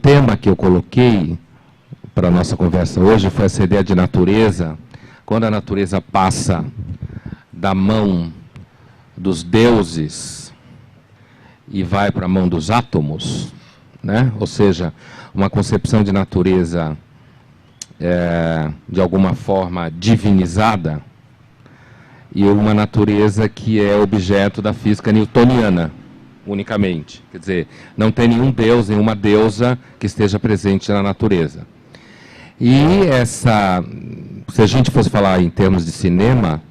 tema que eu coloquei para a nossa conversa hoje foi essa ideia de natureza, quando a natureza passa da mão dos deuses e vai para a mão dos átomos, né? Ou seja, uma concepção de natureza de alguma forma divinizada, e uma natureza que é objeto da física newtoniana, unicamente. Quer dizer, não tem nenhum deus, nenhuma deusa que esteja presente na natureza. E se a gente fosse falar em termos de cinema,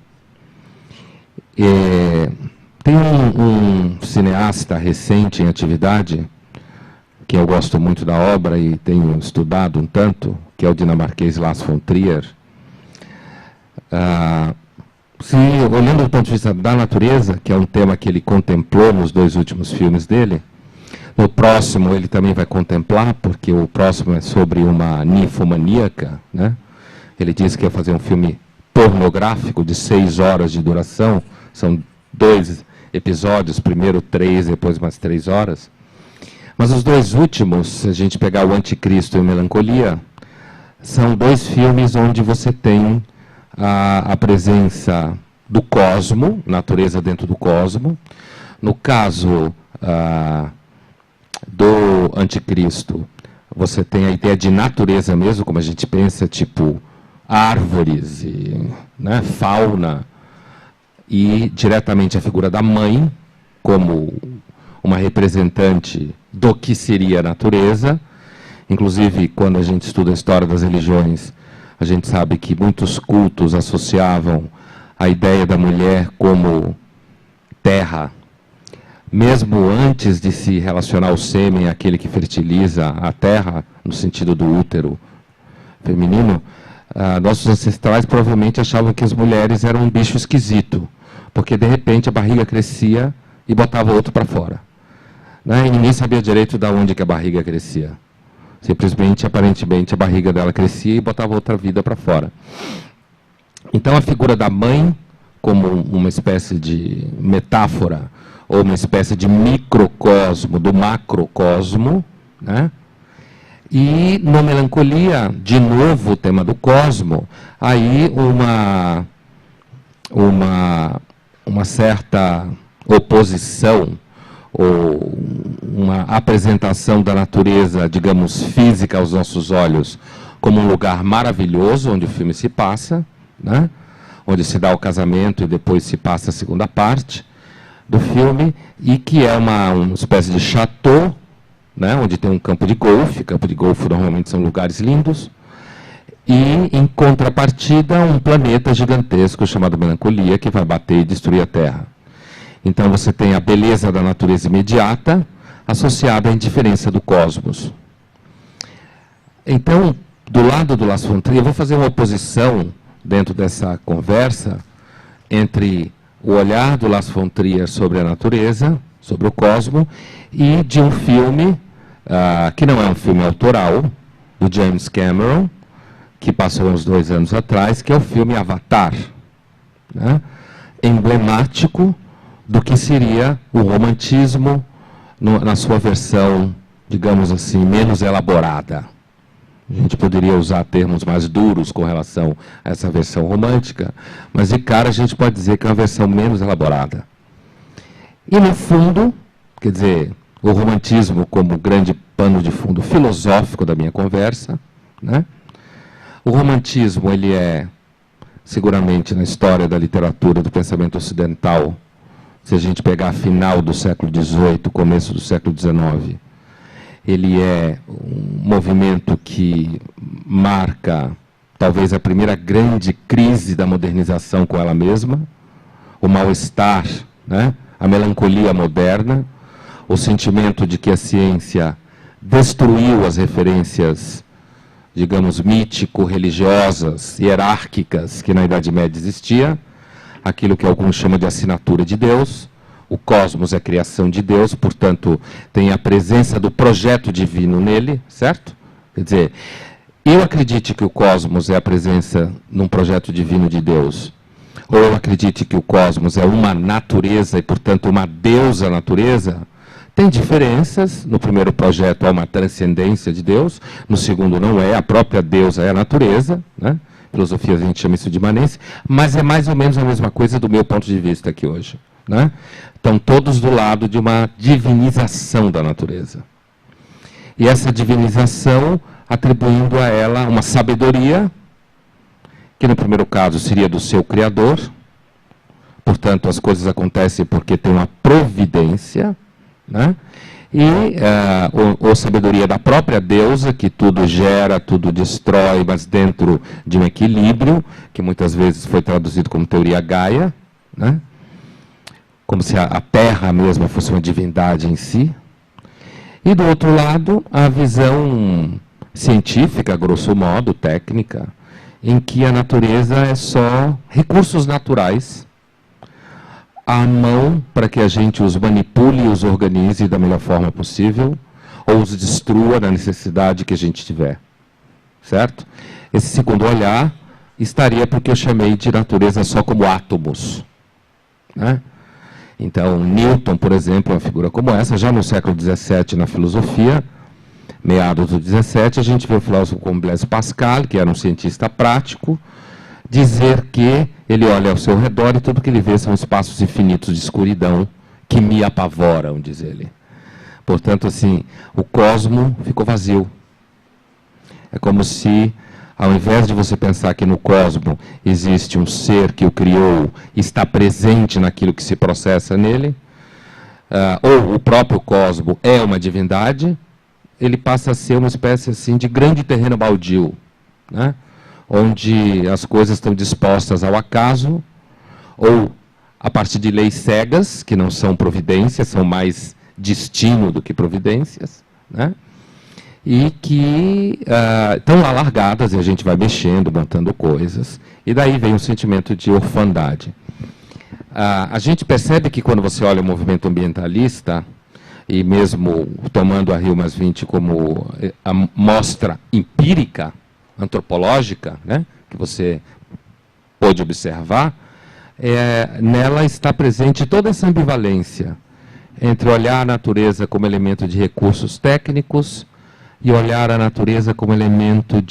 tem um cineasta recente em atividade, que eu gosto muito da obra e tenho estudado um tanto, que é o dinamarquês Lars von Trier. Olhando do ponto de vista da natureza, que é um tema que ele contemplou nos 2 últimos filmes dele, no próximo ele também vai contemplar, porque o próximo é sobre uma ninfomaníaca, né? Ele disse que ia fazer um filme pornográfico de 6 horas de duração, são 2 episódios, primeiro 3, depois mais 3 horas. Mas os 2 últimos, se a gente pegar o Anticristo e Melancolia, são 2 filmes onde você tem a presença do cosmo, natureza dentro do cosmo. No caso do Anticristo, você tem a ideia de natureza mesmo, como a gente pensa, tipo árvores, né, fauna, e diretamente a figura da mãe, como uma representante do que seria a natureza. Inclusive, quando a gente estuda a história das religiões, a gente sabe que muitos cultos associavam a ideia da mulher como terra, mesmo antes de se relacionar o sêmen àquele que fertiliza a terra, no sentido do útero feminino. Nossos ancestrais provavelmente achavam que as mulheres eram um bicho esquisito, porque de repente a barriga crescia e botava outro para fora, né? E ninguém sabia direito de onde que a barriga crescia. Simplesmente, aparentemente, a barriga dela crescia e botava outra vida para fora. Então, a figura da mãe, como uma espécie de metáfora, ou uma espécie de microcosmo do macrocosmo, né? E, na Melancolia, de novo, o tema do cosmo, aí uma certa oposição, ou uma apresentação da natureza, digamos, física aos nossos olhos, como um lugar maravilhoso, onde o filme se passa, né? Onde se dá o casamento e depois se passa a segunda parte do filme, e que é uma espécie de chateau, né? Onde tem um campo de golfe normalmente são lugares lindos, e, em contrapartida, um planeta gigantesco chamado Melancolia, que vai bater e destruir a Terra. Então, você tem a beleza da natureza imediata associada à indiferença do cosmos. Então, do lado do Lars von Trier, eu vou fazer uma oposição dentro dessa conversa entre o olhar do Lars von Trier sobre a natureza, sobre o cosmo, e de um filme, que não é um filme autoral, do James Cameron, que passou uns 2 anos atrás, que é o filme Avatar, né? Emblemático do que seria o romantismo na sua versão, digamos assim, menos elaborada. A gente poderia usar termos mais duros com relação a essa versão romântica, mas de cara a gente pode dizer que é uma versão menos elaborada. E no fundo, quer dizer, o romantismo como grande pano de fundo filosófico da minha conversa, né? O romantismo, ele é, seguramente, na história da literatura, do pensamento ocidental, se a gente pegar a final do século XVIII, começo do século XIX, ele é um movimento que marca, talvez, a primeira grande crise da modernização com ela mesma, o mal-estar, né? A melancolia moderna, o sentimento de que a ciência destruiu as referências, digamos, mítico-religiosas, hierárquicas, que na Idade Média existia, aquilo que alguns chamam de assinatura de Deus. O cosmos é a criação de Deus, portanto, tem a presença do projeto divino nele, certo? Quer dizer, eu acredite que o cosmos é a presença num projeto divino de Deus, ou eu acredite que o cosmos é uma natureza e, portanto, uma deusa natureza, Tem diferenças. No primeiro projeto há uma transcendência de Deus, no segundo não é, a própria deusa é a natureza, né? Filosofia a gente chama isso de imanência, mas é mais ou menos a mesma coisa do meu ponto de vista aqui hoje, né? Estão todos do lado de uma divinização da natureza. E essa divinização atribuindo a ela uma sabedoria, que no primeiro caso seria do seu Criador, portanto as coisas acontecem porque tem uma providência, né? E ou sabedoria da própria deusa, que tudo gera, tudo destrói, mas dentro de um equilíbrio, que muitas vezes foi traduzido como teoria Gaia, né? Como se a Terra mesma fosse uma divindade em si. E do outro lado, a visão científica, grosso modo, técnica, em que a natureza é só recursos naturais à mão para que a gente os manipule e os organize da melhor forma possível, ou os destrua na necessidade que a gente tiver. Certo? Esse segundo olhar estaria porque eu chamei de natureza só como átomos, né? Então, Newton, por exemplo, uma figura como essa, já no século XVII, na filosofia, meados do XVII, a gente vê o filósofo como Blaise Pascal, que era um cientista prático, dizer que ele olha ao seu redor e tudo que ele vê são espaços infinitos de escuridão que me apavoram, diz ele. Portanto, assim, o cosmo ficou vazio. É como se, ao invés de você pensar que no cosmo existe um ser que o criou e está presente naquilo que se processa nele, ou o próprio cosmo é uma divindade, ele passa a ser uma espécie assim, de grande terreno baldio, né? Onde as coisas estão dispostas ao acaso, ou a partir de leis cegas, que não são providências, são mais destino do que providências, né? E que estão lá largadas e a gente vai mexendo, montando coisas, e daí vem um sentimento de orfandade. A gente percebe que quando você olha o movimento ambientalista, e mesmo tomando a Rio +20 como a mostra empírica, antropológica, né, que você pôde observar, nela está presente toda essa ambivalência entre olhar a natureza como elemento de recursos técnicos e olhar a natureza como elemento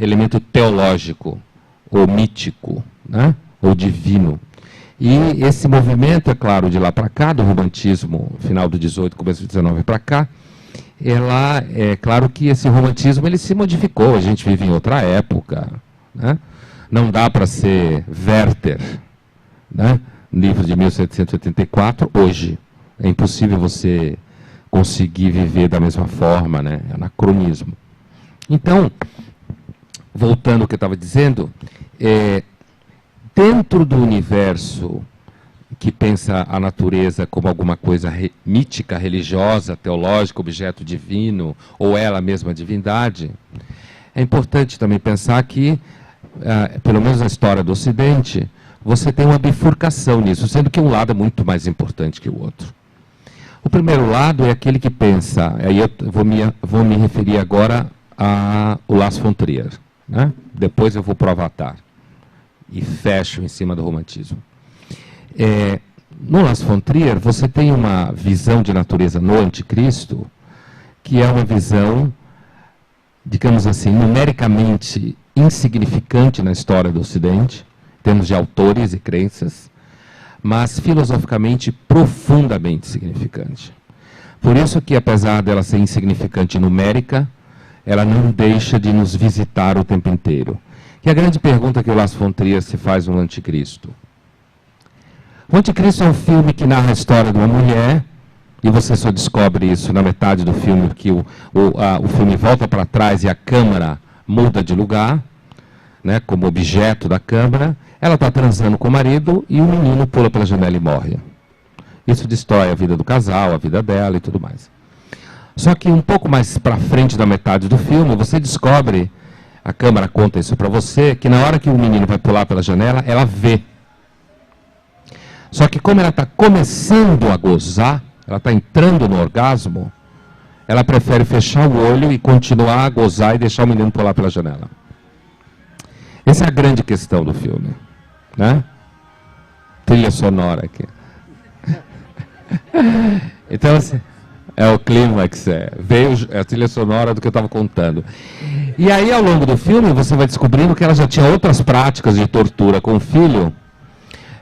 elemento teológico, ou mítico, né, ou divino. E esse movimento, é claro, de lá para cá, do romantismo, final do 18, começo do 19 para cá, é claro que esse romantismo ele se modificou, a gente vive em outra época, né? Não dá para ser Werther, né? Livro de 1784, hoje. É impossível você conseguir viver da mesma forma, né? É anacronismo. Então, voltando ao que eu estava dizendo, dentro do universo que pensa a natureza como alguma coisa mítica, religiosa, teológica, objeto divino, ou ela mesma divindade, é importante também pensar que, pelo menos na história do Ocidente, você tem uma bifurcação nisso, sendo que um lado é muito mais importante que o outro. O primeiro lado é aquele que pensa, aí eu vou me referir agora ao Lars von Trier, né? Depois eu vou para o Avatar e fecho em cima do romantismo. No Lars von Trier, você tem uma visão de natureza no anticristo, que é uma visão, digamos assim, numericamente insignificante na história do Ocidente, em termos de autores e crenças, mas filosoficamente profundamente significante. Por isso que, apesar dela ser insignificante numérica, ela não deixa de nos visitar o tempo inteiro. Que é a grande pergunta que o Lars von Trier se faz no Anticristo. O Anticristo é um filme que narra a história de uma mulher, e você só descobre isso na metade do filme, que o filme volta para trás e a câmera muda de lugar, né, como objeto da câmera. Ela está transando com o marido e o menino pula pela janela e morre. Isso destrói a vida do casal, a vida dela e tudo mais. Só que um pouco mais para frente da metade do filme, você descobre, a câmera conta isso para você, que na hora que o menino vai pular pela janela, ela vê. Só que como ela está começando a gozar, ela está entrando no orgasmo, ela prefere fechar o olho e continuar a gozar e deixar o menino pular pela janela. Essa é a grande questão do filme, né? Trilha sonora aqui. Então, assim, é o clímax, veio a trilha sonora do que eu estava contando. E aí, ao longo do filme, você vai descobrindo que ela já tinha outras práticas de tortura com o filho,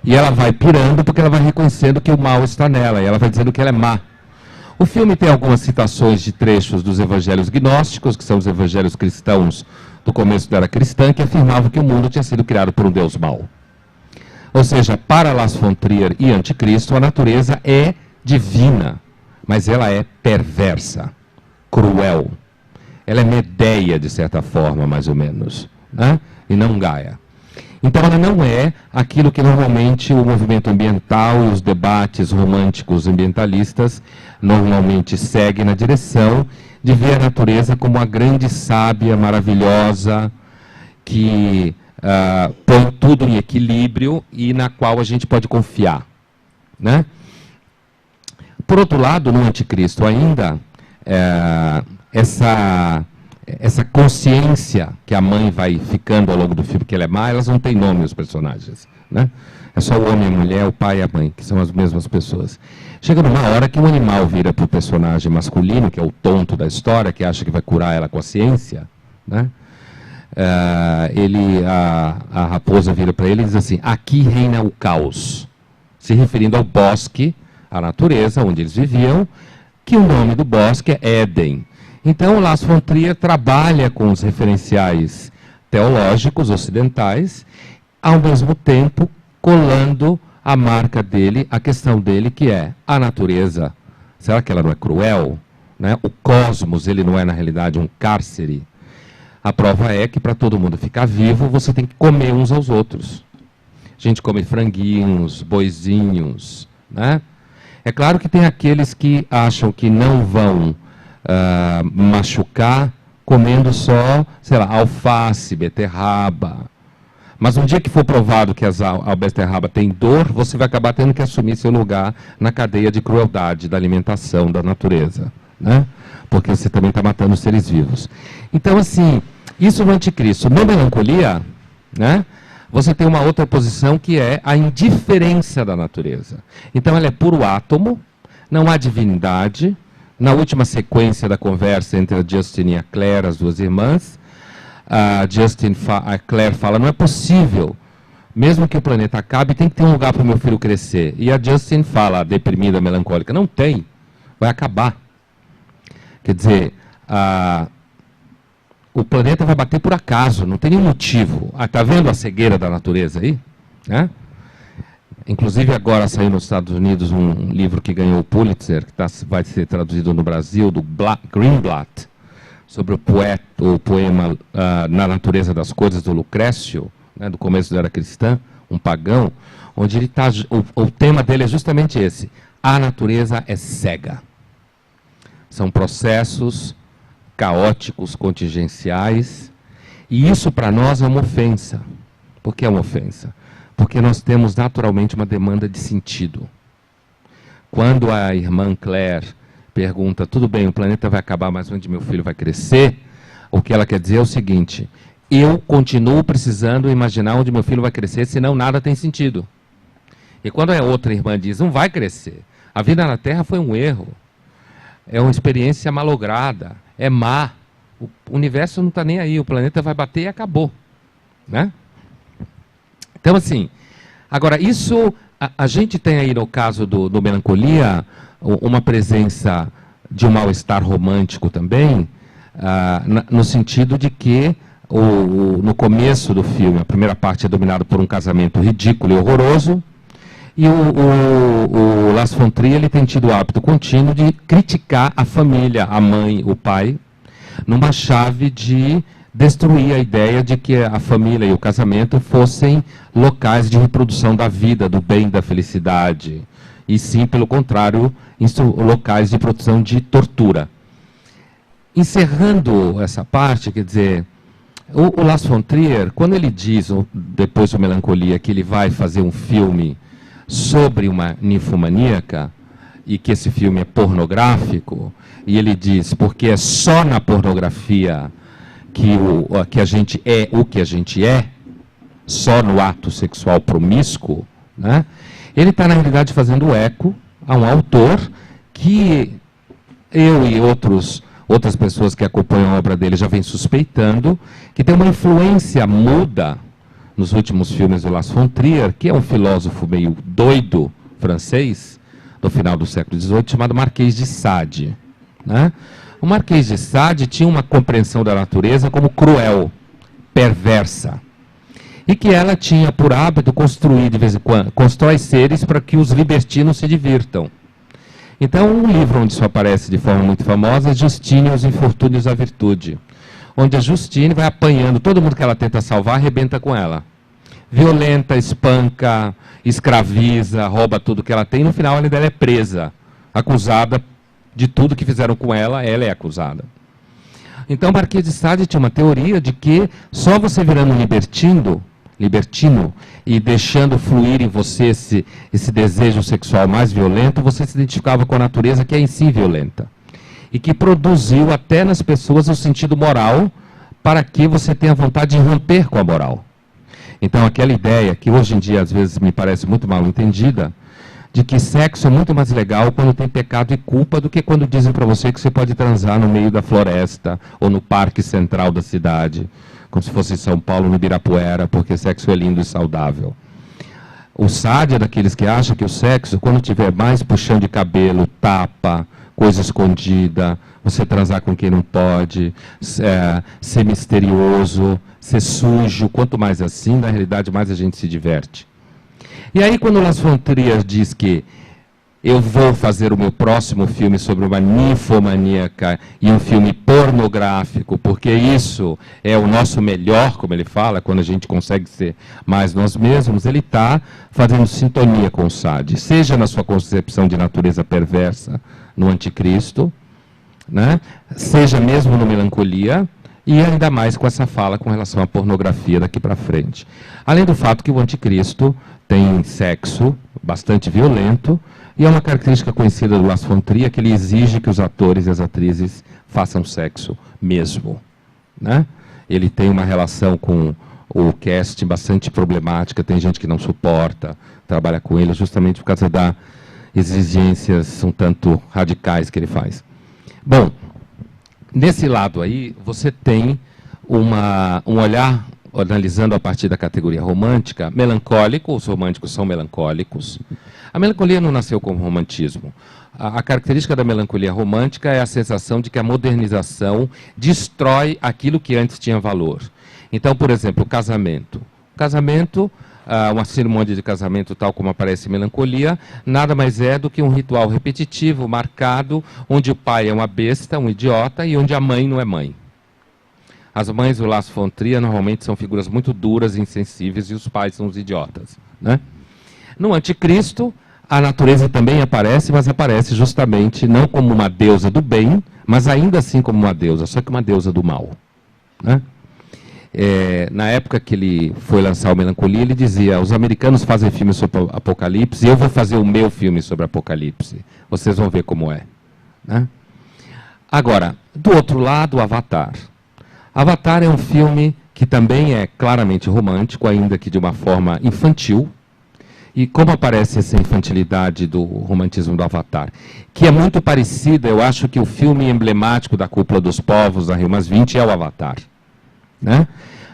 e ela vai pirando porque ela vai reconhecendo que o mal está nela, e ela vai dizendo que ela é má. O filme tem algumas citações de trechos dos evangelhos gnósticos, que são os evangelhos cristãos do começo da era cristã, que afirmavam que o mundo tinha sido criado por um Deus mau. Ou seja, para Lars von Trier e Anticristo, a natureza é divina, mas ela é perversa, cruel. Ela é Medeia, de certa forma, mais ou menos, né? E não Gaia. Então ela não é aquilo que normalmente o movimento ambiental e os debates românticos ambientalistas normalmente seguem na direção de ver a natureza como uma grande sábia, maravilhosa, que põe tudo em equilíbrio e na qual a gente pode confiar, né? Por outro lado, no Anticristo ainda, essa consciência que a mãe vai ficando ao longo do filme, que ela é má, elas não têm nome, os personagens, né? É só o homem e a mulher, o pai e a mãe, que são as mesmas pessoas. Chega numa hora que o animal vira para o personagem masculino, que é o tonto da história, que acha que vai curar ela com a ciência, né? A raposa vira para ele e diz assim: aqui reina o caos, se referindo ao bosque, à natureza onde eles viviam, que o nome do bosque é Éden. Então, Lars von Trier trabalha com os referenciais teológicos ocidentais, ao mesmo tempo colando a marca dele, a questão dele, que é a natureza. Será que ela não é cruel? Né? O cosmos, ele não é, na realidade, um cárcere? A prova é que, para todo mundo ficar vivo, você tem que comer uns aos outros. A gente come franguinhos, boizinhos, né? É claro que tem aqueles que acham que não vão machucar comendo só, sei lá, alface, beterraba. Mas um dia que for provado que a beterraba tem dor, você vai acabar tendo que assumir seu lugar na cadeia de crueldade da alimentação da natureza, né? Porque você também está matando os seres vivos. Então, assim, isso no Anticristo. No Melancolia, né, você tem uma outra posição que é a indiferença da natureza. Então, ela é puro átomo, não há divindade. Na última sequência da conversa entre a Justine e a Claire, as duas irmãs, a Claire fala: não é possível, mesmo que o planeta acabe, tem que ter um lugar para o meu filho crescer. E a Justine fala, deprimida, melancólica: não tem, vai acabar. Quer dizer, o planeta vai bater por acaso, não tem nenhum motivo. Está vendo a cegueira da natureza aí? Né? Inclusive agora saiu nos Estados Unidos um livro que ganhou o Pulitzer, que vai ser traduzido no Brasil, do Greenblatt, sobre o poema Na Natureza das Coisas, do Lucrécio, né, do começo da era cristã, um pagão, onde ele o tema dele é justamente esse: a natureza é cega. São processos caóticos, contingenciais, e isso para nós é uma ofensa. Por que é uma ofensa? Porque nós temos naturalmente uma demanda de sentido. Quando a irmã Claire pergunta: tudo bem, o planeta vai acabar, mas onde meu filho vai crescer? O que ela quer dizer é o seguinte: eu continuo precisando imaginar onde meu filho vai crescer, senão nada tem sentido. E quando a outra irmã diz: não vai crescer, a vida na Terra foi um erro, é uma experiência malograda, é má, o universo não está nem aí, o planeta vai bater e acabou, né? Então, assim, agora, isso, a gente tem aí no caso do Melancolia, uma presença de um mal-estar romântico também, no sentido de que, no começo do filme, a primeira parte é dominada por um casamento ridículo e horroroso, e o Lars von Trier, ele tem tido o hábito contínuo de criticar a família, a mãe, o pai, numa chave de destruir a ideia de que a família e o casamento fossem locais de reprodução da vida, do bem, da felicidade, e sim, pelo contrário, locais de produção de tortura. Encerrando essa parte, quer dizer, o Lars von Trier, quando ele diz, depois do Melancolia, que ele vai fazer um filme sobre uma ninfomaníaca, e que esse filme é pornográfico, e ele diz, porque é só na pornografia que a gente é o que a gente é, só no ato sexual promíscuo, né? Ele está, na realidade, fazendo eco a um autor que eu e outras pessoas que acompanham a obra dele já vêm suspeitando que tem uma influência muda nos últimos filmes do Lars von Trier, que é um filósofo meio doido francês, do final do século XVIII, chamado Marquês de Sade, né? O Marquês de Sade tinha uma compreensão da natureza como cruel, perversa, e que ela tinha por hábito construir, de vez em quando, constrói seres para que os libertinos se divirtam. Então, um livro onde isso aparece de forma muito famosa é Justine e os Infortúnios da Virtude, onde a Justine vai apanhando todo mundo que ela tenta salvar, arrebenta com ela. Violenta, espanca, escraviza, rouba tudo que ela tem, e no final ela é presa, acusada de tudo que fizeram com ela, ela é acusada. Então, Marquês de Sade tinha uma teoria de que só você virando um libertino e deixando fluir em você esse desejo sexual mais violento, você se identificava com a natureza que é em si violenta. E que produziu até nas pessoas o sentido moral para que você tenha vontade de romper com a moral. Então, aquela ideia que hoje em dia às vezes me parece muito mal entendida, de que sexo é muito mais legal quando tem pecado e culpa do que quando dizem para você que você pode transar no meio da floresta ou no parque central da cidade, como se fosse em São Paulo, no Ibirapuera, porque sexo é lindo e saudável. O Sade é daqueles que acham que o sexo, quando tiver mais puxão de cabelo, tapa, coisa escondida, você transar com quem não pode, ser misterioso, ser sujo, quanto mais assim, na realidade, mais a gente se diverte. E aí, quando Lars von Trier diz que eu vou fazer o meu próximo filme sobre uma ninfomaníaca e um filme pornográfico, porque isso é o nosso melhor, como ele fala, quando a gente consegue ser mais nós mesmos, ele está fazendo sintonia com o Sade, seja na sua concepção de natureza perversa, no Anticristo, né? Seja mesmo no Melancolia, e ainda mais com essa fala com relação à pornografia daqui para frente. Além do fato que o Anticristo tem sexo bastante violento, e é uma característica conhecida do Lars von Trier, que ele exige que os atores e as atrizes façam sexo mesmo, né? Ele tem uma relação com o casting bastante problemática, tem gente que não suporta, trabalha com ele justamente por causa das exigências um tanto radicais que ele faz. Bom, nesse lado aí, você tem um olhar, analisando a partir da categoria romântica, melancólico, os românticos são melancólicos. A melancolia não nasceu como romantismo. A característica da melancolia romântica é a sensação de que a modernização destrói aquilo que antes tinha valor. Então, por exemplo, o casamento. O casamento, uma cerimônia de casamento tal como aparece em Melancolia, nada mais é do que um ritual repetitivo, marcado, onde o pai é uma besta, um idiota, e onde a mãe não é mãe. As mães do Lars von Trier normalmente são figuras muito duras e insensíveis, e os pais são os idiotas, né? No Anticristo, a natureza também aparece, mas aparece justamente não como uma deusa do bem, mas ainda assim como uma deusa, só que uma deusa do mal, né? Na época que ele foi lançar o Melancolia, ele dizia: os americanos fazem filmes sobre Apocalipse, e eu vou fazer o meu filme sobre Apocalipse. Vocês vão ver como é, né? Agora, do outro lado, o Avatar. Avatar é um filme que também é claramente romântico, ainda que de uma forma infantil. E como aparece essa infantilidade do romantismo do Avatar? Que é muito parecida, eu acho que o filme emblemático da Cúpula dos Povos, da Rio +20, é o Avatar, né?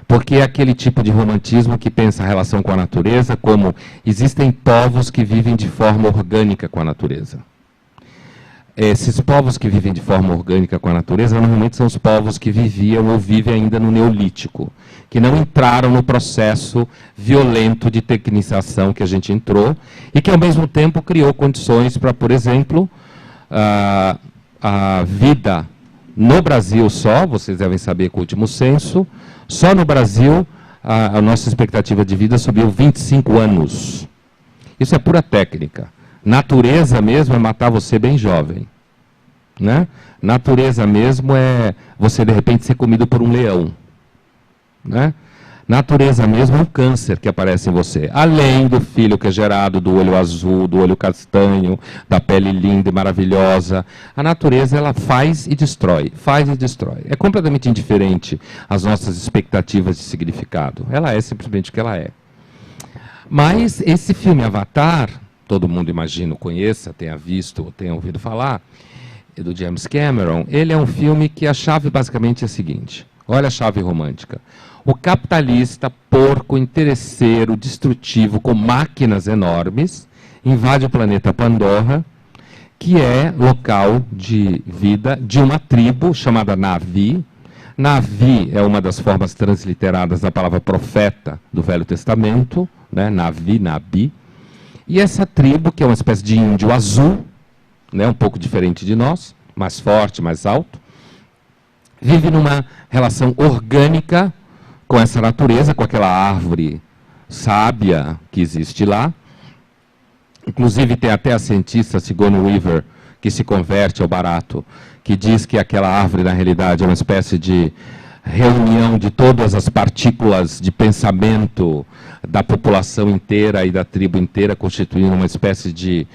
Porque é aquele tipo de romantismo que pensa a relação com a natureza como existem povos que vivem de forma orgânica com a natureza. Esses povos que vivem de forma orgânica com a natureza, normalmente são os povos que viviam ou vivem ainda no Neolítico, que não entraram no processo violento de tecnização que a gente entrou, e que, ao mesmo tempo, criou condições para, por exemplo, a vida no Brasil só, vocês devem saber com o último censo, só no Brasil a nossa expectativa de vida subiu 25 anos. Isso é pura técnica. Natureza mesmo é matar você bem jovem, né? Natureza mesmo é você, de repente, ser comido por um leão, né? Natureza mesmo é um câncer que aparece em você. Além do filho que é gerado do olho azul, do olho castanho, da pele linda e maravilhosa. A natureza, ela faz e destrói, faz e destrói. É completamente indiferente às nossas expectativas de significado. Ela é simplesmente o que ela é. Mas esse filme Avatar, todo mundo, imagino, conheça, tenha visto ou tenha ouvido falar, do James Cameron, ele é um filme que a chave basicamente é a seguinte. Olha a chave romântica. O capitalista, porco, interesseiro, destrutivo, com máquinas enormes, invade o planeta Pandora, que é local de vida de uma tribo chamada Na'vi. Na'vi é uma das formas transliteradas da palavra profeta do Velho Testamento, né? Na'vi, Nabi. E essa tribo, que é uma espécie de índio azul, né? Um pouco diferente de nós, mais forte, mais alto, vive numa relação orgânica com essa natureza, com aquela árvore sábia que existe lá. Inclusive tem até a cientista Sigourney Weaver, que se converte ao barato, que diz que aquela árvore, na realidade, é uma espécie de reunião de todas as partículas de pensamento da população inteira e da tribo inteira, constituindo uma espécie de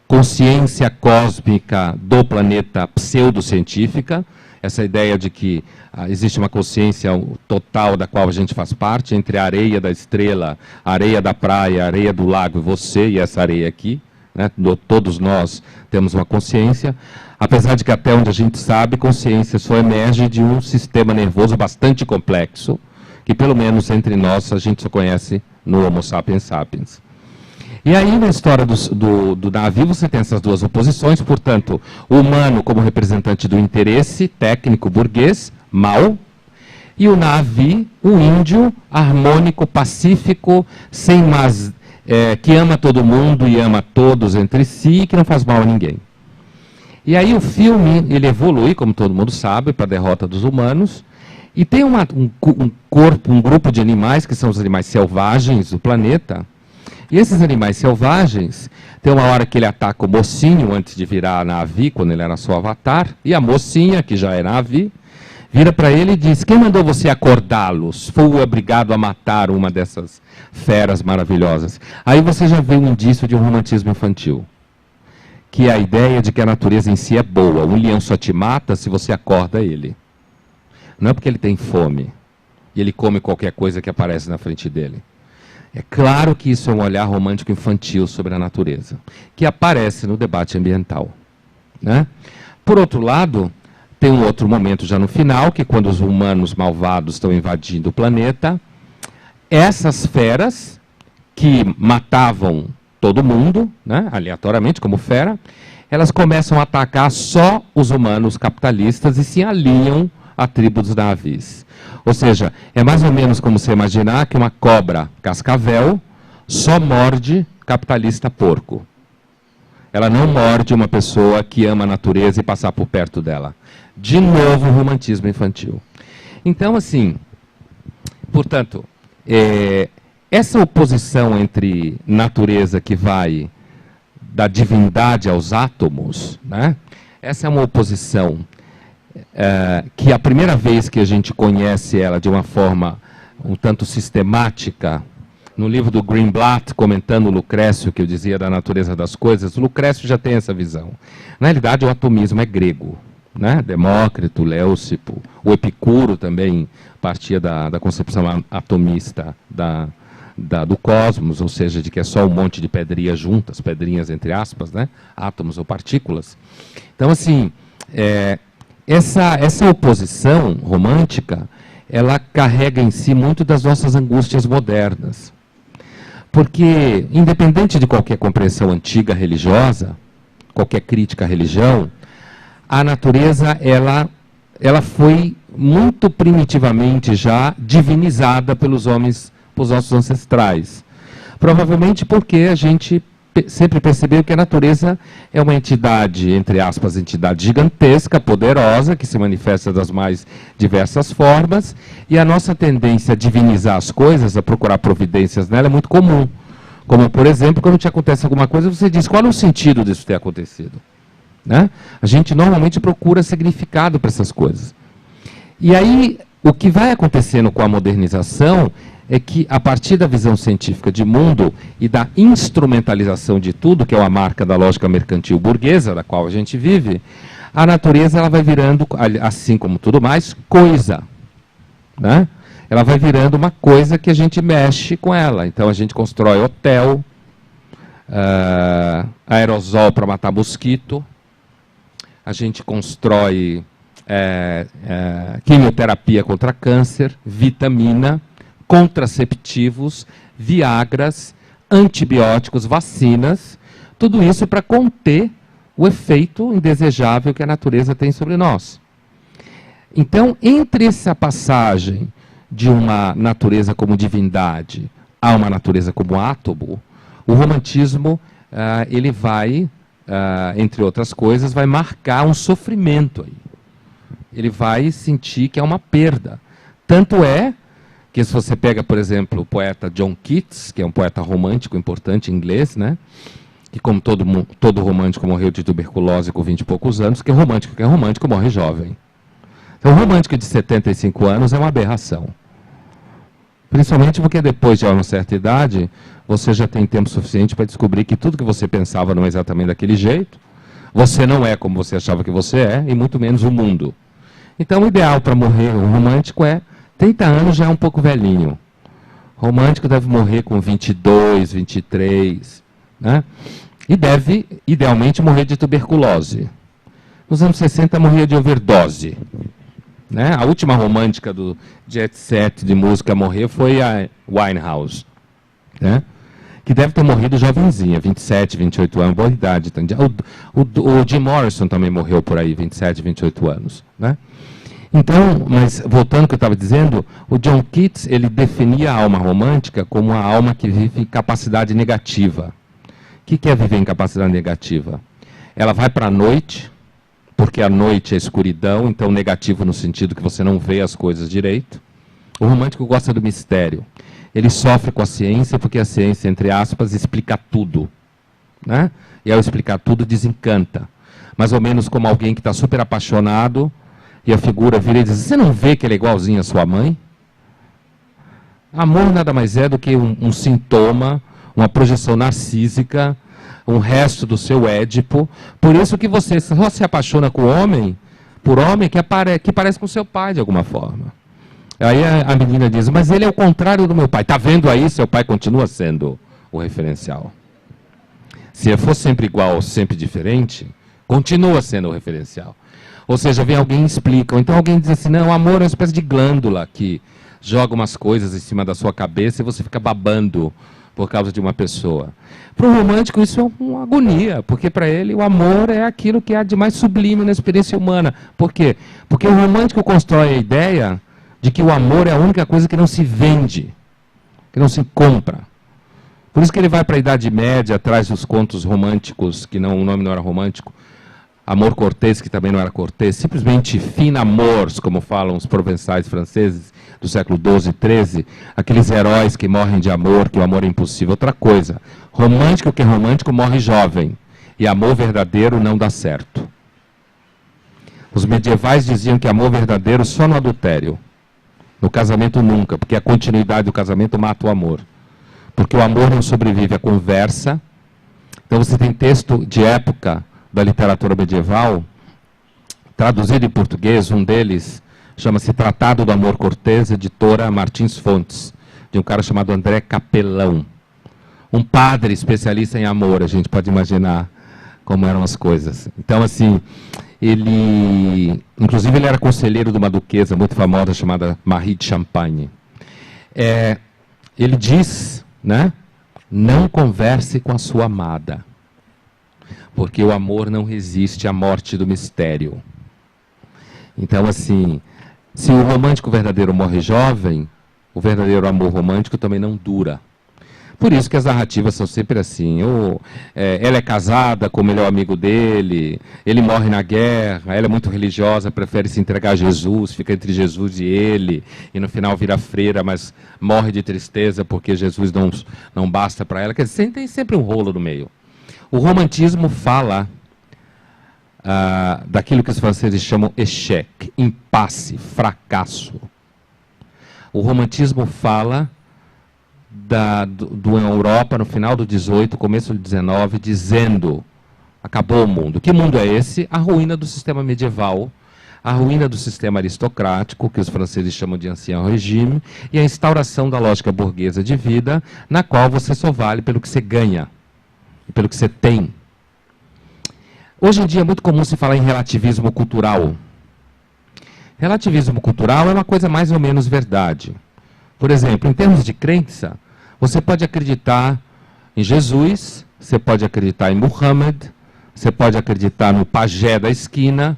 consciência cósmica do planeta pseudocientífica. Essa ideia de que existe uma consciência total da qual a gente faz parte, entre a areia da estrela, a areia da praia, a areia do lago e você e essa areia aqui, né? Todos nós temos uma consciência, apesar de que até onde a gente sabe, consciência só emerge de um sistema nervoso bastante complexo, que pelo menos entre nós a gente só conhece no Homo sapiens sapiens. E aí, na história do Na'vi, você tem essas duas oposições, portanto, o humano como representante do interesse técnico burguês, mal, e o Na'vi, o índio, harmônico, pacífico, sem mais, que ama todo mundo e ama todos entre si e que não faz mal a ninguém. E aí o filme, ele evolui, como todo mundo sabe, para a derrota dos humanos, e tem um grupo de animais, que são os animais selvagens do planeta. E esses animais selvagens, tem uma hora que ele ataca o mocinho antes de virar a Na'vi, quando ele era só avatar, e a mocinha, que já é Na'vi, vira para ele e diz: quem mandou você acordá-los? Foi obrigado a matar uma dessas feras maravilhosas. Aí você já vê um indício de um romantismo infantil, que é a ideia de que a natureza em si é boa. Um leão só te mata se você acorda ele. Não é porque ele tem fome e ele come qualquer coisa que aparece na frente dele. É claro que isso é um olhar romântico infantil sobre a natureza, que aparece no debate ambiental, né? Por outro lado, tem um outro momento já no final, que quando os humanos malvados estão invadindo o planeta, essas feras que matavam todo mundo, né, aleatoriamente, como fera, elas começam a atacar só os humanos capitalistas e se alinham à tribo dos Na'vis. Ou seja, é mais ou menos como você imaginar que uma cobra cascavel só morde capitalista porco. Ela não morde uma pessoa que ama a natureza e passar por perto dela. De novo, o romantismo infantil. Então, assim, portanto, essa oposição entre natureza que vai da divindade aos átomos, né? Essa é uma oposição que a primeira vez que a gente conhece ela de uma forma um tanto sistemática, no livro do Greenblatt, comentando o Lucrécio, que eu dizia da natureza das coisas, o Lucrécio já tem essa visão. Na realidade, o atomismo é grego, né? Demócrito, Leucipo, o Epicuro também partia da concepção atomista do cosmos, ou seja, de que é só um monte de pedrinhas juntas, pedrinhas entre aspas, né? Átomos ou partículas. Então, assim, essa oposição romântica, ela carrega em si muito das nossas angústias modernas. Porque, independente de qualquer compreensão antiga religiosa, qualquer crítica à religião, a natureza, ela foi muito primitivamente já divinizada pelos homens, pelos nossos ancestrais. Provavelmente porque a gente sempre percebeu que a natureza é uma entidade, entre aspas, entidade gigantesca, poderosa, que se manifesta das mais diversas formas, e a nossa tendência a divinizar as coisas, a procurar providências nela, é muito comum. Como, por exemplo, quando te acontece alguma coisa, você diz: qual é o sentido disso ter acontecido? Né? A gente normalmente procura significado para essas coisas. E aí, o que vai acontecendo com a modernização é que, a partir da visão científica de mundo e da instrumentalização de tudo, que é uma marca da lógica mercantil burguesa, da qual a gente vive, a natureza ela vai virando, assim como tudo mais, coisa. Né? Ela vai virando uma coisa que a gente mexe com ela. Então, a gente constrói hotel, aerosol para matar mosquito, a gente constrói quimioterapia contra câncer, vitamina, contraceptivos, viagras, antibióticos, vacinas, tudo isso para conter o efeito indesejável que a natureza tem sobre nós. Então, entre essa passagem de uma natureza como divindade a uma natureza como átomo, o romantismo, ele vai, entre outras coisas, vai marcar um sofrimento aí. Ele vai sentir que é uma perda. Tanto é que, se você pega, por exemplo, o poeta John Keats, que é um poeta romântico importante inglês, né? Que, como todo romântico, morreu de tuberculose com 20 e poucos anos, que é romântico morre jovem. Então, o romântico de 75 anos é uma aberração. Principalmente porque depois de uma certa idade, você já tem tempo suficiente para descobrir que tudo que você pensava não é exatamente daquele jeito, você não é como você achava que você é, e muito menos o mundo. Então, o ideal para morrer um romântico 30 anos já é um pouco velhinho. O romântico deve morrer com 22, 23, né? E deve, idealmente, morrer de tuberculose. Nos anos 60, morria de overdose. Né? A última romântica do jet set de música a morrer foi a Winehouse, né? Que deve ter morrido jovenzinha, 27, 28 anos, boa idade. O Jim Morrison também morreu por aí, 27, 28 anos. Né? Então, mas voltando ao que eu estava dizendo, o John Keats, ele definia a alma romântica como uma alma que vive em capacidade negativa. O que é viver em capacidade negativa? Ela vai para a noite, porque a noite é escuridão, então negativo no sentido que você não vê as coisas direito. O romântico gosta do mistério. Ele sofre com a ciência, porque a ciência, entre aspas, explica tudo. Né? E ao explicar tudo, desencanta. Mais ou menos como alguém que está super apaixonado, e a figura vira e diz, você não vê que ele é igualzinho à sua mãe? Amor nada mais é do que um sintoma, uma projeção narcísica, um resto do seu Édipo. Por isso que você só se apaixona com homem, por homem que parece com seu pai de alguma forma. Aí a menina diz, mas ele é o contrário do meu pai. Está vendo aí? Seu pai continua sendo o referencial. Se ele for sempre igual, sempre diferente, continua sendo o referencial. Ou seja, vem alguém e explica. Ou então alguém diz assim, não, o amor é uma espécie de glândula que joga umas coisas em cima da sua cabeça e você fica babando por causa de uma pessoa. Para o romântico isso é uma agonia, porque para ele o amor é aquilo que há de mais sublime na experiência humana. Por quê? Porque o romântico constrói a ideia de que o amor é a única coisa que não se vende, que não se compra. Por isso que ele vai para a Idade Média, atrás dos contos românticos, que não, o nome não era romântico, Amor Cortês, que também não era cortês, simplesmente fin amours, como falam os provençais franceses do século XII e XIII, aqueles heróis que morrem de amor, que o amor é impossível. Outra coisa, romântico que é romântico morre jovem, e amor verdadeiro não dá certo. Os medievais diziam que amor verdadeiro só no adultério, no casamento nunca, porque a continuidade do casamento mata o amor. Porque o amor não sobrevive à conversa. Então você tem texto de época da literatura medieval, traduzido em português, um deles chama-se Tratado do Amor Cortês, editora Martins Fontes, de um cara chamado André Capelão. Um padre especialista em amor, a gente pode imaginar como eram as coisas. Então, assim, inclusive ele era conselheiro de uma duquesa muito famosa chamada Marie de Champagne. Ele diz, né, não converse com a sua amada, porque o amor não resiste à morte do mistério. Então, assim, se o romântico verdadeiro morre jovem, o verdadeiro amor romântico também não dura. Por isso que as narrativas são sempre assim. Ela é casada com o melhor amigo dele, ele morre na guerra, ela é muito religiosa, prefere se entregar a Jesus, fica entre Jesus e ele, e no final vira freira, mas morre de tristeza porque Jesus não basta para ela. Quer dizer, tem sempre um rolo no meio. O romantismo fala daquilo que os franceses chamam échec, impasse, fracasso. O romantismo fala do Europa no final do 18, começo do 19, dizendo, acabou o mundo. Que mundo é esse? A ruína do sistema medieval, a ruína do sistema aristocrático, que os franceses chamam de ancien regime, e a instauração da lógica burguesa de vida, na qual você só vale pelo que você ganha. e pelo que você tem. Hoje em dia é muito comum se falar em relativismo cultural. Relativismo cultural é uma coisa mais ou menos verdade. Por exemplo, em termos de crença, você pode acreditar em Jesus, você pode acreditar em Muhammad, você pode acreditar no pajé da esquina.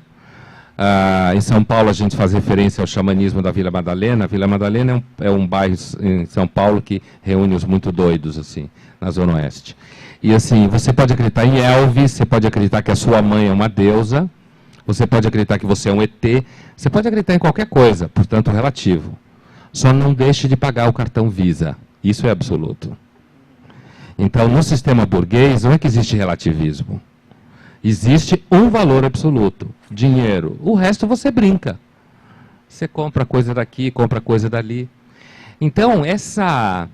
Em São Paulo a gente faz referência ao xamanismo da Vila Madalena. A Vila Madalena é um bairro em São Paulo que reúne os muito doidos, assim, na Zona Oeste. E assim, você pode acreditar em Elvis, você pode acreditar que a sua mãe é uma deusa, você pode acreditar que você é um ET, você pode acreditar em qualquer coisa, portanto relativo. Só não deixe de pagar o cartão Visa. Isso é absoluto. Então, no sistema burguês, não é que existe relativismo. Existe um valor absoluto, dinheiro. O resto você brinca. Você compra coisa daqui, compra coisa dali. Então, essa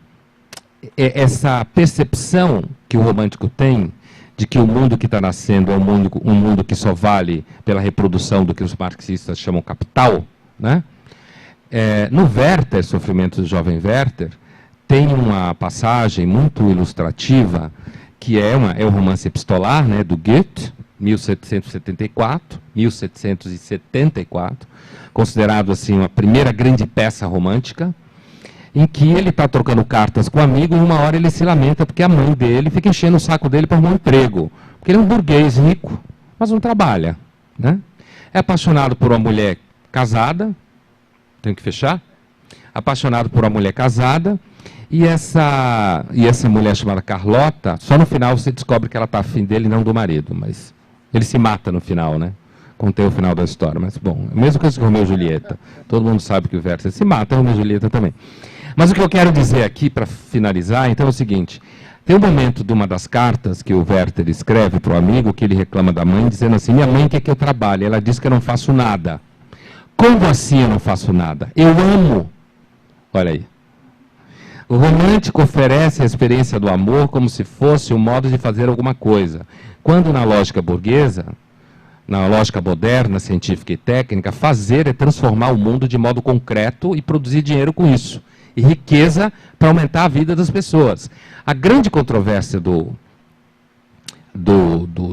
percepção que o romântico tem de que o mundo que está nascendo é um mundo que só vale pela reprodução do que os marxistas chamam capital, né? No Werther, Sofrimento do Jovem Werther, tem uma passagem muito ilustrativa, que é o romance epistolar, né, do Goethe, 1774, considerado assim a primeira grande peça romântica, em que ele está trocando cartas com um amigo e uma hora ele se lamenta porque a mãe dele fica enchendo o saco dele para arrumar um emprego. Porque ele é um burguês rico, mas não trabalha, né? É apaixonado por uma mulher casada, tenho que fechar? Apaixonado por uma mulher casada, e essa mulher chamada Carlota, só no final você descobre que ela está afim dele e não do marido, mas ele se mata no final, né? Contei o final da história, mas bom, é a mesma coisa que Romeu e Julieta. Todo mundo sabe que o Werther se mata, Romeu e Julieta também. Mas o que eu quero dizer aqui, para finalizar, então é o seguinte: tem um momento de uma das cartas que o Werther escreve para o amigo, que ele reclama da mãe, dizendo assim: minha mãe quer que eu trabalhe, ela diz que eu não faço nada. Como assim eu não faço nada? Eu amo. Olha aí. O romântico oferece a experiência do amor como se fosse um modo de fazer alguma coisa. Quando na lógica burguesa, na lógica moderna, científica e técnica, fazer é transformar o mundo de modo concreto e produzir dinheiro com isso. E riqueza para aumentar a vida das pessoas. A grande controvérsia do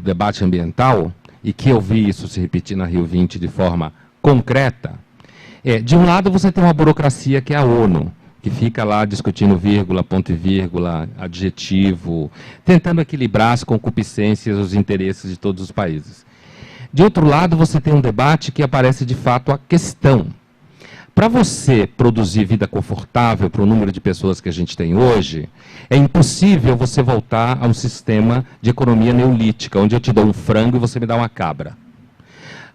debate ambiental, e que eu vi isso se repetir na Rio 20 de forma concreta, de um lado você tem uma burocracia que é a ONU, que fica lá discutindo vírgula, ponto e vírgula, adjetivo, tentando equilibrar as concupiscências e os interesses de todos os países. De outro lado, você tem um debate que aparece de fato a questão. Para você produzir vida confortável para o número de pessoas que a gente tem hoje, é impossível você voltar a um sistema de economia neolítica, onde eu te dou um frango e você me dá uma cabra.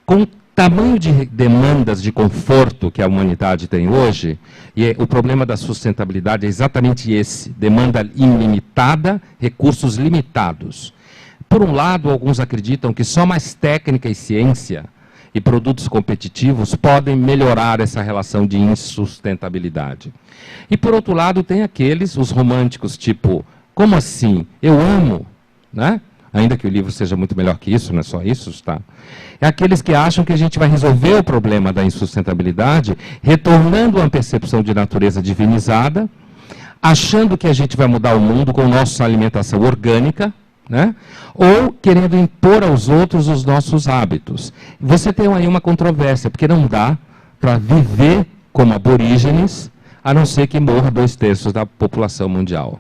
Com o tamanho de demandas de conforto que a humanidade tem hoje, e o problema da sustentabilidade é exatamente esse: demanda ilimitada, recursos limitados. Por um lado, alguns acreditam que só mais técnica e ciência e produtos competitivos podem melhorar essa relação de insustentabilidade. E por outro lado, tem aqueles, os românticos, tipo, como assim? Eu amo, né? Ainda que o livro seja muito melhor que isso, não é só isso, tá? É aqueles que acham que a gente vai resolver o problema da insustentabilidade retornando a uma percepção de natureza divinizada, achando que a gente vai mudar o mundo com nossa alimentação orgânica, né? Ou querendo impor aos outros os nossos hábitos. Você tem aí uma controvérsia, porque não dá para viver como aborígenes, a não ser que morra 2/3 da população mundial.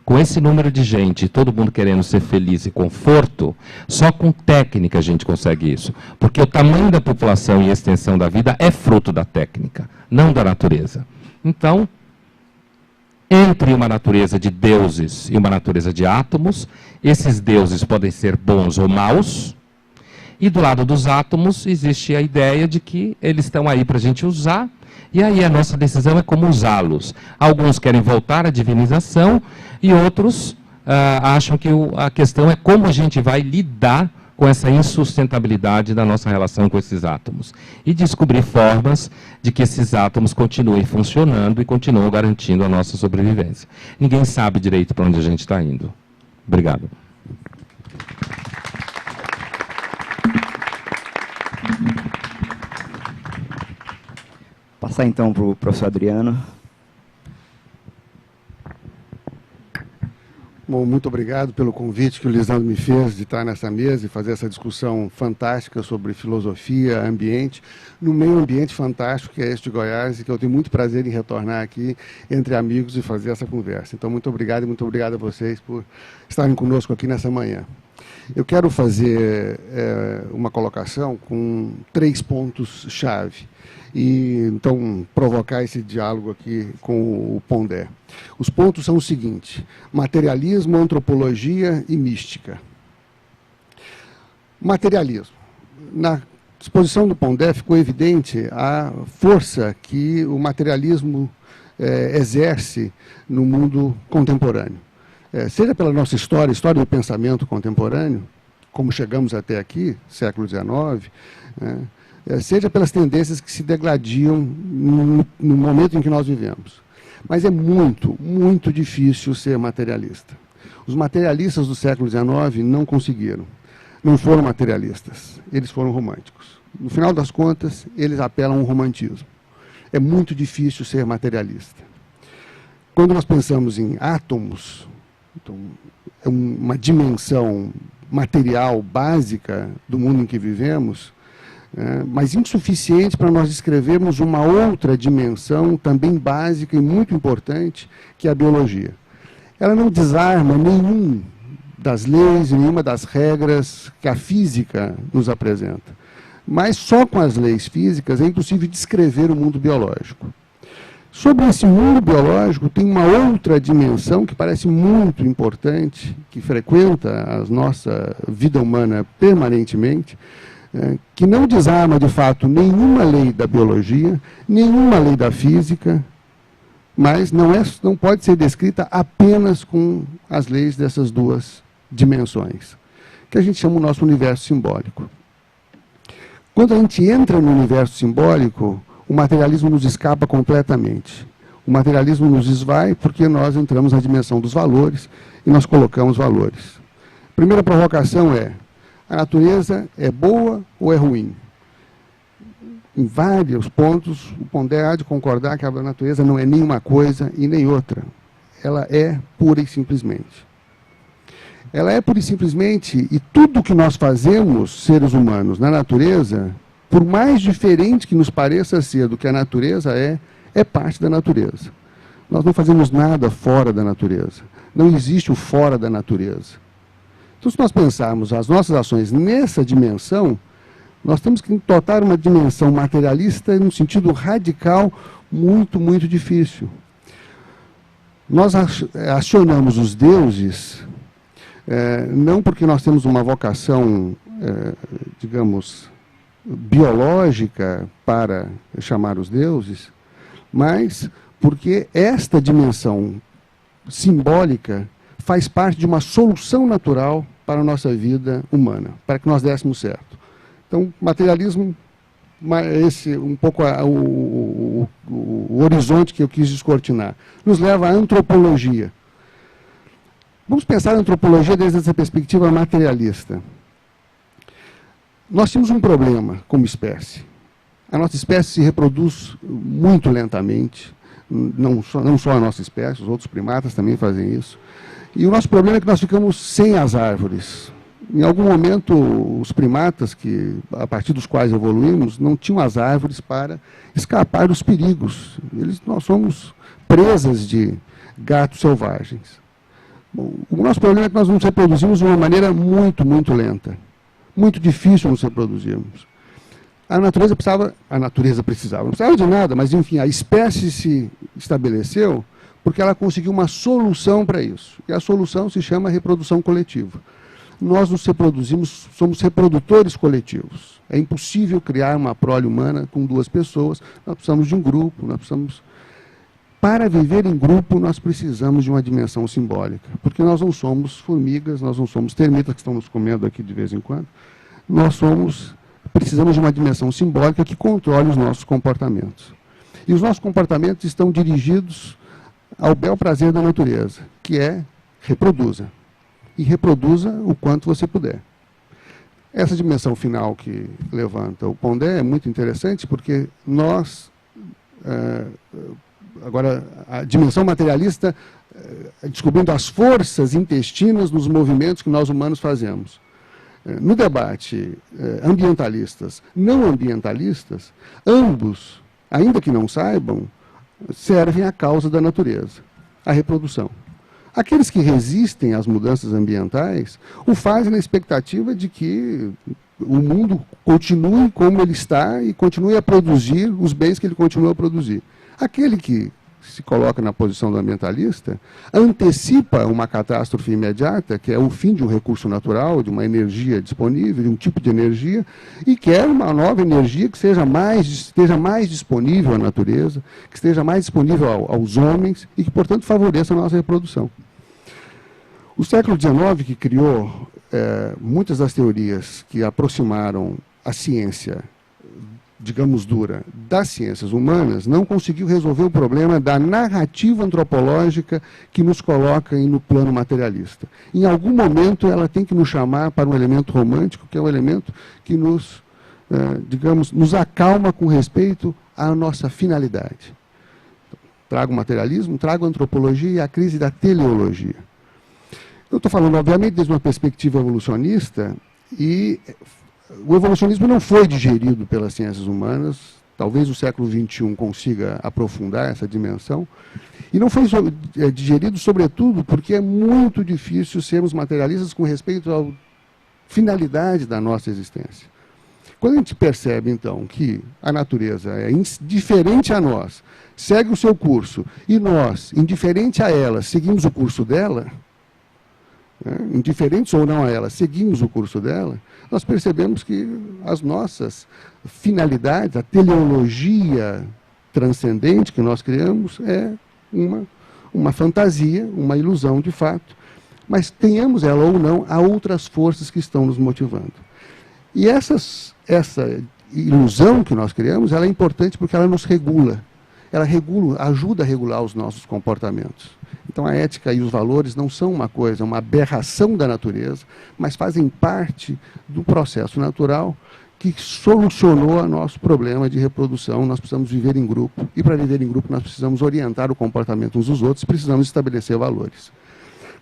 Com esse número de gente, todo mundo querendo ser feliz e conforto, só com técnica a gente consegue isso. Porque o tamanho da população e a extensão da vida é fruto da técnica, não da natureza. Então, entre uma natureza de deuses e uma natureza de átomos, esses deuses podem ser bons ou maus, e do lado dos átomos existe a ideia de que eles estão aí para a gente usar, e aí a nossa decisão é como usá-los. Alguns querem voltar à divinização, e outros acham que a questão é como a gente vai lidar com essa insustentabilidade da nossa relação com esses átomos. E descobrir formas de que esses átomos continuem funcionando e continuem garantindo a nossa sobrevivência. Ninguém sabe direito para onde a gente está indo. Obrigado. Passar então para o professor Adriano. Bom, muito obrigado pelo convite que o Lisandro me fez de estar nessa mesa e fazer essa discussão fantástica sobre filosofia, ambiente, no meio ambiente fantástico que é este de Goiás, e que eu tenho muito prazer em retornar aqui entre amigos e fazer essa conversa. Então, muito obrigado e muito obrigado a vocês por estarem conosco aqui nessa manhã. Eu quero fazer uma colocação com 3 pontos-chave e, então, provocar esse diálogo aqui com o Pondé. Os pontos são os seguintes: materialismo, antropologia e mística. Materialismo. Na exposição do Pondé ficou evidente a força que o materialismo exerce no mundo contemporâneo. Seja pela nossa história do pensamento contemporâneo, como chegamos até aqui, século XIX, seja pelas tendências que se degladiam no momento em que nós vivemos. Mas é muito, muito difícil ser materialista. Os materialistas do século XIX não conseguiram. Não foram materialistas, eles foram românticos. No final das contas, eles apelam ao romantismo. É muito difícil ser materialista. Quando nós pensamos em átomos, então, é uma dimensão material básica do mundo em que vivemos, mas insuficiente para nós descrevermos uma outra dimensão também básica e muito importante, que é a biologia. Ela não desarma nenhuma das leis, nenhuma das regras que a física nos apresenta. Mas só com as leis físicas é impossível descrever o mundo biológico. Sobre esse mundo biológico, tem uma outra dimensão que parece muito importante, que frequenta a nossa vida humana permanentemente, que não desarma, de fato, nenhuma lei da biologia, nenhuma lei da física, mas não pode ser descrita apenas com as leis dessas 2 dimensões, que a gente chama o nosso universo simbólico. Quando a gente entra no universo simbólico, o materialismo nos escapa completamente. O materialismo nos esvai porque nós entramos na dimensão dos valores e nós colocamos valores. A primeira provocação é: a natureza é boa ou é ruim? Em vários pontos, o Pondé há de concordar que a natureza não é nem uma coisa e nem outra. Ela é pura e simplesmente. Ela é pura e simplesmente, e tudo que nós fazemos, seres humanos, na natureza, por mais diferente que nos pareça ser do que a natureza é parte da natureza. Nós não fazemos nada fora da natureza. Não existe o fora da natureza. Então, se nós pensarmos as nossas ações nessa dimensão, nós temos que adotar uma dimensão materialista num sentido radical muito, muito difícil. Nós acionamos os deuses, não porque nós temos uma vocação, digamos, biológica para chamar os deuses, mas porque esta dimensão simbólica faz parte de uma solução natural para a nossa vida humana, para que nós dessemos certo. Então, materialismo, esse um pouco o horizonte que eu quis descortinar, nos leva à antropologia. Vamos pensar a antropologia desde essa perspectiva materialista. Nós temos um problema como espécie. A nossa espécie se reproduz muito lentamente, não só a nossa espécie, os outros primatas também fazem isso. E o nosso problema é que nós ficamos sem as árvores. Em algum momento, os primatas, a partir dos quais evoluímos, não tinham as árvores para escapar dos perigos. Nós somos presas de gatos selvagens. Bom, o nosso problema é que nós nos reproduzimos de uma maneira muito, muito lenta. Muito difícil nos reproduzirmos. A natureza precisava, não precisava de nada, mas, enfim, a espécie se estabeleceu porque ela conseguiu uma solução para isso. E a solução se chama reprodução coletiva. Nós nos reproduzimos, somos reprodutores coletivos. É impossível criar uma prole humana com 2 pessoas, nós precisamos de um grupo, Para viver em grupo, nós precisamos de uma dimensão simbólica, porque nós não somos formigas, nós não somos termitas que estão nos comendo aqui de vez em quando, precisamos de uma dimensão simbólica que controle os nossos comportamentos. E os nossos comportamentos estão dirigidos ao bel prazer da natureza, que é reproduza. E reproduza o quanto você puder. Essa dimensão final que levanta o Pondé é muito interessante, porque nós, agora, a dimensão materialista descobrindo as forças intestinas nos movimentos que nós humanos fazemos. No debate ambientalistas, não ambientalistas, ambos, ainda que não saibam, servem à causa da natureza, a reprodução. Aqueles que resistem às mudanças ambientais o fazem na expectativa de que o mundo continue como ele está e continue a produzir os bens que ele continua a produzir. Aquele que se coloca na posição do ambientalista antecipa uma catástrofe imediata, que é o fim de um recurso natural, de uma energia disponível, de um tipo de energia, e quer uma nova energia que esteja mais disponível à natureza, que esteja mais disponível aos homens e que, portanto, favoreça a nossa reprodução. O século XIX, que criou muitas das teorias que aproximaram a ciência, digamos, dura, das ciências humanas, não conseguiu resolver o problema da narrativa antropológica que nos coloca no plano materialista. Em algum momento, ela tem que nos chamar para um elemento romântico, que é um elemento que nos, digamos, nos acalma com respeito à nossa finalidade. Trago o materialismo, trago a antropologia e a crise da teleologia. Eu estou falando, obviamente, desde uma perspectiva evolucionista, e o evolucionismo não foi digerido pelas ciências humanas, talvez o século XXI consiga aprofundar essa dimensão, e não foi digerido, sobretudo, porque é muito difícil sermos materialistas com respeito à finalidade da nossa existência. Quando a gente percebe, então, que a natureza é indiferente a nós, segue o seu curso, e nós, indiferente a ela, seguimos o curso dela, indiferentes ou não a ela, seguimos o curso dela, nós percebemos que as nossas finalidades, a teleologia transcendente que nós criamos é uma fantasia, uma ilusão de fato, mas tenhamos ela ou não, há outras forças que estão nos motivando. E essa ilusão que nós criamos, ela é importante porque ela nos regula. Ela ajuda a regular os nossos comportamentos. Então, a ética e os valores não são uma coisa, uma aberração da natureza, mas fazem parte do processo natural que solucionou o nosso problema de reprodução. Nós precisamos viver em grupo, e para viver em grupo nós precisamos orientar o comportamento uns dos outros, precisamos estabelecer valores.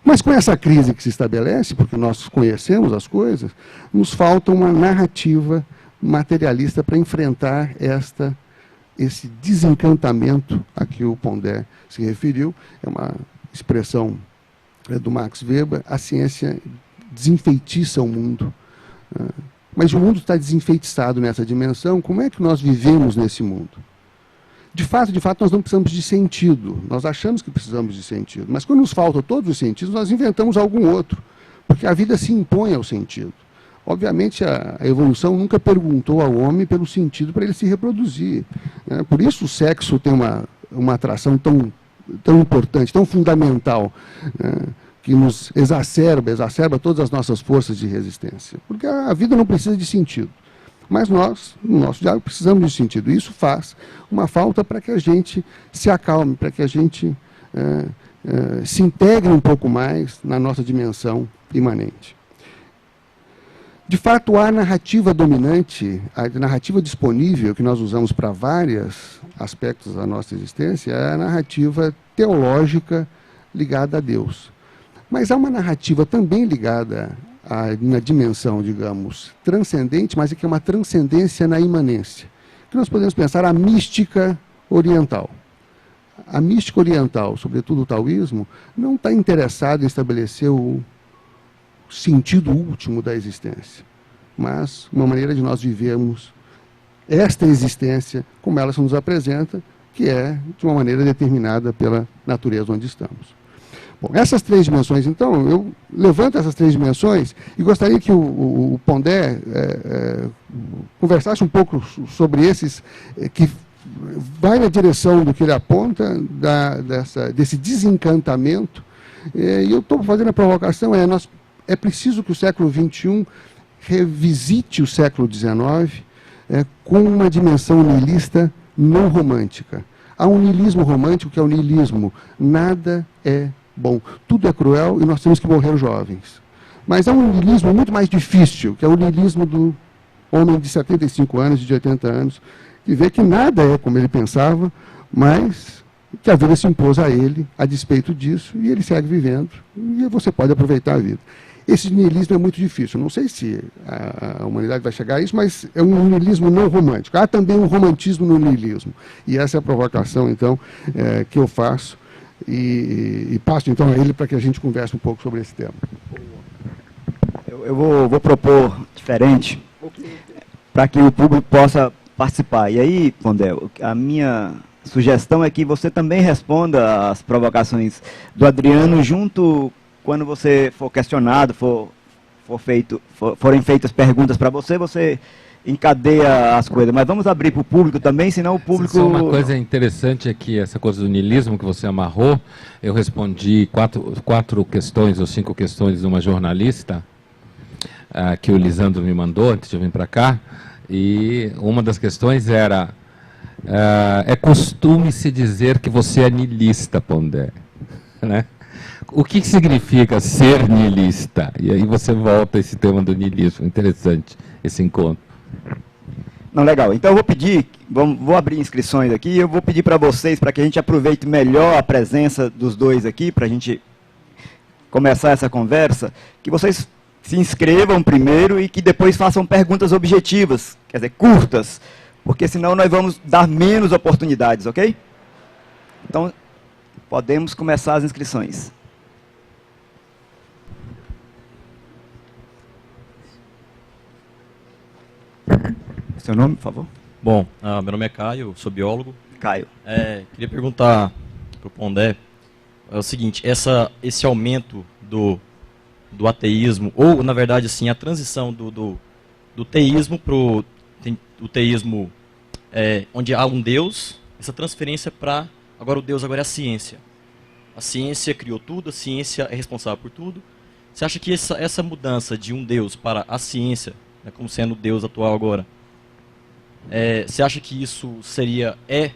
Mas com essa crise que se estabelece, porque nós conhecemos as coisas, nos falta uma narrativa materialista para enfrentar esse desencantamento a que o Pondé se referiu. É uma expressão do Max Weber: a ciência desenfeitiça o mundo. Mas o mundo está desenfeitiçado nessa dimensão. Como é que nós vivemos nesse mundo? De fato, nós não precisamos de sentido. Nós achamos que precisamos de sentido. Mas quando nos faltam todos os sentidos, nós inventamos algum outro. Porque a vida se impõe ao sentido. Obviamente, a evolução nunca perguntou ao homem pelo sentido para ele se reproduzir. Por isso o sexo tem uma atração tão importante, tão fundamental, que nos exacerba todas as nossas forças de resistência. Porque a vida não precisa de sentido. Mas nós, no nosso diálogo, precisamos de sentido. E isso faz uma falta para que a gente se acalme, para que a gente se integre um pouco mais na nossa dimensão imanente. De fato, a narrativa dominante, a narrativa disponível que nós usamos para vários aspectos da nossa existência é a narrativa teológica ligada a Deus. Mas há uma narrativa também ligada na dimensão, digamos, transcendente, mas que é uma transcendência na imanência. Que nós podemos pensar a mística oriental. A mística oriental, sobretudo o taoísmo, não está interessado em estabelecer o sentido último da existência, mas uma maneira de nós vivermos esta existência como ela se nos apresenta, que é de uma maneira determinada pela natureza onde estamos. Bom, essas três dimensões, então, eu levanto essas três dimensões e gostaria que o Pondé conversasse um pouco sobre esses, que vai na direção do que ele aponta, desse desencantamento. E eu estou fazendo a provocação, é preciso que o século XXI revisite o século XIX com uma dimensão nihilista não romântica. Há um nihilismo romântico que é o nihilismo: nada é bom, tudo é cruel e nós temos que morrer jovens. Mas há um nihilismo muito mais difícil, que é o nihilismo do homem de 75 anos, de 80 anos, que vê que nada é como ele pensava, mas que a vida se impôs a ele a despeito disso, e ele segue vivendo, e você pode aproveitar a vida. Esse niilismo é muito difícil. Não sei se a humanidade vai chegar a isso, mas é um niilismo não romântico. Há também um romantismo no niilismo. E essa é a provocação, então, que eu faço. E passo, então, a ele para que a gente converse um pouco sobre esse tema. Eu vou propor diferente, para que o público possa participar. E aí, Pondé, a minha sugestão é que você também responda às provocações do Adriano junto... Quando você for questionado, forem feitas perguntas para você, você encadeia as coisas. Mas vamos abrir para o público também, senão o público... Só uma coisa interessante é que essa coisa do niilismo que você amarrou, eu respondi 4 questões ou 5 questões de uma jornalista que o Lisandro me mandou antes de eu vir para cá, e uma das questões era: é costume se dizer que você é niilista, Pondé, né? O que significa ser niilista? E aí você volta a esse tema do niilismo. Interessante esse encontro. Não, legal. Então eu vou pedir, vou abrir inscrições aqui, e eu vou pedir para vocês, para que a gente aproveite melhor a presença dos dois aqui, para a gente começar essa conversa, que vocês se inscrevam primeiro e que depois façam perguntas objetivas, quer dizer, curtas, porque senão nós vamos dar menos oportunidades, ok? Então, podemos começar as inscrições. Seu nome, por favor? Bom, meu nome é Caio, sou biólogo. Caio. Queria perguntar para o Pondé o seguinte: esse aumento do ateísmo, ou na verdade assim, a transição do teísmo para o teísmo onde há um Deus, essa transferência para agora o Deus agora é a ciência. A ciência criou tudo, a ciência é responsável por tudo. Você acha que essa mudança de um Deus para a ciência, né, como sendo o Deus atual agora, você acha que isso é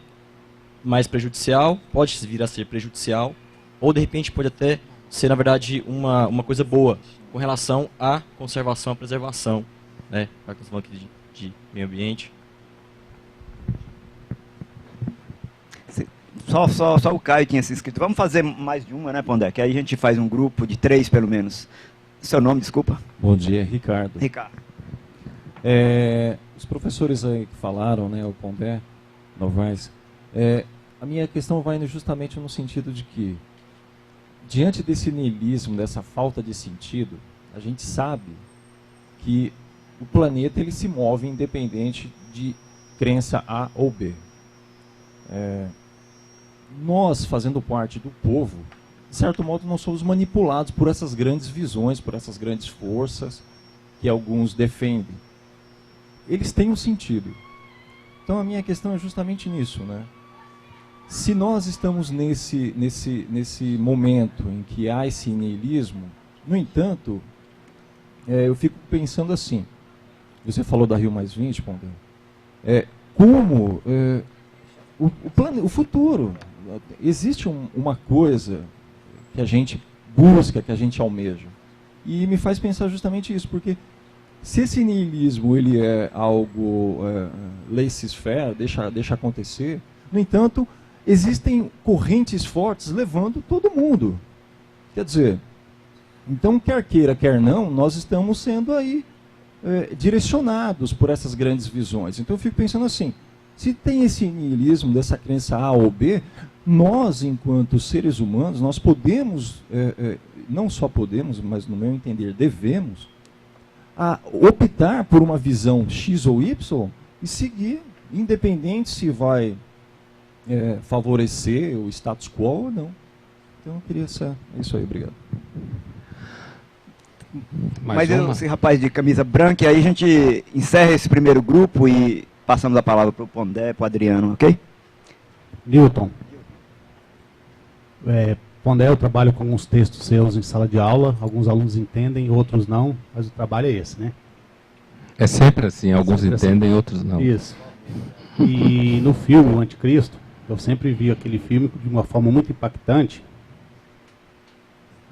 mais prejudicial, pode vir a ser prejudicial, ou de repente pode até ser, na verdade, uma coisa boa com relação à conservação, à preservação, né? Já que estamos falando aqui de meio ambiente. Só o Caio tinha se inscrito. Vamos fazer mais de uma, né, Pondé? Que aí a gente faz um grupo de 3, pelo menos. Seu nome, desculpa? Bom dia, Ricardo. Ricardo. Os professores aí que falaram, né, o Pondé, Novaes, a minha questão vai justamente no sentido de que, diante desse niilismo, dessa falta de sentido, a gente sabe que o planeta ele se move independente de crença A ou B. Nós, fazendo parte do povo, de certo modo, nós somos manipulados por essas grandes visões, por essas grandes forças que alguns defendem. Eles têm um sentido. Então a minha questão é justamente nisso, né? Se nós estamos nesse momento em que há esse niilismo, no entanto, eu fico pensando assim, você falou da Rio+20, Pondé, como o futuro, existe uma coisa que a gente busca, que a gente almeja, e me faz pensar justamente isso, porque se esse niilismo ele é algo laissez-faire, deixa acontecer, no entanto, existem correntes fortes levando todo mundo. Quer dizer, então, quer queira, quer não, nós estamos sendo aí direcionados por essas grandes visões. Então, eu fico pensando assim, se tem esse niilismo dessa crença A ou B, nós, enquanto seres humanos, nós podemos, não só podemos, mas no meu entender, devemos, optar por uma visão X ou Y e seguir, independente se vai favorecer o status quo ou não. Então eu queria ser isso aí, obrigado. Mas esse rapaz de camisa branca, e aí a gente encerra esse primeiro grupo e passamos a palavra para o Pondé, para o Adriano, ok? Newton. Pondé, eu trabalho com alguns textos seus em sala de aula, alguns alunos entendem, outros não, mas o trabalho é esse, né? É sempre assim, alguns entendem, outros não. Isso. E no filme, O Anticristo, eu sempre vi aquele filme de uma forma muito impactante,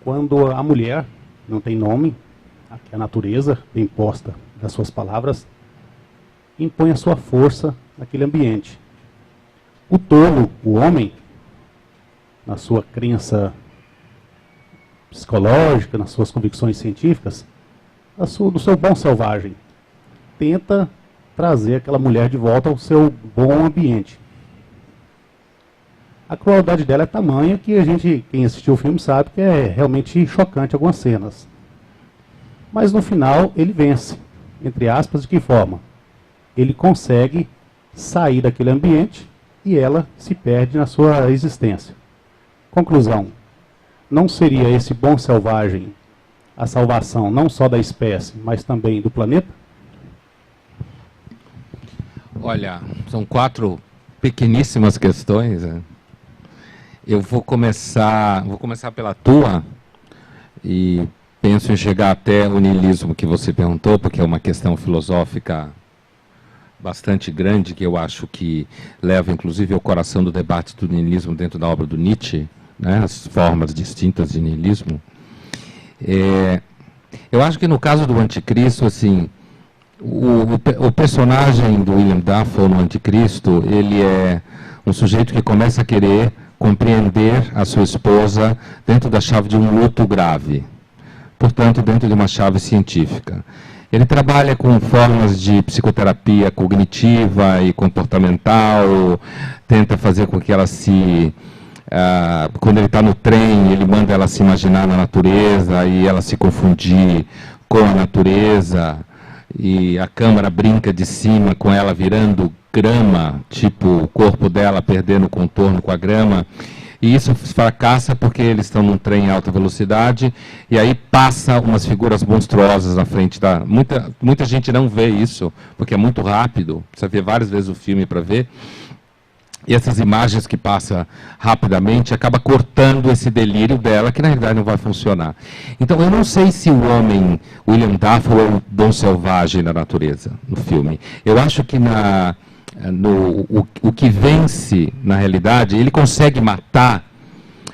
quando a mulher não tem nome, a natureza, bem posta das suas palavras, impõe a sua força naquele ambiente. O tolo, o homem, na sua crença psicológica, nas suas convicções científicas, do seu bom selvagem. Tenta trazer aquela mulher de volta ao seu bom ambiente. A crueldade dela é tamanha que quem assistiu o filme sabe que é realmente chocante algumas cenas. Mas no final ele vence, entre aspas, de que forma? Ele consegue sair daquele ambiente e ela se perde na sua existência. Conclusão, não seria esse bom selvagem a salvação não só da espécie, mas também do planeta? Olha, são 4 pequeníssimas questões, né? Eu vou começar pela tua e penso em chegar até o niilismo que você perguntou, porque é uma questão filosófica bastante grande, que eu acho que leva inclusive ao coração do debate do niilismo dentro da obra do Nietzsche, né, as formas distintas de niilismo. Eu acho que no caso do Anticristo, assim, o personagem do William Dafoe no Anticristo, ele é um sujeito que começa a querer compreender a sua esposa dentro da chave de um luto grave, portanto, dentro de uma chave científica. Ele trabalha com formas de psicoterapia cognitiva e comportamental, tenta fazer com que ela quando ele está no trem, ele manda ela se imaginar na natureza e ela se confundir com a natureza, e a câmera brinca de cima com ela virando grama, tipo o corpo dela perdendo contorno com a grama, e isso fracassa porque eles estão num trem em alta velocidade, e aí passa umas figuras monstruosas na frente da... Muita gente não vê isso, porque é muito rápido, precisa ver várias vezes o filme para ver, e essas imagens que passam rapidamente acaba cortando esse delírio dela, que na realidade não vai funcionar. Então eu não sei se o homem, William Dafoe, é o bom selvagem da natureza no filme. Eu acho que o que vence, na realidade, ele consegue matar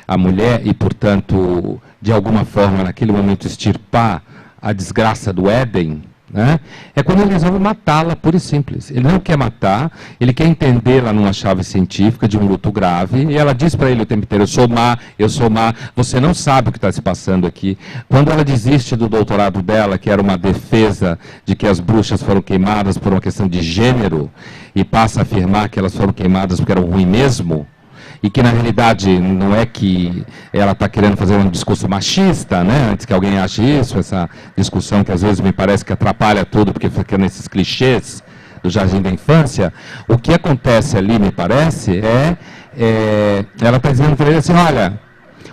a mulher e, portanto, de alguma forma, naquele momento, extirpar a desgraça do Éden, né? É quando ele resolve matá-la, pura e simples. Ele não quer matar, ele quer entendê-la numa chave científica de um luto grave, e ela diz para ele o tempo inteiro, eu sou má, você não sabe o que está se passando aqui. Quando ela desiste do doutorado dela, que era uma defesa de que as bruxas foram queimadas por uma questão de gênero, e passa a afirmar que elas foram queimadas porque eram ruins mesmo, e que na realidade não é que ela está querendo fazer um discurso machista, né? Antes que alguém ache isso, essa discussão que às vezes me parece que atrapalha tudo, porque fica nesses clichês do jardim da infância. O que acontece ali, me parece, ela está dizendo para ele assim, olha,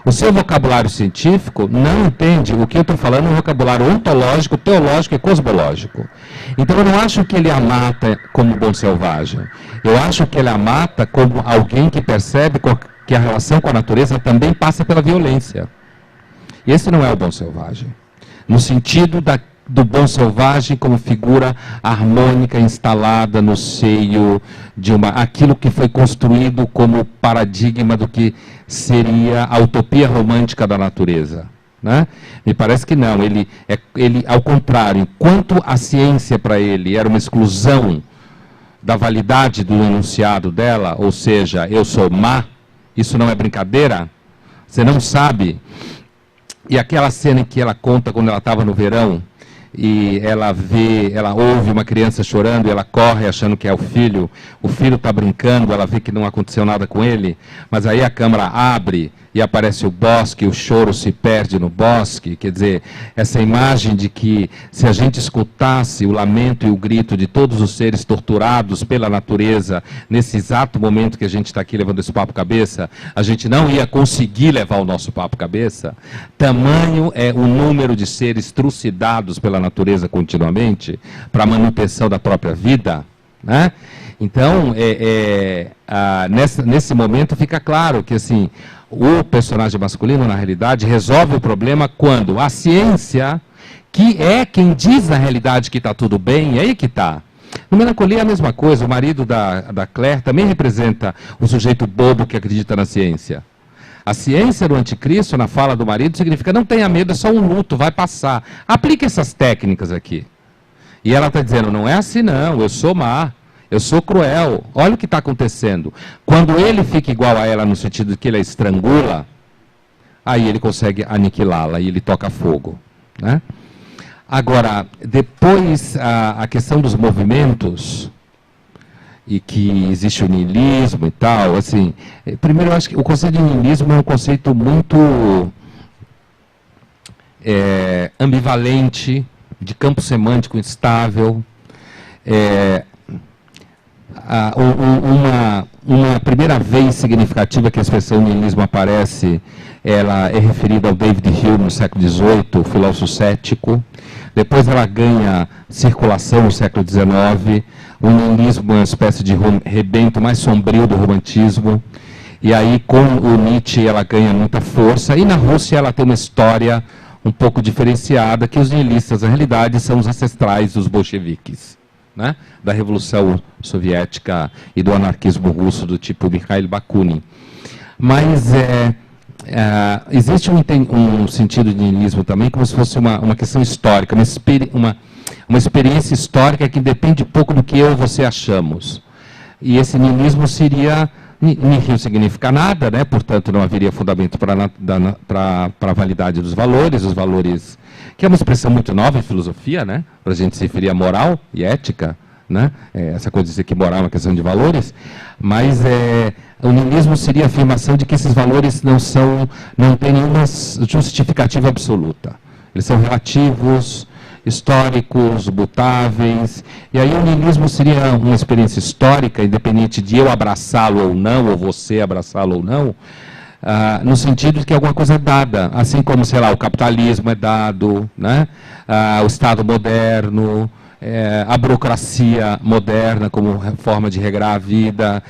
o seu vocabulário científico não entende o que eu estou falando no vocabulário ontológico, teológico e cosmológico. Então eu não acho que ele a mata como bom selvagem. Eu acho que ele a mata como alguém que percebe que a relação com a natureza também passa pela violência. E esse não é o bom selvagem. No sentido do bom selvagem como figura harmônica instalada no seio de aquilo que foi construído como paradigma do que seria a utopia romântica da natureza, né? Me parece que não, ele ao contrário, enquanto a ciência para ele era uma exclusão da validade do enunciado dela, ou seja, eu sou má, isso não é brincadeira, você não sabe. E aquela cena em que ela conta quando ela estava no verão, e ela ouve uma criança chorando, e ela corre achando que é o filho está brincando, ela vê que não aconteceu nada com ele, mas aí a câmera abre e aparece o bosque, o choro se perde no bosque. Quer dizer, essa imagem de que se a gente escutasse o lamento e o grito de todos os seres torturados pela natureza, nesse exato momento que a gente está aqui levando esse papo cabeça, a gente não ia conseguir levar o nosso papo cabeça. Tamanho é o número de seres trucidados pela natureza continuamente, para a manutenção da própria vida, né? Então, nesse momento fica claro que assim, o personagem masculino, na realidade, resolve o problema quando a ciência, que é quem diz na realidade que está tudo bem, é aí que está. No Melancolia é a mesma coisa, o marido da Claire também representa o sujeito bobo que acredita na ciência. A ciência do anticristo, na fala do marido, significa não tenha medo, é só um luto, vai passar. Aplique essas técnicas aqui. E ela está dizendo, não é assim não, eu sou má. eu sou cruel, olha o que está acontecendo. Quando ele fica igual a ela no sentido de que ele a estrangula, aí ele consegue aniquilá-la e ele toca fogo, né? Agora, depois a questão dos movimentos, e que existe o niilismo e tal, assim, primeiro eu acho que o conceito de niilismo é um conceito muito ambivalente, de campo semântico instável. Uma primeira vez significativa que a expressão niilismo aparece, ela é referida ao David Hume no século XVIII, filósofo cético. Depois ela ganha circulação no século XIX. O niilismo é uma espécie de rebento mais sombrio do romantismo. E aí, com o Nietzsche, ela ganha muita força. E na Rússia ela tem uma história um pouco diferenciada, que os niilistas, na realidade, são os ancestrais dos bolcheviques, né? Da Revolução Soviética e do anarquismo russo do tipo Mikhail Bakunin. Mas existe um sentido de niilismo também, como se fosse uma questão histórica, uma experiência histórica que depende pouco do que eu e você achamos. E esse niilismo seria... Nihil significa nada, né? Portanto, não haveria fundamento para a validade dos valores, os valores, que é uma expressão muito nova em filosofia, né? Para a gente se referir a moral e ética, né? Essa coisa de dizer que moral é uma questão de valores, mas o niilismo seria a afirmação de que esses valores não têm nenhuma justificativa absoluta. Eles são relativos, históricos, mutáveis, e aí o niilismo seria uma experiência histórica, independente de eu abraçá-lo ou não, ou você abraçá-lo ou não, no sentido de que alguma coisa é dada, assim como, sei lá, o capitalismo é dado, né? O Estado moderno, a burocracia moderna como forma de regrar a vida,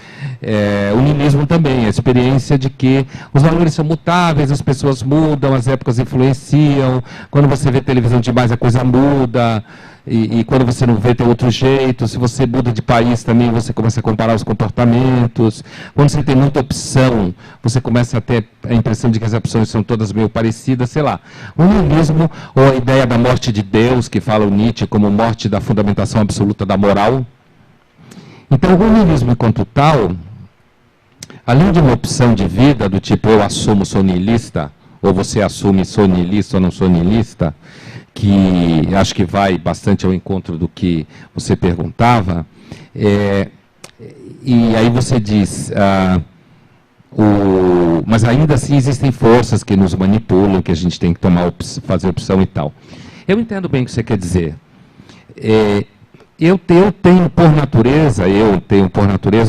o niilismo também, a experiência de que os valores são mutáveis, as pessoas mudam, as épocas influenciam, quando você vê televisão demais a coisa muda, e quando você não vê tem outro jeito, se você muda de país também você começa a comparar os comportamentos, quando você tem muita opção, você começa a ter a impressão de que as opções são todas meio parecidas, sei lá. O niilismo, ou a ideia da morte de Deus, que fala o Nietzsche como morte da fundamentação absoluta da moral. Então o niilismo enquanto tal, além de uma opção de vida, do tipo eu assumo sou niilista, ou você assume sou niilista ou não sou niilista, que acho que vai bastante ao encontro do que você perguntava, e aí você diz, mas ainda assim existem forças que nos manipulam, que a gente tem que fazer opção e tal. Eu entendo bem o que você quer dizer. Eu tenho por natureza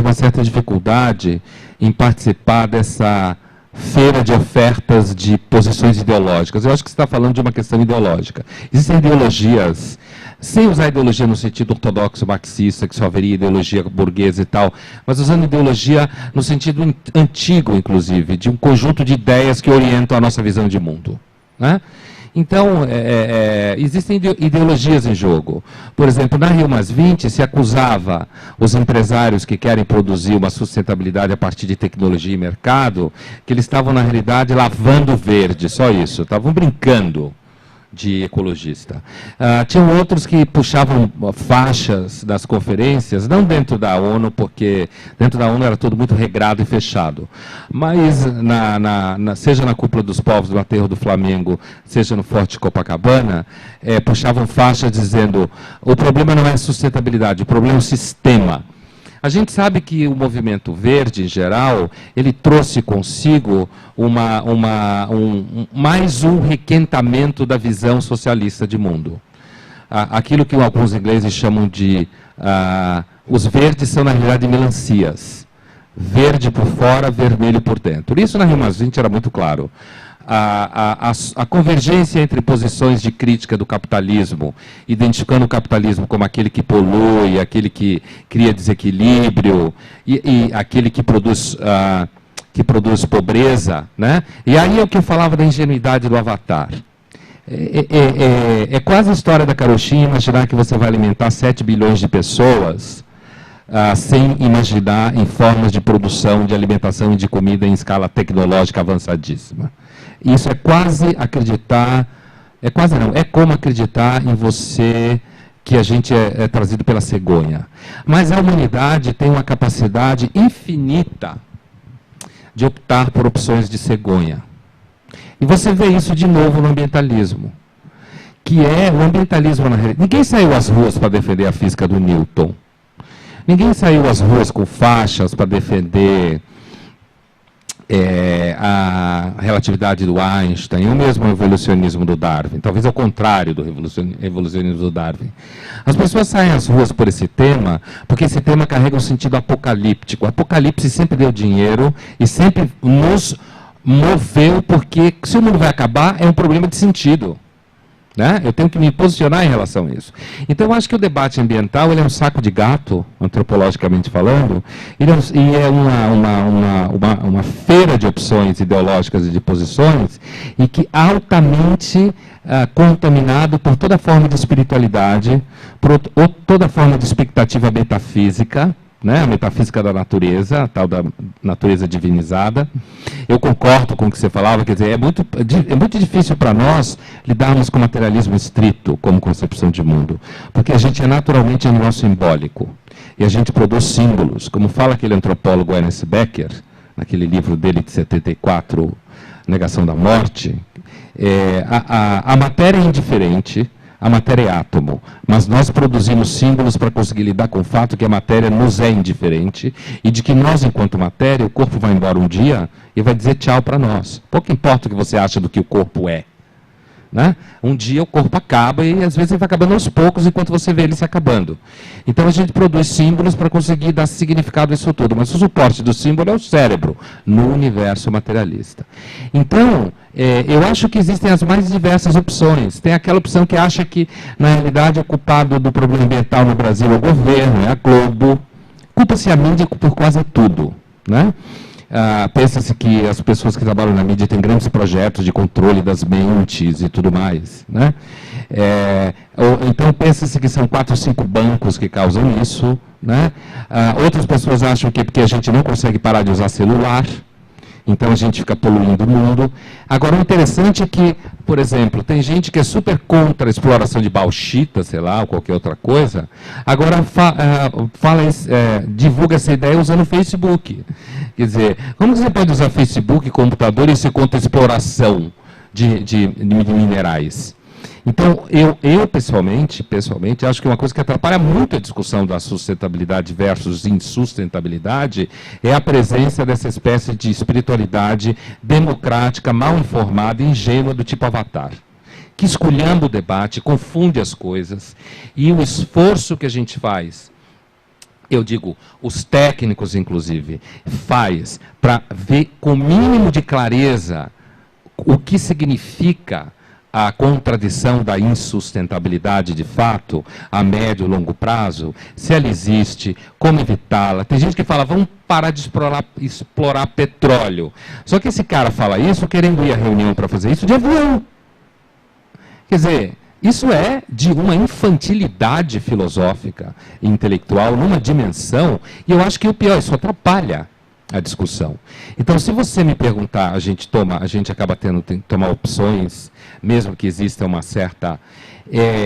uma certa dificuldade em participar dessa feira de ofertas de posições ideológicas. Eu acho que você está falando de uma questão ideológica. Existem ideologias, sem usar ideologia no sentido ortodoxo marxista, que só haveria ideologia burguesa e tal, mas usando ideologia no sentido antigo, inclusive, de um conjunto de ideias que orientam a nossa visão de mundo, né? Então, existem ideologias em jogo. Por exemplo, na Rio+20 se acusava os empresários que querem produzir uma sustentabilidade a partir de tecnologia e mercado, que eles estavam, na realidade, lavando verde, só isso, estavam brincando de ecologista. Tinham outros que puxavam faixas das conferências, não dentro da ONU, porque dentro da ONU era tudo muito regrado e fechado, mas seja na Cúpula dos Povos, no Aterro do Flamengo, seja no Forte Copacabana, puxavam faixas dizendo o problema não é a sustentabilidade, o problema é o sistema. A gente sabe que o movimento verde, em geral, ele trouxe consigo mais um requentamento da visão socialista de mundo. Aquilo que alguns ingleses chamam de... os verdes são, na realidade, melancias. Verde por fora, vermelho por dentro. Isso na Rio+20 era muito claro. A convergência entre posições de crítica do capitalismo, identificando o capitalismo como aquele que polui, aquele que cria desequilíbrio, e aquele que produz pobreza, né? E aí é o que eu falava da ingenuidade do Avatar. É quase a história da carochinha imaginar que você vai alimentar 7 bilhões de pessoas sem imaginar em formas de produção, de alimentação e de comida em escala tecnológica avançadíssima. Isso é quase acreditar, é como acreditar em você que a gente é trazido pela cegonha. Mas a humanidade tem uma capacidade infinita de optar por opções de cegonha. E você vê isso de novo no ambientalismo, que é o ambientalismo na realidade. Ninguém saiu às ruas para defender a física do Newton. Ninguém saiu às ruas com faixas para defender a relatividade do Einstein, ou mesmo o evolucionismo do Darwin, talvez ao contrário do evolucionismo do Darwin. As pessoas saem às ruas por esse tema, porque esse tema carrega um sentido apocalíptico. O apocalipse sempre deu dinheiro e sempre nos moveu, porque se o mundo vai acabar, é um problema de sentido. Né? Eu tenho que me posicionar em relação a isso. Então, eu acho que o debate ambiental ele é um saco de gato, antropologicamente falando, e é uma feira de opções ideológicas e de posições, e que altamente contaminado por toda forma de espiritualidade, por toda forma de expectativa metafísica, né, a metafísica da natureza, a tal da natureza divinizada. Eu concordo com o que você falava, quer dizer, é muito difícil para nós lidarmos com o materialismo estrito como concepção de mundo, porque a gente é naturalmente animal simbólico, e a gente produz símbolos, como fala aquele antropólogo Ernest Becker, naquele livro dele de 74, Negação da Morte. A matéria é indiferente, a matéria é átomo, mas nós produzimos símbolos para conseguir lidar com o fato que a matéria nos é indiferente e de que nós, enquanto matéria, o corpo vai embora um dia e vai dizer tchau para nós. Pouco importa o que você acha do que o corpo é. Né? Um dia o corpo acaba e às vezes ele vai acabando aos poucos enquanto você vê ele se acabando. Então a gente produz símbolos para conseguir dar significado a isso tudo, mas o suporte do símbolo é o cérebro no universo materialista. Então, eu acho que existem as mais diversas opções. Tem aquela opção que acha que, na realidade, o culpado do problema ambiental no Brasil é o governo, é a Globo. Culpa-se a mídia por quase tudo. Né? Pensa-se que as pessoas que trabalham na mídia têm grandes projetos de controle das mentes e tudo mais. Né? Então, pensa-se que são 4 ou 5 bancos que causam isso. Né? Outras pessoas acham que é porque a gente não consegue parar de usar celular. Então a gente fica poluindo o mundo. Agora, o interessante é que, por exemplo, tem gente que é super contra a exploração de bauxita, sei lá, ou qualquer outra coisa, agora divulga essa ideia usando o Facebook. Quer dizer, como você pode usar Facebook e computador e ser contra a exploração de minerais? Então, eu pessoalmente, acho que uma coisa que atrapalha muito a discussão da sustentabilidade versus insustentabilidade é a presença dessa espécie de espiritualidade democrática, mal informada e ingênua do tipo Avatar, que esculhamba o debate, confunde as coisas, e o esforço que a gente faz, eu digo, os técnicos, inclusive, faz para ver com o mínimo de clareza o que significa a contradição da insustentabilidade de fato, a médio e longo prazo, se ela existe, como evitá-la. Tem gente que fala, vamos parar de explorar petróleo. Só que esse cara fala isso querendo ir à reunião para fazer isso de avião. Quer dizer, isso é de uma infantilidade filosófica e intelectual, numa dimensão, e eu acho que o pior, isso atrapalha a discussão. Então, se você me perguntar, a gente acaba tendo que tomar opções, mesmo que exista uma certa...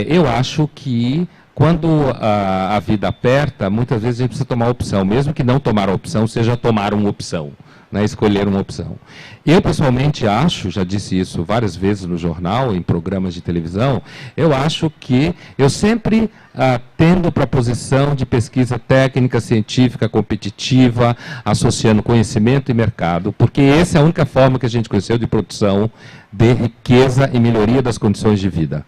eu acho que quando a vida aperta, muitas vezes a gente precisa tomar opção, mesmo que não tomar a opção, seja tomar uma opção, né, escolher uma opção. Eu, pessoalmente, acho, já disse isso várias vezes no jornal, em programas de televisão, eu acho que eu sempre tendo para a posição de pesquisa técnica, científica, competitiva, associando conhecimento e mercado, porque essa é a única forma que a gente conheceu de produção de riqueza e melhoria das condições de vida.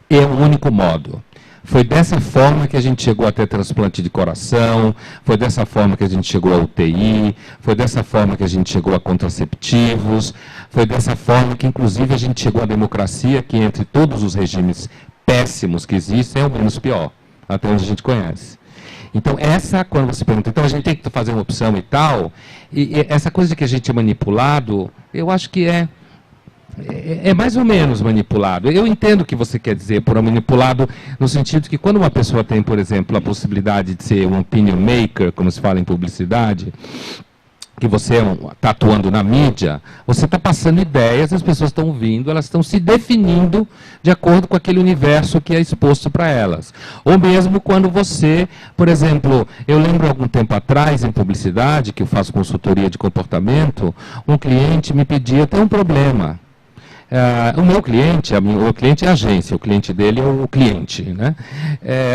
É o único modo. Foi dessa forma que a gente chegou até transplante de coração, foi dessa forma que a gente chegou à UTI, foi dessa forma que a gente chegou a contraceptivos, foi dessa forma que, inclusive, a gente chegou à democracia, que entre todos os regimes péssimos que existem, é o menos pior, até onde a gente conhece. Então, quando você pergunta, então a gente tem que fazer uma opção e tal, e essa coisa de que a gente é manipulado, eu acho que é mais ou menos manipulado. Eu entendo o que você quer dizer por manipulado, no sentido que quando uma pessoa tem, por exemplo, a possibilidade de ser um opinion maker, como se fala em publicidade, que você está atuando na mídia, você está passando ideias, as pessoas estão ouvindo, elas estão se definindo de acordo com aquele universo que é exposto para elas. Ou mesmo quando você, por exemplo, eu lembro algum tempo atrás, em publicidade, que eu faço consultoria de comportamento, um cliente me pedia, tem um problema. O meu cliente, o cliente é a agência, o cliente dele é o cliente, né?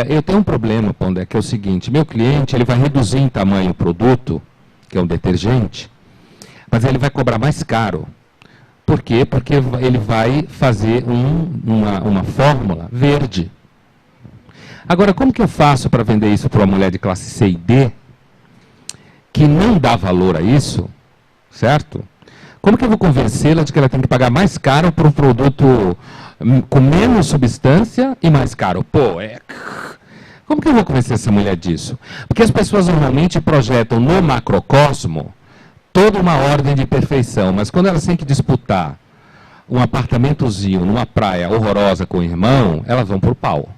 Eu tenho um problema, Pondé, que é o seguinte, meu cliente ele vai reduzir em tamanho o produto, que é um detergente, mas ele vai cobrar mais caro. Por quê? Porque ele vai fazer uma fórmula verde. Agora, como que eu faço para vender isso para uma mulher de classe C e D, que não dá valor a isso, certo? Como que eu vou convencê-la de que ela tem que pagar mais caro por um produto com menos substância e mais caro? Como que eu vou convencer essa mulher disso? Porque as pessoas normalmente projetam no macrocosmo toda uma ordem de perfeição, mas quando elas têm que disputar um apartamentozinho numa praia horrorosa com o irmão, elas vão por pau.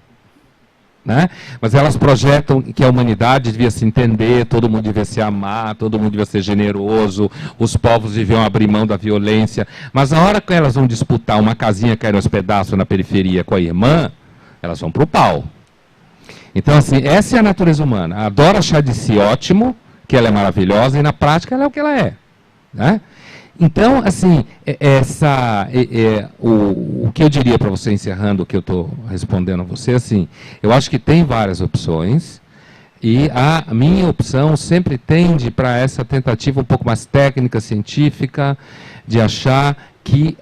Né? Mas elas projetam que a humanidade devia se entender, todo mundo devia se amar, todo mundo devia ser generoso, os povos deviam abrir mão da violência. Mas na hora que elas vão disputar uma casinha cair aos pedaços na periferia com a irmã, elas vão para o pau. Então, assim, essa é a natureza humana. Adora achar de si ótimo, que ela é maravilhosa, e na prática ela é o que ela é. Né? Então, assim, o que eu diria para você, encerrando o que eu estou respondendo a você, assim, eu acho que tem várias opções, e a minha opção sempre tende para essa tentativa um pouco mais técnica, científica, de achar que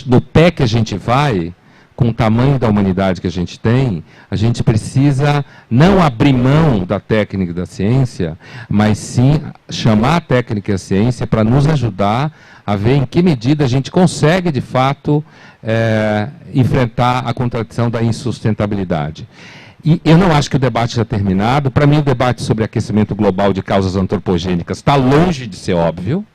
no pé que a gente vai, com o tamanho da humanidade que a gente precisa não abrir mão da técnica e da ciência, mas sim chamar a técnica e a ciência para nos ajudar a ver em que medida a gente consegue, de fato, enfrentar a contradição da insustentabilidade. E eu não acho que o debate já terminado. Para mim, o debate sobre aquecimento global de causas antropogênicas está longe de ser óbvio.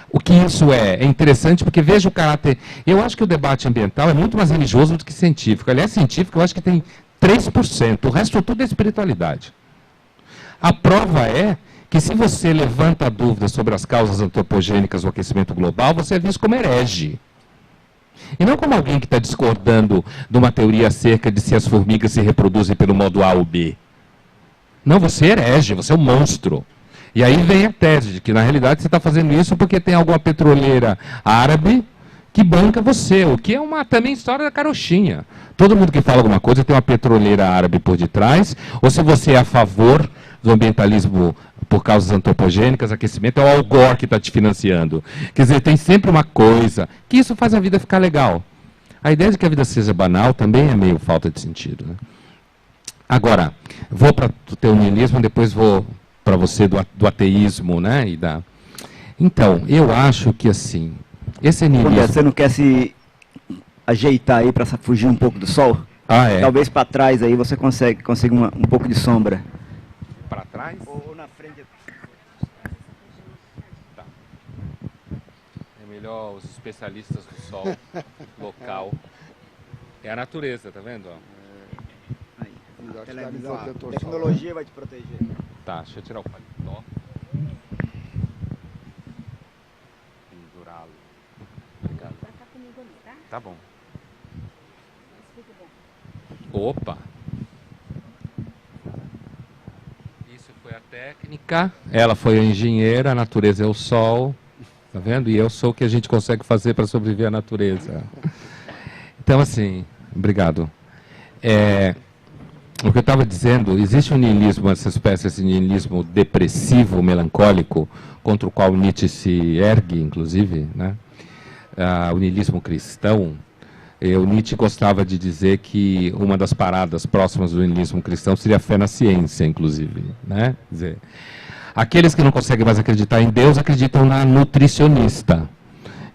O que isso é interessante, porque veja o caráter... Eu acho que o debate ambiental é muito mais religioso do que científico. Aliás, científico eu acho que tem 3%, o resto tudo é espiritualidade. A prova é que se você levanta dúvidas sobre as causas antropogênicas do aquecimento global, você é visto como herege. E não como alguém que está discordando de uma teoria acerca de se as formigas se reproduzem pelo modo A ou B. Não, você é herege, você é um monstro. E aí vem a tese de que, na realidade, você está fazendo isso porque tem alguma petroleira árabe que banca você, o que é também história da carochinha. Todo mundo que fala alguma coisa tem uma petroleira árabe por detrás, ou se você é a favor do ambientalismo por causas antropogênicas, aquecimento, é o Al Gore que está te financiando. Quer dizer, tem sempre uma coisa, que isso faz a vida ficar legal. A ideia de que a vida seja banal também é meio falta de sentido. Né? Agora, vou para o teu niilismo, depois vou para você do ateísmo, né? Então, eu acho que assim, esse niilismo... Você não quer se ajeitar aí para fugir um pouco do sol? Talvez para trás aí você consiga um pouco de sombra. Para trás? Ou na frente. Tá. É melhor os especialistas do sol local. É a natureza, tá vendo? Aí. A tecnologia vai te proteger. Tá, deixa eu tirar o paletó. Pendurá-lo. Obrigado. Tá bom. Opa! Isso foi a técnica, ela foi a engenheira, a natureza é o sol, tá vendo? E eu sou o que a gente consegue fazer para sobreviver à natureza. Então, assim, obrigado. O que eu estava dizendo, existe um niilismo, essa espécie de niilismo depressivo, melancólico, contra o qual Nietzsche se ergue, inclusive, né? O niilismo cristão. O Nietzsche gostava de dizer que uma das paradas próximas do niilismo cristão seria a fé na ciência, inclusive. Né? Quer dizer, aqueles que não conseguem mais acreditar em Deus acreditam na nutricionista.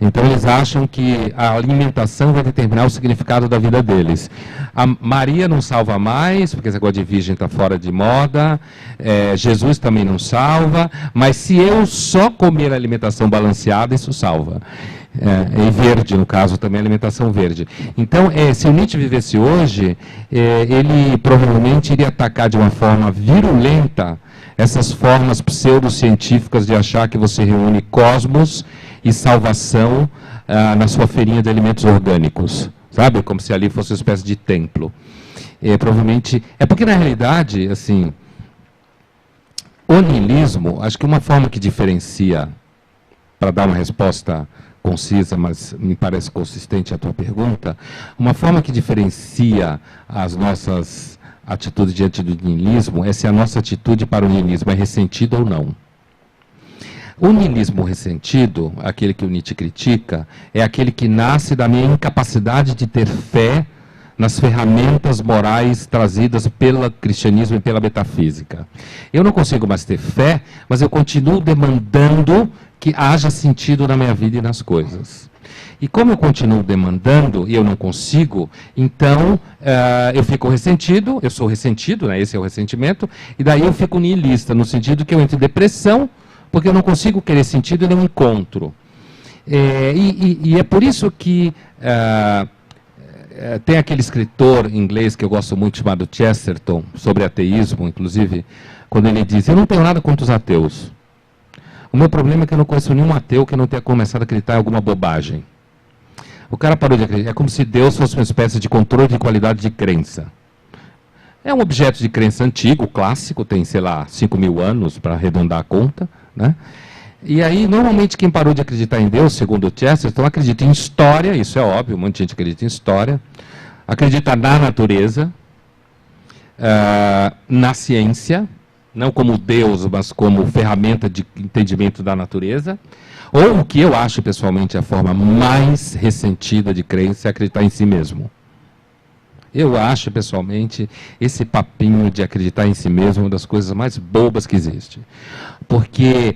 Então eles acham que a alimentação vai determinar o significado da vida deles. A Maria não salva mais, porque esse negócio de virgem está fora de moda. Jesus também não salva, mas se eu só comer alimentação balanceada, isso salva. E verde, no caso, também alimentação verde. Então, se o Nietzsche vivesse hoje, ele provavelmente iria atacar de uma forma virulenta essas formas pseudocientíficas de achar que você reúne cosmos e salvação na sua feirinha de alimentos orgânicos, sabe? Como se ali fosse uma espécie de templo. Provavelmente, porque na realidade, assim, o niilismo, acho que uma forma que diferencia, para dar uma resposta concisa, mas me parece consistente a tua pergunta, uma forma que diferencia as nossas atitudes diante do niilismo é se a nossa atitude para o niilismo é ressentida ou não. O niilismo ressentido, aquele que o Nietzsche critica, é aquele que nasce da minha incapacidade de ter fé nas ferramentas morais trazidas pelo cristianismo e pela metafísica. Eu não consigo mais ter fé, mas eu continuo demandando que haja sentido na minha vida e nas coisas. E como eu continuo demandando e eu não consigo, então eu fico ressentido, eu sou ressentido, né, esse é o ressentimento, e daí eu fico niilista, no sentido que eu entro em depressão, porque eu não consigo querer sentido e não encontro. E é por isso que tem aquele escritor inglês que eu gosto muito, chamado Chesterton, sobre ateísmo, inclusive, quando ele diz, eu não tenho nada contra os ateus. O meu problema é que eu não conheço nenhum ateu que não tenha começado a acreditar em alguma bobagem. O cara parou de acreditar. É como se Deus fosse uma espécie de controle de qualidade de crença. É um objeto de crença antigo, clássico, tem, sei lá, 5.000 anos, para arredondar a conta, né? E aí, normalmente, quem parou de acreditar em Deus, segundo o Chesterton, acredita em história, isso é óbvio, um monte de gente acredita em história, acredita na natureza, na ciência, não como Deus, mas como ferramenta de entendimento da natureza, ou o que eu acho, pessoalmente, a forma mais ressentida de crença é acreditar em si mesmo. Eu acho, pessoalmente, esse papinho de acreditar em si mesmo é uma das coisas mais bobas que existe. Porque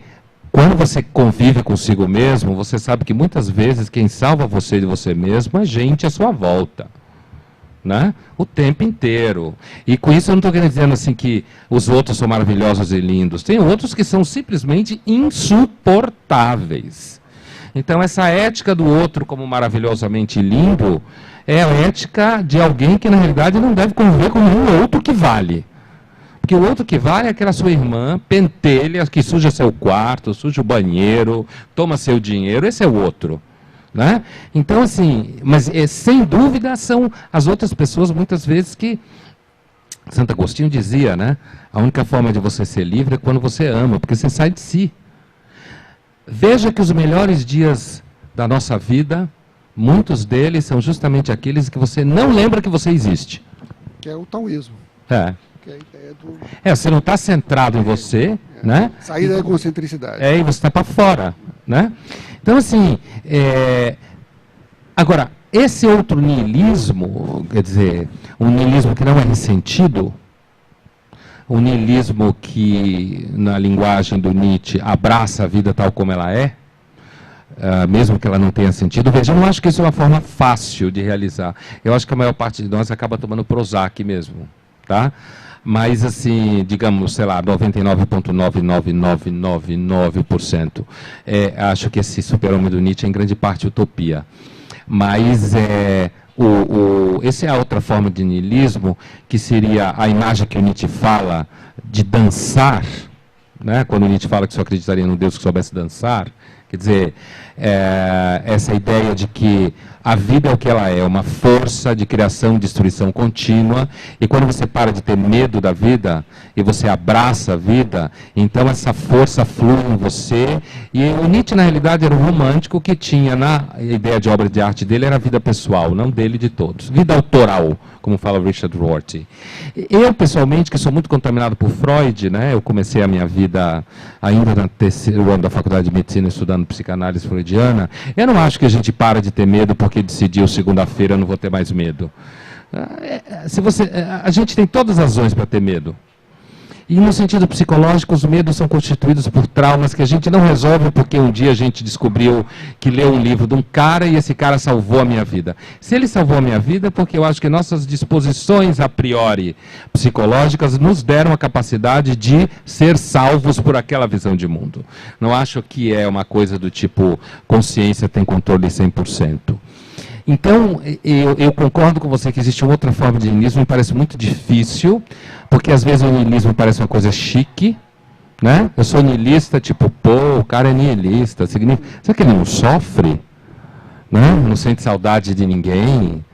quando você convive consigo mesmo, você sabe que muitas vezes quem salva você de você mesmo é gente à sua volta. Né? O tempo inteiro. E com isso eu não estou querendo dizer assim que os outros são maravilhosos e lindos. Tem outros que são simplesmente insuportáveis. Então essa ética do outro como maravilhosamente lindo é a ética de alguém que na realidade não deve conviver com nenhum outro que vale. Porque o outro que vale é aquela sua irmã, pentelha, que suja seu quarto, suja o banheiro, toma seu dinheiro, esse é o outro. Né? Então, assim, mas sem dúvida são as outras pessoas, muitas vezes, que Santo Agostinho dizia, né? A única forma de você ser livre é quando você ama, porque você sai de si. Veja que os melhores dias da nossa vida, muitos deles são justamente aqueles que você não lembra que você existe. Que é o taoísmo. Que é a ideia do... você não está centrado em você, né? Sair da egocentricidade. E você está para fora, né? Então, assim, agora, esse outro niilismo, quer dizer, um niilismo que não é ressentido, um niilismo que, na linguagem do Nietzsche, abraça a vida tal como ela é, mesmo que ela não tenha sentido. Veja, eu não acho que isso é uma forma fácil de realizar. Eu acho que a maior parte de nós acaba tomando Prozac mesmo, tá? Mas, assim, digamos, sei lá, 99,99999%. Acho que esse super-homem do Nietzsche é em grande parte utopia. Mas essa é a outra forma de niilismo, que seria a imagem que o Nietzsche fala de dançar, né? Quando o Nietzsche fala que só acreditaria num Deus que soubesse dançar. Quer dizer, essa ideia de que a vida é o que ela é, uma força de criação e destruição contínua, e quando você para de ter medo da vida, e você abraça a vida, então essa força flui em você, e o Nietzsche, na realidade, era um romântico que tinha, na ideia de obra de arte dele, era a vida pessoal, não dele de todos. Vida autoral, como fala Richard Rorty. Eu, pessoalmente, que sou muito contaminado por Freud, né, eu comecei a minha vida ainda no terceiro ano da Faculdade de Medicina, estudando psicanálise freudiana, eu não acho que a gente para de ter medo porque decidiu segunda-feira não vou ter mais medo. A gente tem todas as razões para ter medo. E no sentido psicológico, os medos são constituídos por traumas que a gente não resolve porque um dia a gente descobriu que leu um livro de um cara e esse cara salvou a minha vida. Se ele salvou a minha vida é porque eu acho que nossas disposições a priori psicológicas nos deram a capacidade de ser salvos por aquela visão de mundo. Não acho que é uma coisa do tipo consciência tem controle 100%. Então, eu concordo com você que existe uma outra forma de niilismo, me parece muito difícil, porque às vezes o niilismo parece uma coisa chique, Né? Eu sou niilista, tipo, pô, o cara é niilista. Significa... Será que ele não sofre? Né? Não sente saudade de ninguém?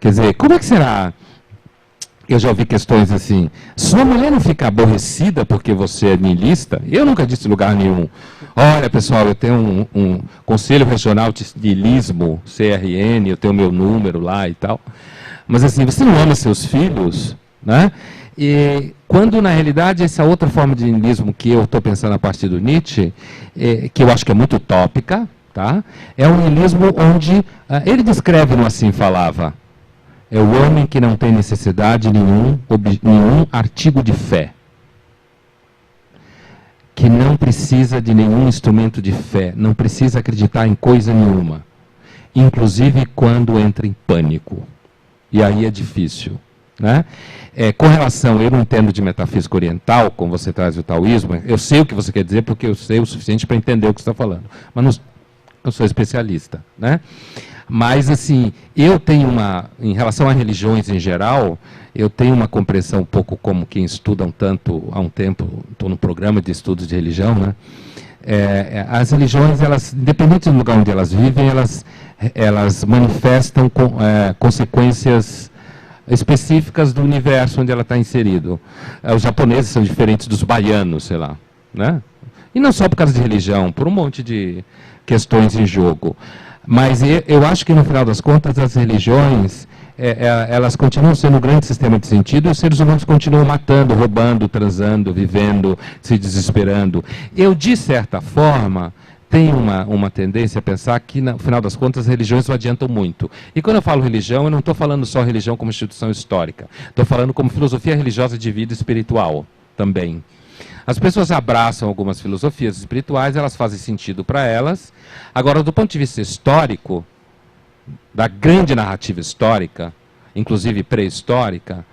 Quer dizer, como é que será? Eu já ouvi questões assim, sua mulher não fica aborrecida porque você é niilista? Eu nunca disse em lugar nenhum. Olha, pessoal, eu tenho um Conselho Regional de Niilismo, CRN, eu tenho meu número lá e tal. Mas assim, você não ama seus filhos? Né? E quando, na realidade, essa outra forma de niilismo que eu estou pensando a partir do Nietzsche, que eu acho que é muito utópica, tá? É um niilismo onde, ele descreve no Assim Falava, é o homem que não tem necessidade de nenhum artigo de fé, que não precisa de nenhum instrumento de fé, não precisa acreditar em coisa nenhuma, inclusive quando entra em pânico. E aí é difícil. Né? Com relação, eu não entendo de metafísica oriental, como você traz o taoísmo, eu sei o que você quer dizer porque eu sei o suficiente para entender o que você está falando, mas não, eu sou especialista. Né? Mas, assim, eu tenho em relação a religiões em geral, eu tenho uma compreensão um pouco como quem estuda há um tempo, estou no programa de estudos de religião, né? As religiões, elas, independente do lugar onde elas vivem, elas manifestam consequências específicas do universo onde ela está inserido. Os japoneses são diferentes dos baianos, sei lá. Né? E não só por causa de religião, por um monte de questões em jogo. Mas eu acho que, no final das contas, as religiões, elas continuam sendo um grande sistema de sentido e os seres humanos continuam matando, roubando, transando, vivendo, se desesperando. Eu, de certa forma, tenho uma tendência a pensar que, no final das contas, as religiões não adiantam muito. E quando eu falo religião, eu não estou falando só religião como instituição histórica. Estou falando como filosofia religiosa de vida espiritual também. As pessoas abraçam algumas filosofias espirituais, elas fazem sentido para elas. Agora, do ponto de vista histórico, da grande narrativa histórica, inclusive pré-histórica,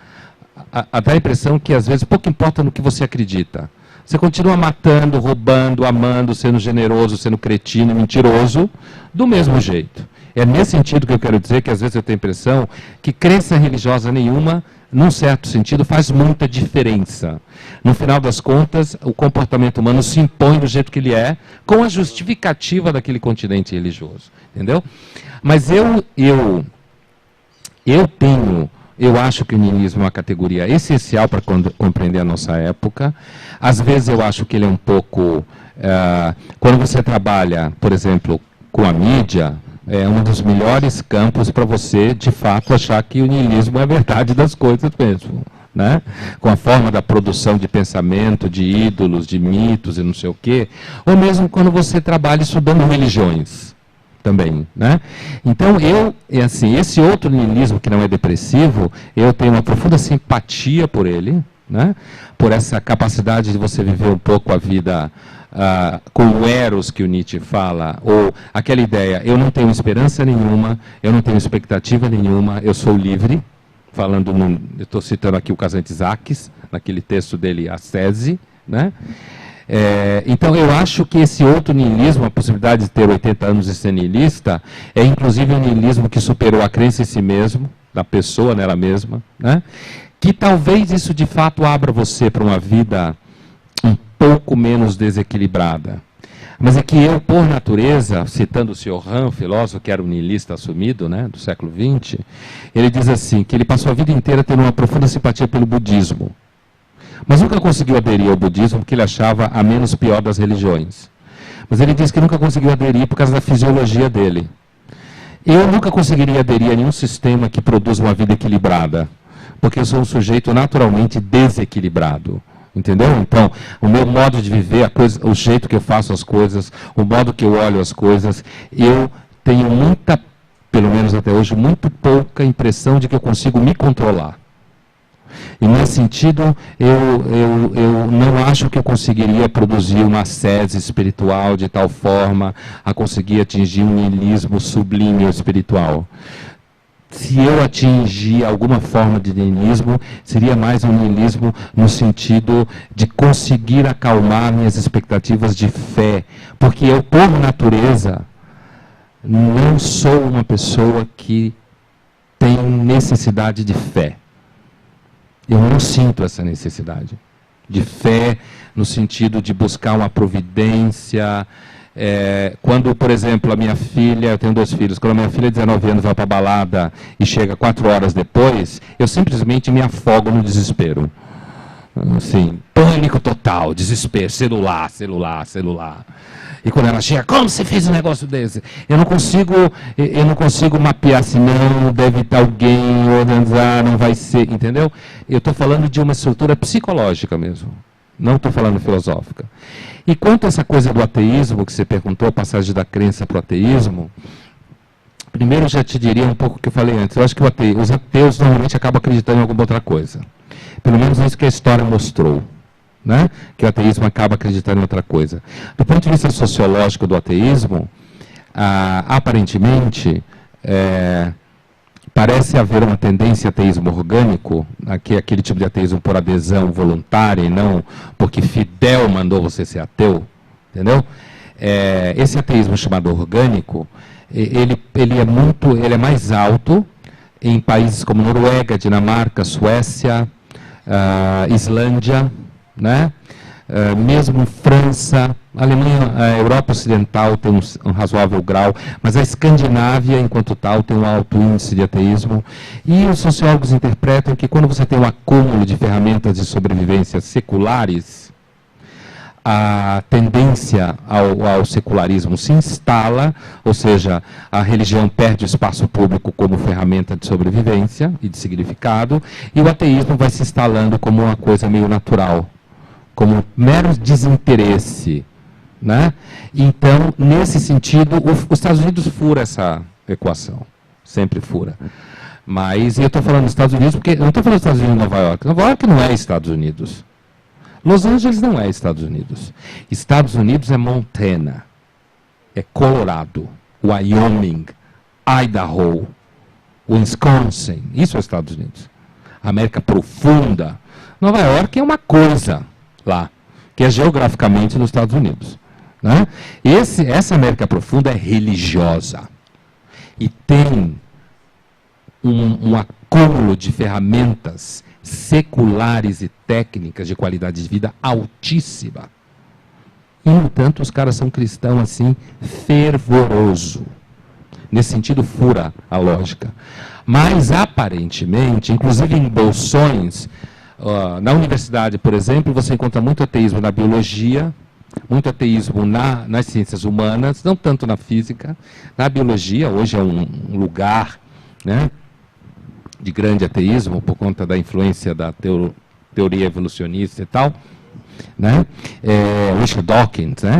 dá a impressão que, às vezes, pouco importa no que você acredita. Você continua matando, roubando, amando, sendo generoso, sendo cretino, mentiroso, do mesmo jeito. É nesse sentido que eu quero dizer que, às vezes, eu tenho a impressão que crença religiosa nenhuma, num certo sentido, faz muita diferença. No final das contas, o comportamento humano se impõe do jeito que ele é, com a justificativa daquele continente religioso. Entendeu? Mas eu acho que o niilismo é uma categoria essencial para compreender a nossa época. Às vezes eu acho que ele é um pouco... quando você trabalha, por exemplo, com a mídia, é um dos melhores campos para você, de fato, achar que o niilismo é a verdade das coisas mesmo. Né? Com a forma da produção de pensamento, de ídolos, de mitos e não sei o quê. Ou mesmo quando você trabalha estudando religiões. Também, né? Então, esse outro niilismo que não é depressivo, eu tenho uma profunda simpatia por ele, né? Por essa capacidade de você viver um pouco a vida com o eros que o Nietzsche fala, ou aquela ideia, eu não tenho esperança nenhuma, eu não tenho expectativa nenhuma, eu sou livre, eu estou citando aqui o Casantes Aques, naquele texto dele, A Sese, né? Então, eu acho que esse outro niilismo, a possibilidade de ter 80 anos e ser niilista, é inclusive um niilismo que superou a crença em si mesmo, da pessoa nela mesma, né? Que talvez isso de fato abra você para uma vida um pouco menos desequilibrada. Mas é que eu, por natureza, citando o Sr. Han, filósofo, que era um niilista assumido, né, do século XX, ele diz assim, que ele passou a vida inteira tendo uma profunda simpatia pelo budismo. Mas nunca conseguiu aderir ao budismo porque ele achava a menos pior das religiões. Mas ele diz que nunca conseguiu aderir por causa da fisiologia dele. Eu nunca conseguiria aderir a nenhum sistema que produza uma vida equilibrada, porque eu sou um sujeito naturalmente desequilibrado. Entendeu? Então, o meu modo de viver, o jeito que eu faço as coisas, o modo que eu olho as coisas, eu tenho pelo menos até hoje, muito pouca impressão de que eu consigo me controlar. E nesse sentido, eu não acho que eu conseguiria produzir uma ascese espiritual de tal forma a conseguir atingir um niilismo sublime ou espiritual. Se eu atingir alguma forma de niilismo, seria mais um niilismo no sentido de conseguir acalmar minhas expectativas de fé. Porque eu, por natureza, não sou uma pessoa que tem necessidade de fé. Eu não sinto essa necessidade. de fé, no sentido de buscar uma providência. Quando, por exemplo, a minha filha, eu tenho 2 filhos, quando a minha filha de 19 anos vai para a balada e chega 4 horas depois, eu simplesmente me afogo no desespero. Assim, pânico total, desespero, celular. E quando ela chega, como você fez um negócio desse? Eu não consigo mapear assim, não, deve estar alguém, ou não vai ser, entendeu? Eu estou falando de uma estrutura psicológica mesmo, não estou falando filosófica. E quanto a essa coisa do ateísmo, que você perguntou, a passagem da crença para o ateísmo, primeiro eu já te diria um pouco o que eu falei antes. Eu acho que os ateus normalmente acabam acreditando em alguma outra coisa. Pelo menos isso que a história mostrou, né? Que o ateísmo acaba acreditando em outra coisa. Do ponto de vista sociológico do ateísmo, aparentemente, parece haver uma tendência ateísmo orgânico, que é aquele tipo de ateísmo por adesão voluntária e não porque Fidel mandou você ser ateu, entendeu? Esse ateísmo chamado orgânico, ele é mais alto em países como Noruega, Dinamarca, Suécia, Islândia, né? Mesmo França, Alemanha, a Europa Ocidental tem um razoável grau, mas a Escandinávia, enquanto tal, tem um alto índice de ateísmo. E os sociólogos interpretam que quando você tem um acúmulo de ferramentas de sobrevivência seculares, a tendência ao secularismo se instala, ou seja, a religião perde o espaço público como ferramenta de sobrevivência e de significado, e o ateísmo vai se instalando como uma coisa meio natural, como mero desinteresse, né? Então, nesse sentido, os Estados Unidos fura essa equação, sempre fura. Mas eu estou falando dos Estados Unidos porque eu não estou falando dos Estados Unidos de Nova York. Nova York não é Estados Unidos. Los Angeles não é Estados Unidos. Estados Unidos é Montana, é Colorado, Wyoming, Idaho, Wisconsin. Isso é Estados Unidos. América profunda. Nova York é uma coisa lá, que é geograficamente nos Estados Unidos, né? Essa América profunda é religiosa e tem um acúmulo de ferramentas seculares e técnicas de qualidade de vida altíssima. E, no entanto, os caras são cristãos assim, fervoroso. Nesse sentido, fura a lógica. Mas, aparentemente, inclusive em bolsões, na universidade, por exemplo, você encontra muito ateísmo na biologia, muito ateísmo nas ciências humanas, não tanto na física. Na biologia, hoje é um lugar, né, de grande ateísmo, por conta da influência da teoria evolucionista e tal, né? Richard Dawkins, né?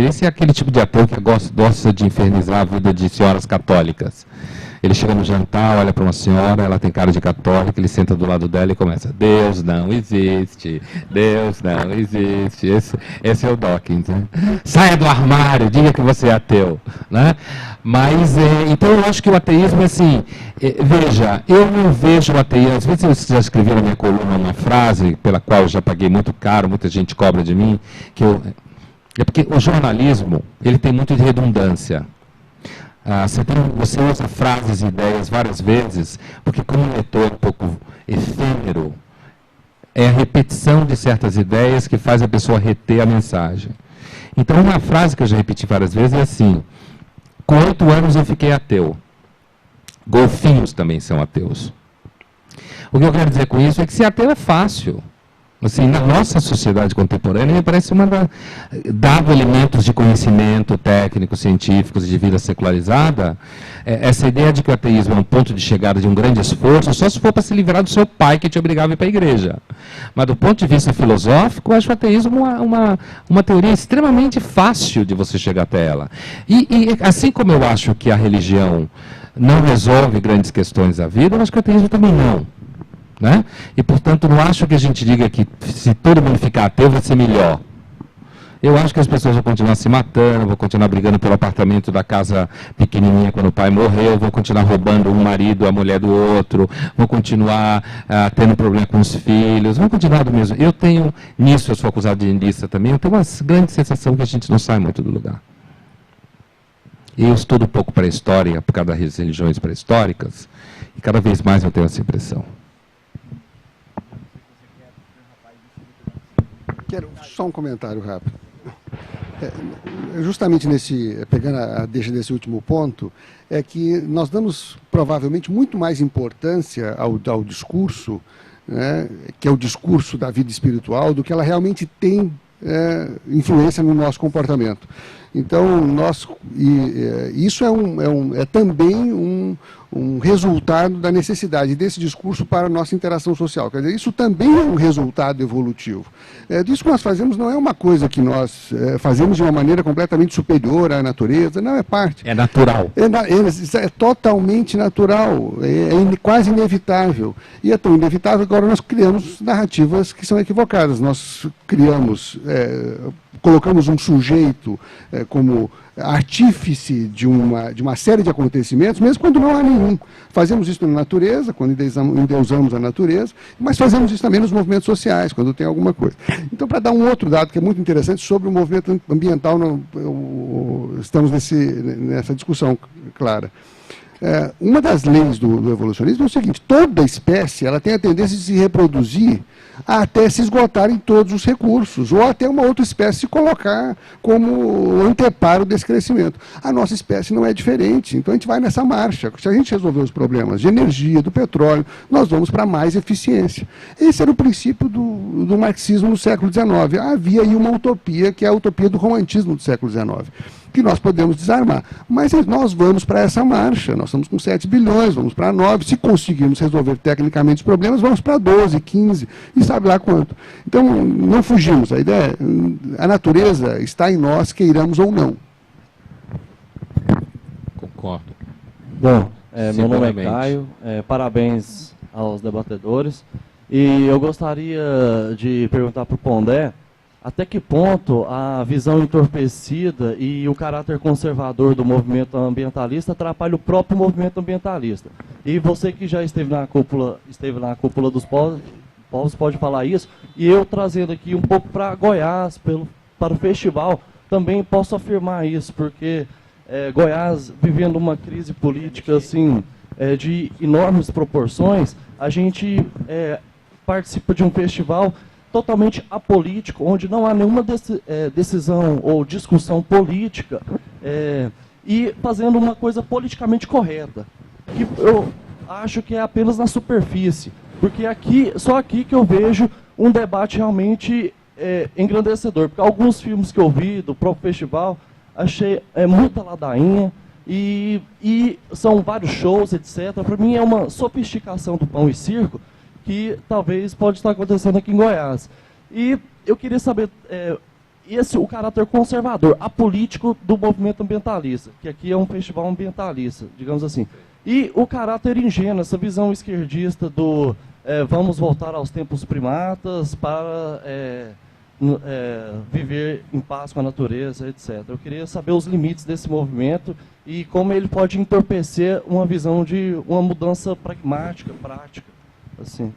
Esse é aquele tipo de ateu que gosta de infernizar a vida de senhoras católicas. Ele chega no jantar, olha para uma senhora, ela tem cara de católica, ele senta do lado dela e começa: Deus não existe, Deus não existe. Esse é o Dawkins, né? Saia do armário, diga que você é ateu, né? Mas, então eu acho que o ateísmo é assim, veja, eu não vejo o ateísmo, às vezes eu já escrevi na minha coluna uma frase, pela qual eu já paguei muito caro, muita gente cobra de mim, é porque o jornalismo, ele tem muito de redundância. Você usa frases e ideias várias vezes, porque como um leitor um pouco efêmero, é a repetição de certas ideias que faz a pessoa reter a mensagem. Então, uma frase que eu já repeti várias vezes é assim: com 8 anos eu fiquei ateu. Golfinhos também são ateus. O que eu quero dizer com isso é que ser ateu é fácil. Assim, na nossa sociedade contemporânea, me parece dado elementos de conhecimento técnicos, científicos e de vida secularizada, essa ideia de que o ateísmo é um ponto de chegada de um grande esforço, só se for para se livrar do seu pai que te obrigava a ir para a igreja. Mas do ponto de vista filosófico, eu acho o ateísmo uma teoria extremamente fácil de você chegar até ela. E assim como eu acho que a religião não resolve grandes questões da vida, eu acho que o ateísmo também não. Né? E, portanto, não acho que a gente diga que se todo mundo ficar ateu vai ser melhor. Eu acho que as pessoas vão continuar se matando, vão continuar brigando pelo apartamento da casa pequenininha quando o pai morreu, vão continuar roubando um marido, a mulher do outro, vão continuar tendo problema com os filhos, vão continuar do mesmo. Eu tenho, nisso eu sou acusado de niilista também, eu tenho uma grande sensação que a gente não sai muito do lugar. Eu estudo um pouco pré-história, por causa das religiões pré-históricas, e cada vez mais eu tenho essa impressão. Só um comentário rápido. Justamente pegando a deixa desse último ponto, é que nós damos provavelmente muito mais importância ao discurso, né, que é o discurso da vida espiritual, do que ela realmente tem influência no nosso comportamento. Então, isso é também um resultado da necessidade desse discurso para a nossa interação social. Quer dizer, isso também é um resultado evolutivo. Isso que nós fazemos não é uma coisa que nós fazemos de uma maneira completamente superior à natureza, não, é parte. É natural. É totalmente natural, quase inevitável. E é tão inevitável que agora nós criamos narrativas que são equivocadas. Nós colocamos um sujeito como artífice de uma série de acontecimentos, mesmo quando não há nenhum. Fazemos isso na natureza, quando endeusamos a natureza, mas fazemos isso também nos movimentos sociais, quando tem alguma coisa. Então, para dar um outro dado que é muito interessante sobre o movimento ambiental, estamos nessa discussão clara. Uma das leis do evolucionismo é o seguinte: toda espécie ela tem a tendência de se reproduzir até se esgotarem todos os recursos, ou até uma outra espécie se colocar como anteparo desse crescimento. A nossa espécie não é diferente, então a gente vai nessa marcha. Se a gente resolver os problemas de energia, do petróleo, nós vamos para mais eficiência. Esse era o princípio do marxismo no século XIX. Havia aí uma utopia, que é a utopia do romantismo do século XIX, que nós podemos desarmar. Mas nós vamos para essa marcha, nós estamos com 7 bilhões, vamos para 9, se conseguirmos resolver tecnicamente os problemas, vamos para 12, 15, e sabe lá quanto. Então, não fugimos, a ideia a natureza está em nós, queiramos ou não. Concordo. Bom, meu nome é Caio, parabéns aos debatedores, e eu gostaria de perguntar para o Pondé, até que ponto a visão entorpecida e o caráter conservador do movimento ambientalista atrapalha o próprio movimento ambientalista? E você que já esteve na cúpula dos povos pode falar isso, e eu trazendo aqui um pouco para Goiás, para o festival, também posso afirmar isso, porque Goiás, vivendo uma crise política assim, de enormes proporções, a gente participa de um festival totalmente apolítico, onde não há nenhuma decisão ou discussão política, e fazendo uma coisa politicamente correta, que eu acho que é apenas na superfície, porque só aqui que eu vejo um debate realmente engrandecedor, porque alguns filmes que eu vi do próprio festival, achei muita ladainha, e são vários shows, etc. Para mim é uma sofisticação do pão e circo, que talvez pode estar acontecendo aqui em Goiás. E eu queria saber o caráter conservador, apolítico do movimento ambientalista, que aqui é um festival ambientalista, digamos assim. E o caráter ingênuo, essa visão esquerdista do vamos voltar aos tempos primatas para viver em paz com a natureza, etc. Eu queria saber os limites desse movimento e como ele pode entorpecer uma visão de uma mudança pragmática, prática. Assim.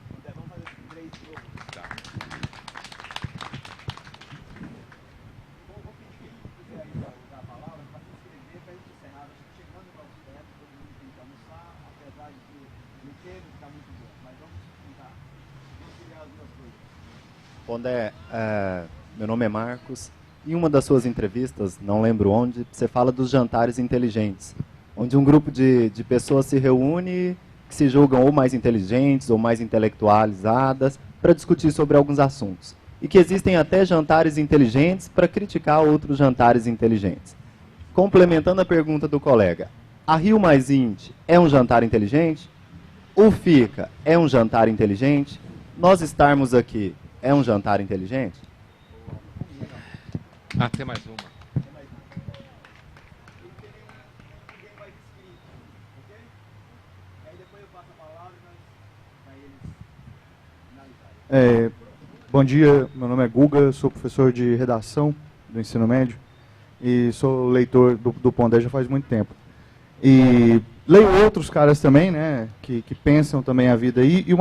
Pondé, meu nome é Marcos. Em uma das suas entrevistas, não lembro onde, você fala dos jantares inteligentes, onde um grupo de pessoas se reúne, que se julgam ou mais inteligentes ou mais intelectualizadas, para discutir sobre alguns assuntos. E que existem até jantares inteligentes para criticar outros jantares inteligentes. Complementando a pergunta do colega, a Rio Mais Int é um jantar inteligente? O FICA é um jantar inteligente? Nós estarmos aqui é um jantar inteligente? Tem mais uma. Bom dia, meu nome é Guga, sou professor de redação do ensino médio e sou leitor do Pondé já faz muito tempo. E leio outros caras também, né, que pensam também a vida aí. E o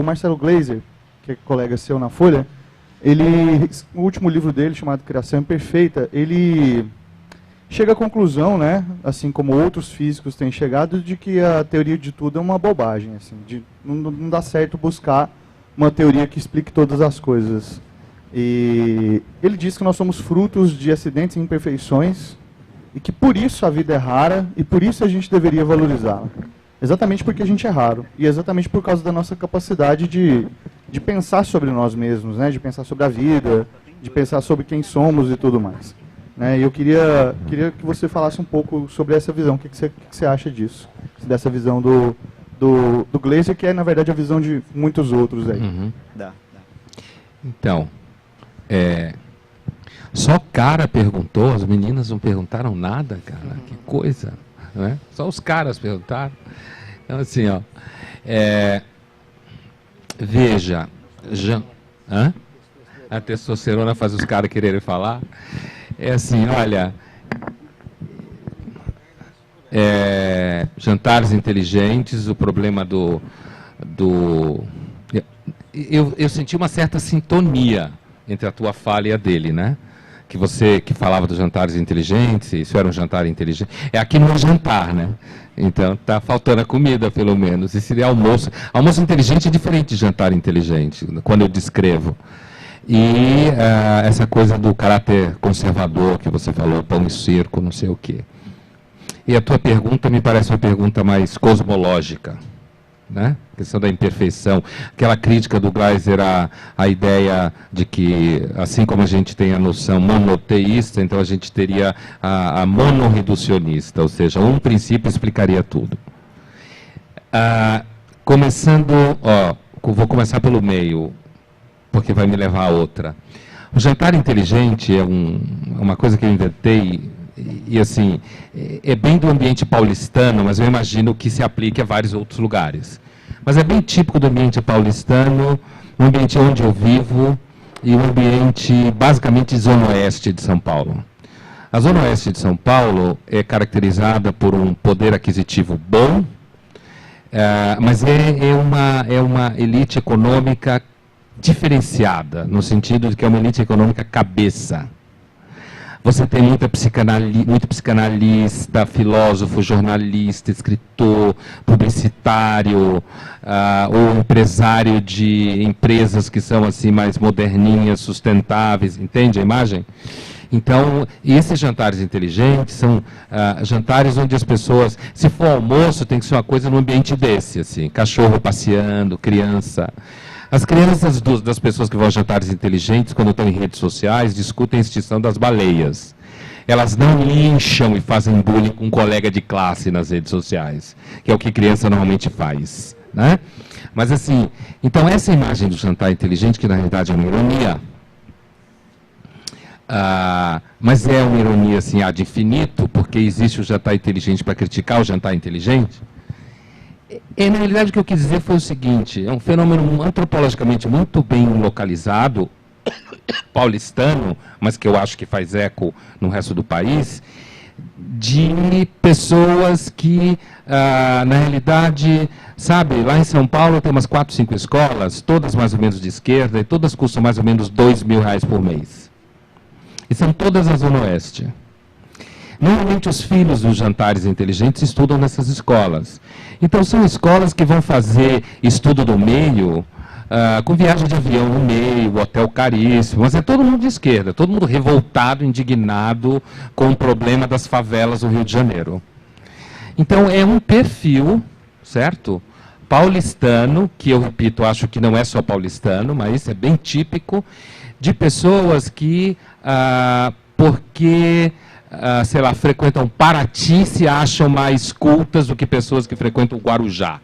Marcelo Gleiser, que é colega seu na Folha, o último livro dele, chamado Criação Imperfeita, ele chega à conclusão, né, assim como outros físicos têm chegado, de que a teoria de tudo é uma bobagem, assim, não dá certo buscar uma teoria que explique todas as coisas. E ele diz que nós somos frutos de acidentes e imperfeições e que por isso a vida é rara e por isso a gente deveria valorizá-la. Exatamente porque a gente é raro e exatamente por causa da nossa capacidade de pensar sobre nós mesmos, né? De pensar sobre a vida, de pensar sobre quem somos e tudo mais. Né? E eu queria que você falasse um pouco sobre essa visão. O que você acha disso? Dessa visão do Gleiser, que é, na verdade, a visão de muitos outros aí. Uhum. Então, só o cara perguntou, as meninas não perguntaram nada, cara. Que coisa, né? Só os caras perguntaram. Então, assim, ó, veja, a testosterona faz os caras quererem falar. É assim, olha, jantares inteligentes, o problema eu senti uma certa sintonia entre a tua fala e a dele, né? Que você que falava dos jantares inteligentes, isso era um jantar inteligente. Aqui não é jantar, né? Então tá faltando a comida, pelo menos. E seria almoço. Almoço inteligente é diferente de jantar inteligente, quando eu descrevo. E essa coisa do caráter conservador que você falou, pão e circo, não sei o quê. E a tua pergunta me parece uma pergunta mais cosmológica, né? A questão da imperfeição, aquela crítica do Gleiser à ideia de que, assim como a gente tem a noção monoteísta, então a gente teria a monorreducionista, ou seja, um princípio explicaria tudo. Vou começar pelo meio, porque vai me levar a outra. O jantar inteligente é uma coisa que eu inventei, e assim, é bem do ambiente paulistano, mas eu imagino que se aplique a vários outros lugares. Mas é bem típico do ambiente paulistano, um ambiente onde eu vivo, e um ambiente basicamente zona oeste de São Paulo. A zona oeste de São Paulo é caracterizada por um poder aquisitivo bom, mas é uma elite econômica diferenciada, no sentido de que é uma elite econômica cabeça. Você tem muito psicanalista, filósofo, jornalista, escritor, publicitário, ou empresário de empresas que são assim mais moderninhas, sustentáveis, entende a imagem? Então, esses jantares inteligentes são jantares onde as pessoas, se for almoço, tem que ser uma coisa num ambiente desse, assim, cachorro passeando, criança. As crianças das pessoas que vão a jantares inteligentes, quando estão em redes sociais, discutem a extinção das baleias. Elas não lincham e fazem bullying com um colega de classe nas redes sociais, que é o que criança normalmente faz, né? Mas assim, então essa imagem do jantar inteligente, que na realidade é uma ironia, mas é uma ironia assim, ad infinito, porque existe o jantar inteligente para criticar o jantar inteligente. Na realidade, o que eu quis dizer foi o seguinte: é um fenômeno antropologicamente muito bem localizado, paulistano, mas que eu acho que faz eco no resto do país, de pessoas que, na realidade, sabe, lá em São Paulo tem umas 4, 5 escolas, todas mais ou menos de esquerda, e todas custam mais ou menos R$2.000 por mês. E são todas na Zona Oeste. Normalmente os filhos dos jantares inteligentes estudam nessas escolas. Então são escolas que vão fazer estudo do meio, com viagem de avião no meio, hotel caríssimo, mas é todo mundo de esquerda, todo mundo revoltado, indignado com o problema das favelas do Rio de Janeiro. Então é um perfil, certo? Paulistano, que eu repito, acho que não é só paulistano, mas é bem típico, de pessoas que, porque sei lá, frequentam Paraty, se acham mais cultas do que pessoas que frequentam Guarujá,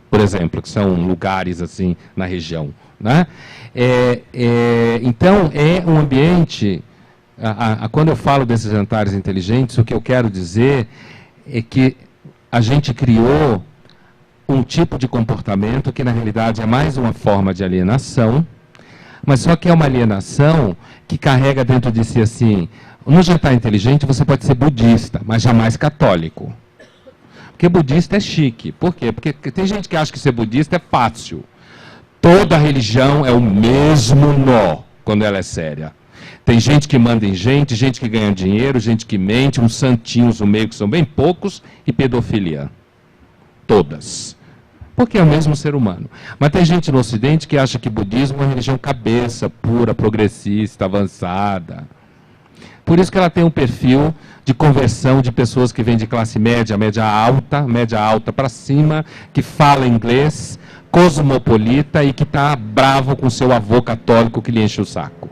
por exemplo, que são lugares assim na região, né? Então é um ambiente, quando eu falo desses jantares inteligentes, o que eu quero dizer é que a gente criou um tipo de comportamento que na realidade é mais uma forma de alienação, mas só que é uma alienação que carrega dentro de si assim: no jantar inteligente você pode ser budista, mas jamais católico. Porque budista é chique. Por quê? Porque tem gente que acha que ser budista é fácil. Toda religião é o mesmo nó, quando ela é séria. Tem gente que manda em gente que ganha dinheiro, gente que mente, uns santinhos no meio que são bem poucos, e pedofilia. Todas. porque é o mesmo ser humano. Mas tem gente no Ocidente que acha que budismo é uma religião cabeça, pura, progressista, avançada. Por isso que ela tem um perfil de conversão de pessoas que vêm de classe média, média alta para cima, que fala inglês, cosmopolita e que está bravo com seu avô católico que lhe enche o saco.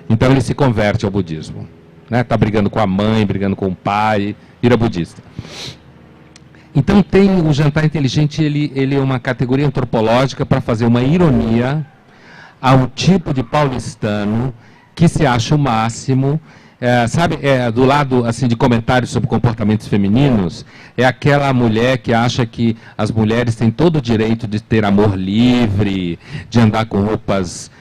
Então ele se converte ao budismo. Está brigando com a mãe, brigando com o pai, vira budista. Então tem o jantar inteligente, ele é uma categoria antropológica para fazer uma ironia ao tipo de paulistano que se acha o máximo. Do lado assim, de comentários sobre comportamentos femininos, é aquela mulher que acha que as mulheres têm todo o direito de ter amor livre, de andar com roupas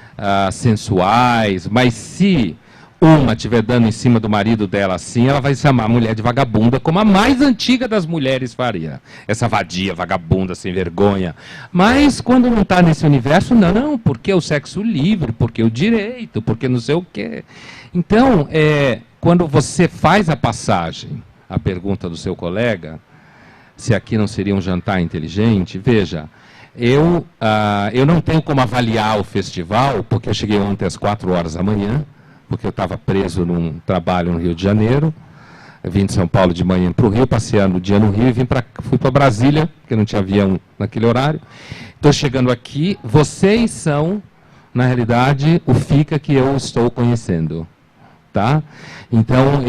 sensuais, mas se uma estiver dando em cima do marido dela assim, ela vai chamar a mulher de vagabunda, como a mais antiga das mulheres faria. Essa vadia, vagabunda, sem vergonha. Mas quando não está nesse universo, não, porque o sexo livre, porque o direito, porque não sei o quê. Então, quando você faz a passagem, a pergunta do seu colega, se aqui não seria um jantar inteligente, veja, eu não tenho como avaliar o festival, porque eu cheguei ontem às 4 horas da manhã, porque eu estava preso num trabalho no Rio de Janeiro, eu vim de São Paulo de manhã para o Rio, passeando o dia no Rio, e fui para Brasília, porque não tinha avião naquele horário. Estou chegando aqui, vocês são, na realidade, o FICA que eu estou conhecendo. Tá? Então,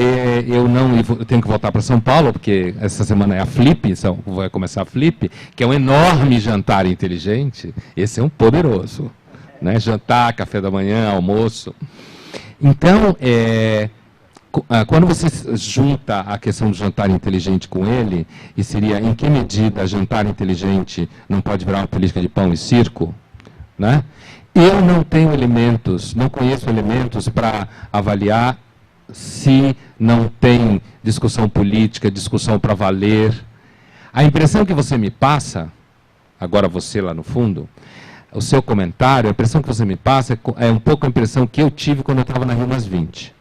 eu tenho que voltar para São Paulo, porque essa semana é a Flip, vai começar a Flip, que é um enorme jantar inteligente. Esse é um poderoso. Né? Jantar, café da manhã, almoço. Então, quando você junta a questão do jantar inteligente com ele, e seria em que medida jantar inteligente não pode virar uma política de pão e circo, né? Eu não tenho elementos, não conheço elementos para avaliar se não tem discussão política, discussão para valer. A impressão que você me passa, agora você lá no fundo, o seu comentário, a impressão que você me passa é um pouco a impressão que eu tive quando eu estava na Rio Umas 20.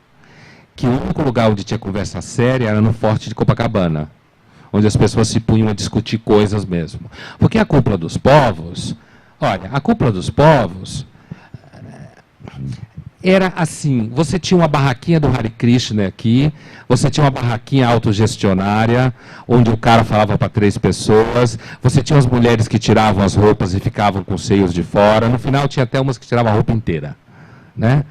Que o único lugar onde tinha conversa séria era no Forte de Copacabana, onde as pessoas se punham a discutir coisas mesmo. Porque a cúpula dos povos... Olha, a cúpula dos povos era assim, você tinha uma barraquinha do Hare Krishna aqui, você tinha uma barraquinha autogestionária, onde o cara falava para 3 pessoas, você tinha as mulheres que tiravam as roupas e ficavam com os seios de fora, no final tinha até umas que tiravam a roupa inteira, né?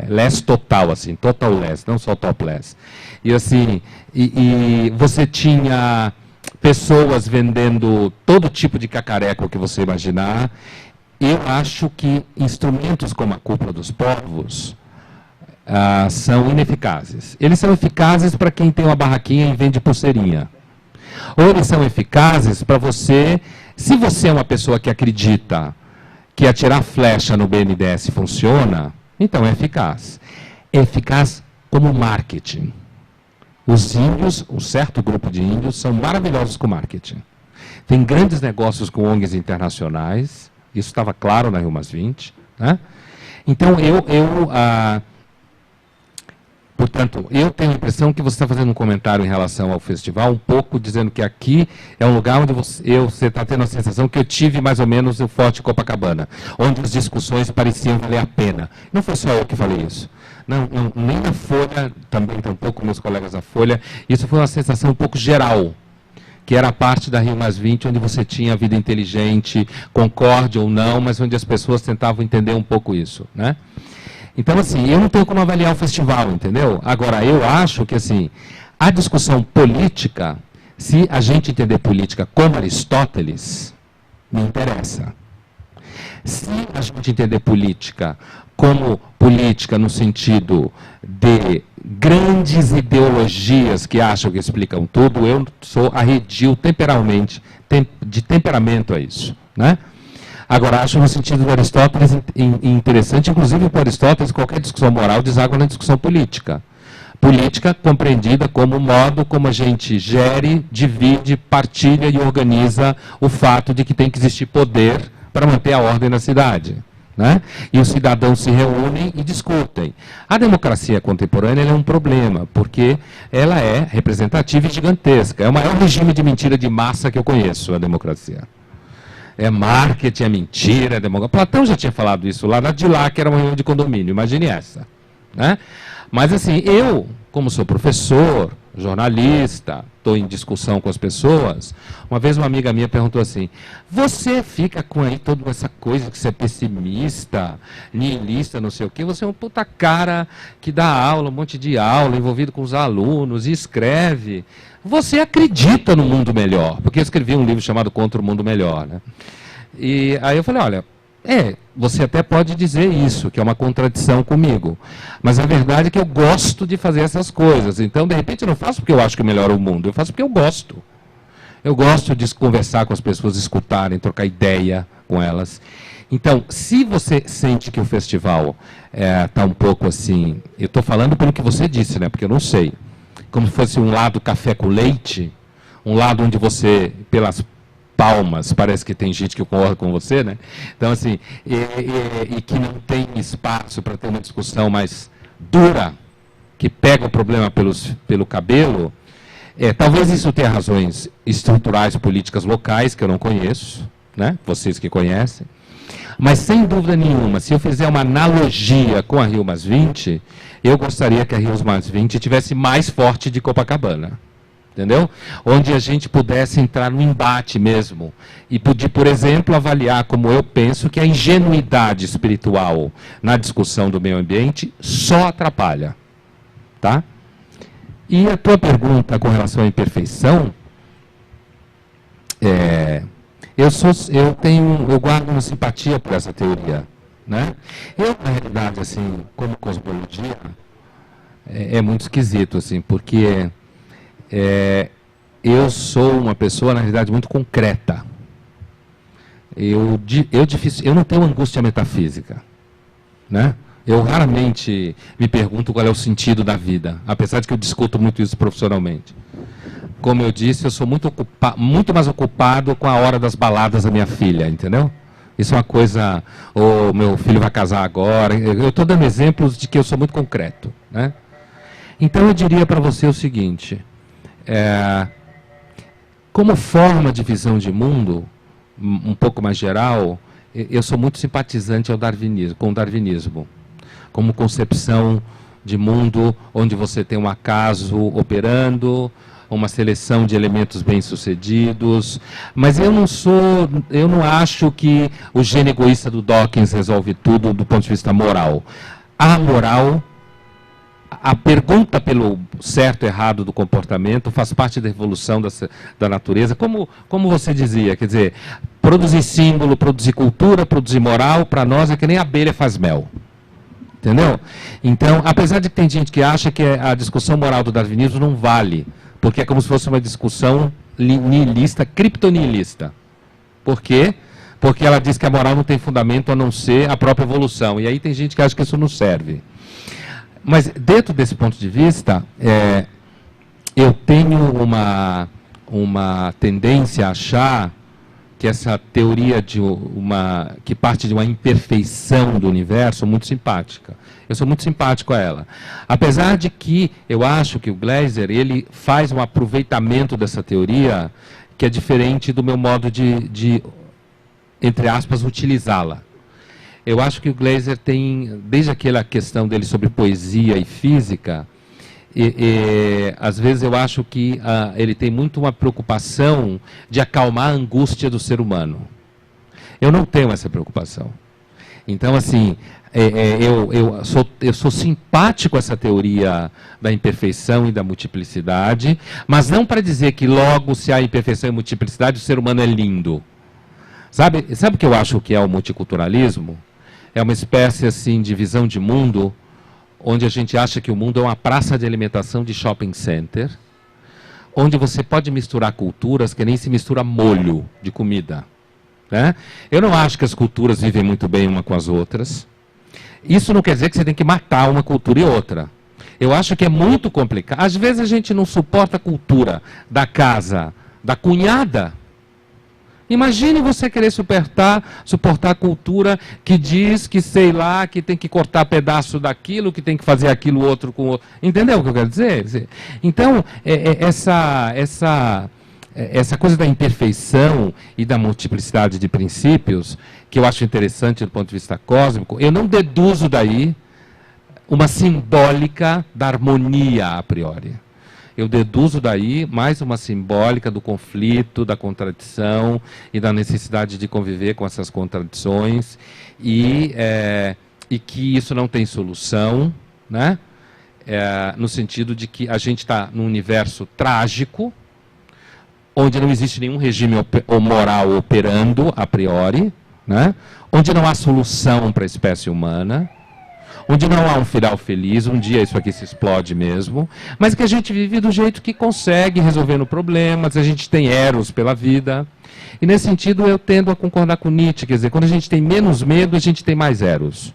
Less total, assim, total less, não só topless. E assim, e você tinha pessoas vendendo todo tipo de cacareco que você imaginar. Eu acho que instrumentos como a cúpula dos povos são ineficazes. Eles são eficazes para quem tem uma barraquinha e vende pulseirinha. Ou eles são eficazes para você, se você é uma pessoa que acredita que atirar flecha no BNDES funciona, então é eficaz. É eficaz como marketing. Os índios, um certo grupo de índios, são maravilhosos com marketing. Tem grandes negócios com ONGs internacionais, isso estava claro na Rio Umas 20. Né? Então, portanto, eu tenho a impressão que você está fazendo um comentário em relação ao festival, um pouco dizendo que aqui é um lugar onde você está tendo a sensação que eu tive mais ou menos o Forte Copacabana, onde as discussões pareciam valer a pena. Não foi só eu que falei isso. Não, nem na Folha, também tem um pouco meus colegas da Folha, isso foi uma sensação um pouco geral, que era a parte da Rio Umas 20, onde você tinha a vida inteligente, concorde ou não, mas onde as pessoas tentavam entender um pouco isso, né? Então, assim, eu não tenho como avaliar o festival, entendeu? Agora, eu acho que, assim, a discussão política, se a gente entender política como Aristóteles, me interessa. Se a gente entender política como política no sentido de grandes ideologias que acham que explicam tudo, eu sou arredio de temperamento a isso, né? Agora, acho no sentido do Aristóteles interessante, inclusive para Aristóteles, qualquer discussão moral deságua na discussão política. Política compreendida como o modo como a gente gere, divide, partilha e organiza o fato de que tem que existir poder para manter a ordem na cidade. Né? E os cidadãos se reúnem e discutem. A democracia contemporânea é um problema, porque ela é representativa e gigantesca. É o maior regime de mentira de massa que eu conheço, a democracia. é marketing, é mentira, é democracia. Platão já tinha falado isso lá na Dilac, que era uma reunião de condomínio, imagine essa. Né? Mas assim, eu, como sou professor, jornalista, estou em discussão com as pessoas, uma vez uma amiga minha perguntou assim, você fica com aí toda essa coisa que você é pessimista, nihilista, não sei o quê, você é um puta cara que dá aula, um monte de aula, envolvido com os alunos, e escreve. Você acredita no mundo melhor, porque eu escrevi um livro chamado Contra o Mundo Melhor. Né? E aí eu falei, olha, você até pode dizer isso, que é uma contradição comigo, mas a verdade é que eu gosto de fazer essas coisas, então de repente eu não faço porque eu acho que melhora o mundo, eu faço porque eu gosto. Eu gosto de conversar com as pessoas, escutarem, trocar ideia com elas. Então, se você sente que o festival está um pouco assim, eu estou falando pelo que você disse, né, porque eu não sei, como se fosse um lado café com leite, um lado onde você, pelas palmas, parece que tem gente que concorda com você, né? Então, assim, e que não tem espaço para ter uma discussão mais dura, que pega o problema pelo cabelo, talvez isso tenha razões estruturais, políticas locais, que eu não conheço, né? Vocês que conhecem, mas sem dúvida nenhuma, se eu fizer uma analogia com a Rio Mais 20, eu gostaria que a Rio Mais 20 tivesse mais forte de Copacabana. Entendeu? Onde a gente pudesse entrar no embate mesmo e poder, por exemplo, avaliar como eu penso que a ingenuidade espiritual na discussão do meio ambiente só atrapalha. Tá? E a tua pergunta com relação à imperfeição, eu guardo uma simpatia por essa teoria. Né? Eu, na realidade, assim, como cosmologia, é muito esquisito, assim, porque eu sou uma pessoa, na realidade, muito concreta. Eu não tenho angústia metafísica. Né? Eu raramente me pergunto qual é o sentido da vida, apesar de que eu discuto muito isso profissionalmente. Como eu disse, eu sou muito mais ocupado com a hora das baladas da minha filha, entendeu? Isso é uma coisa, meu filho vai casar agora. Eu estou dando exemplos de que eu sou muito concreto. Né? Então eu diria para você o seguinte... como forma de visão de mundo, um pouco mais geral, eu sou muito simpatizante com o darwinismo, como concepção de mundo onde você tem um acaso operando, uma seleção de elementos bem-sucedidos, mas eu não acho que o gene egoísta do Dawkins resolve tudo do ponto de vista moral. A moral, a pergunta pelo certo e errado do comportamento faz parte da evolução da natureza, como você dizia, quer dizer, produzir símbolo, produzir cultura, produzir moral, para nós é que nem a abelha faz mel. Entendeu? Então, apesar de que tem gente que acha que a discussão moral do darwinismo não vale, porque é como se fosse uma discussão nihilista, criptonihilista. Por quê? Porque ela diz que a moral não tem fundamento a não ser a própria evolução. E aí tem gente que acha que isso não serve. Mas, dentro desse ponto de vista, eu tenho uma tendência a achar que essa teoria que parte de uma imperfeição do universo muito simpática. Eu sou muito simpático a ela. Apesar de que eu acho que o Gleiser ele faz um aproveitamento dessa teoria que é diferente do meu modo de entre aspas, utilizá-la. Eu acho que o Gleiser tem, desde aquela questão dele sobre poesia e física, às vezes eu acho que ele tem muito uma preocupação de acalmar a angústia do ser humano. Eu não tenho essa preocupação. Então, assim, eu sou simpático a essa teoria da imperfeição e da multiplicidade, mas não para dizer que logo, se há imperfeição e multiplicidade, o ser humano é lindo. Sabe o que eu acho que é o multiculturalismo? É uma espécie assim, de visão de mundo, onde a gente acha que o mundo é uma praça de alimentação de shopping center, onde você pode misturar culturas que nem se mistura molho de comida. Né? Eu não acho que as culturas vivem muito bem uma com as outras. Isso não quer dizer que você tem que matar uma cultura e outra. Eu acho que é muito complicado. Às vezes a gente não suporta a cultura da casa da cunhada. Imagine você querer suportar a cultura que diz que, sei lá, que tem que cortar pedaço daquilo, que tem que fazer aquilo outro com o outro. Entendeu o que eu quero dizer? Então, essa coisa da imperfeição e da multiplicidade de princípios, que eu acho interessante do ponto de vista cósmico, eu não deduzo daí uma simbólica da harmonia a priori. Eu deduzo daí mais uma simbólica do conflito, da contradição e da necessidade de conviver com essas contradições e que isso não tem solução, né? No sentido de que a gente está num universo trágico, onde não existe nenhum regime moral operando a priori, né? Onde não há solução para a espécie humana, onde não há um final feliz, um dia isso aqui se explode mesmo, mas que a gente vive do jeito que consegue, resolvendo problemas, a gente tem eros pela vida. E nesse sentido eu tendo a concordar com Nietzsche, quer dizer, quando a gente tem menos medo, a gente tem mais eros.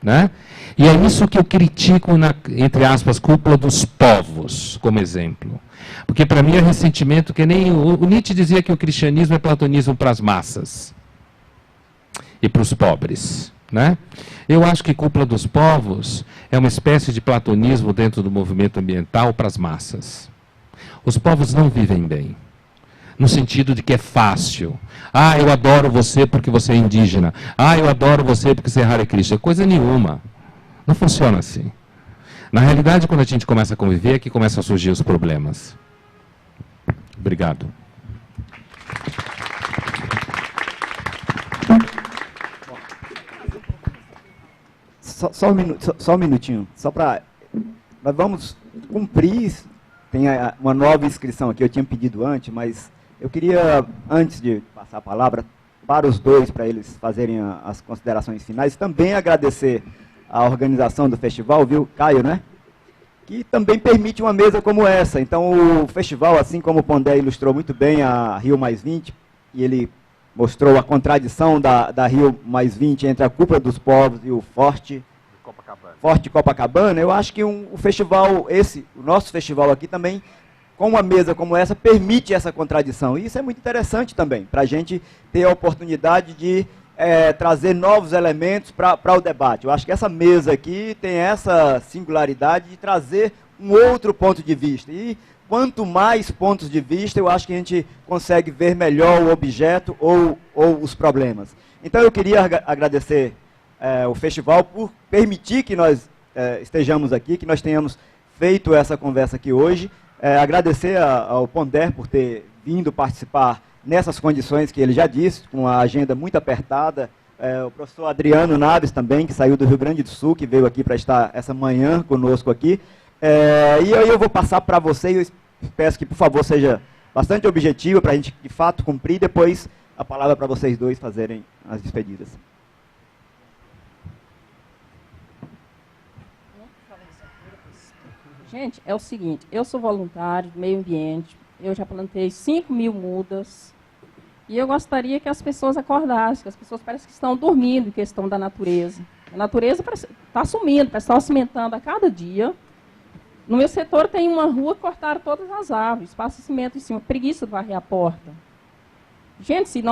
Né? E é isso que eu critico na, entre aspas, cúpula dos povos, como exemplo. Porque para mim é ressentimento que nem... O Nietzsche dizia que o cristianismo é platonismo para as massas e para os pobres. Né? Eu acho que cúpula dos povos é uma espécie de platonismo dentro do movimento ambiental para as massas. Os povos não vivem bem, no sentido de que é fácil. Ah, eu adoro você porque você é indígena. Ah, eu adoro você porque você é Hare Krishna. Coisa nenhuma. Não funciona assim. Na realidade, quando a gente começa a conviver, é que começam a surgir os problemas. Obrigado. Só um minutinho, só para... Nós vamos cumprir, tem uma nova inscrição aqui, eu tinha pedido antes, mas eu queria, antes de passar a palavra, para os dois, para eles fazerem as considerações finais, também agradecer a organização do festival, viu, Caio, né? Que também permite uma mesa como essa. Então, o festival, assim como o Pondé ilustrou muito bem a Rio+20, e ele mostrou a contradição da Rio+20 entre a Cúpula dos Povos e o Forte Copacabana, eu acho que o festival, o nosso festival aqui também, com uma mesa como essa, permite essa contradição. E isso é muito interessante também, para a gente ter a oportunidade de trazer novos elementos para o debate. Eu acho que essa mesa aqui tem essa singularidade de trazer um outro ponto de vista. E quanto mais pontos de vista, eu acho que a gente consegue ver melhor o objeto ou os problemas. Então eu queria agradecer o festival por permitir que nós estejamos aqui, que nós tenhamos feito essa conversa aqui hoje. Agradecer ao Pondé por ter vindo participar nessas condições que ele já disse, com a agenda muito apertada. O professor Adriano Naves também, que saiu do Rio Grande do Sul, que veio aqui para estar essa manhã conosco aqui. E aí eu vou passar para você, e eu peço que, por favor, seja bastante objetivo para a gente, de fato, cumprir. Depois, a palavra para vocês dois fazerem as despedidas. Gente, é o seguinte, eu sou voluntário do meio ambiente, eu já plantei 5.000 mudas, e eu gostaria que as pessoas acordassem, que as pessoas parecem que estão dormindo em questão da natureza. A natureza está sumindo, o pessoal cimentando a cada dia. No meu setor tem uma rua que cortaram todas as árvores, passa cimento em cima, preguiça de varrer a porta. Gente, se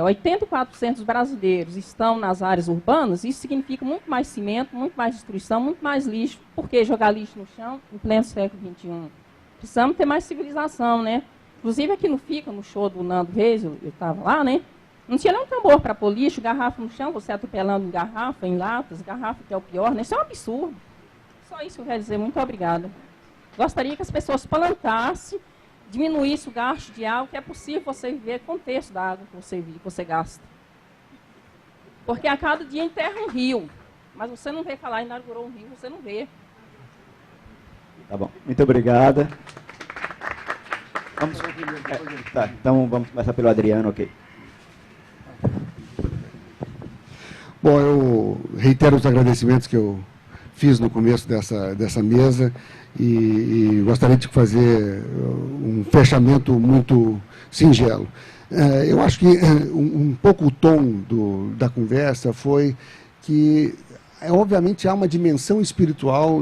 84% dos brasileiros estão nas áreas urbanas, isso significa muito mais cimento, muito mais destruição, muito mais lixo. Por que jogar lixo no chão em pleno século XXI? Precisamos ter mais civilização, né? Inclusive aqui no FICA, no show do Nando Reis, eu estava lá, né? Não tinha nem um tambor para pôr lixo, garrafa no chão, você atropelando em garrafa, em latas, garrafa que é o pior, né? Isso é um absurdo. Só isso que eu quero dizer. Muito obrigada. Gostaria que as pessoas plantassem, diminuísse o gasto de água, que é possível você viver com o terço da água que você gasta. Porque a cada dia enterra um rio, mas você não vê falar, inaugurou um rio, você não vê. Tá bom, muito obrigada. Então vamos começar pelo Adriano, ok. Bom, eu reitero os agradecimentos que eu fiz no começo dessa mesa e gostaria de fazer um fechamento muito singelo. Eu acho que um pouco o tom da conversa foi que, obviamente, há uma dimensão espiritual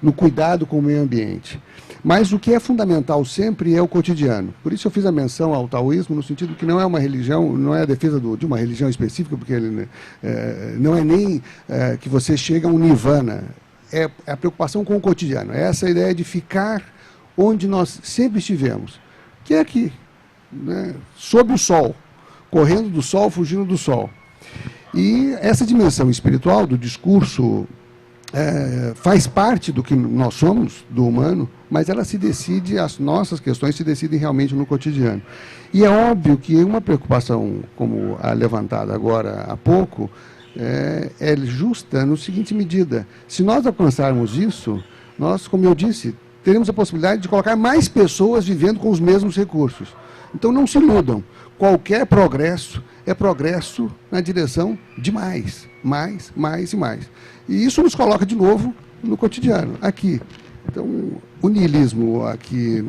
no cuidado com o meio ambiente. Mas o que é fundamental sempre é o cotidiano. Por isso eu fiz a menção ao taoísmo, no sentido que não é uma religião, não é a defesa de uma religião específica, porque ele, não é nem que você chega a um nirvana. É a preocupação com o cotidiano. É essa ideia de ficar onde nós sempre estivemos, que é aqui, né, sob o sol, correndo do sol, fugindo do sol. E essa dimensão espiritual do discurso faz parte do que nós somos, do humano, mas ela se decide, as nossas questões se decidem realmente no cotidiano. E é óbvio que uma preocupação, como a levantada agora há pouco, é justa no seguinte medida: se nós alcançarmos isso, nós, como eu disse, teremos a possibilidade de colocar mais pessoas vivendo com os mesmos recursos. Então não se iludam, qualquer progresso é progresso na direção de mais, mais, mais e mais. E isso nos coloca de novo no cotidiano, aqui. Então, o niilismo que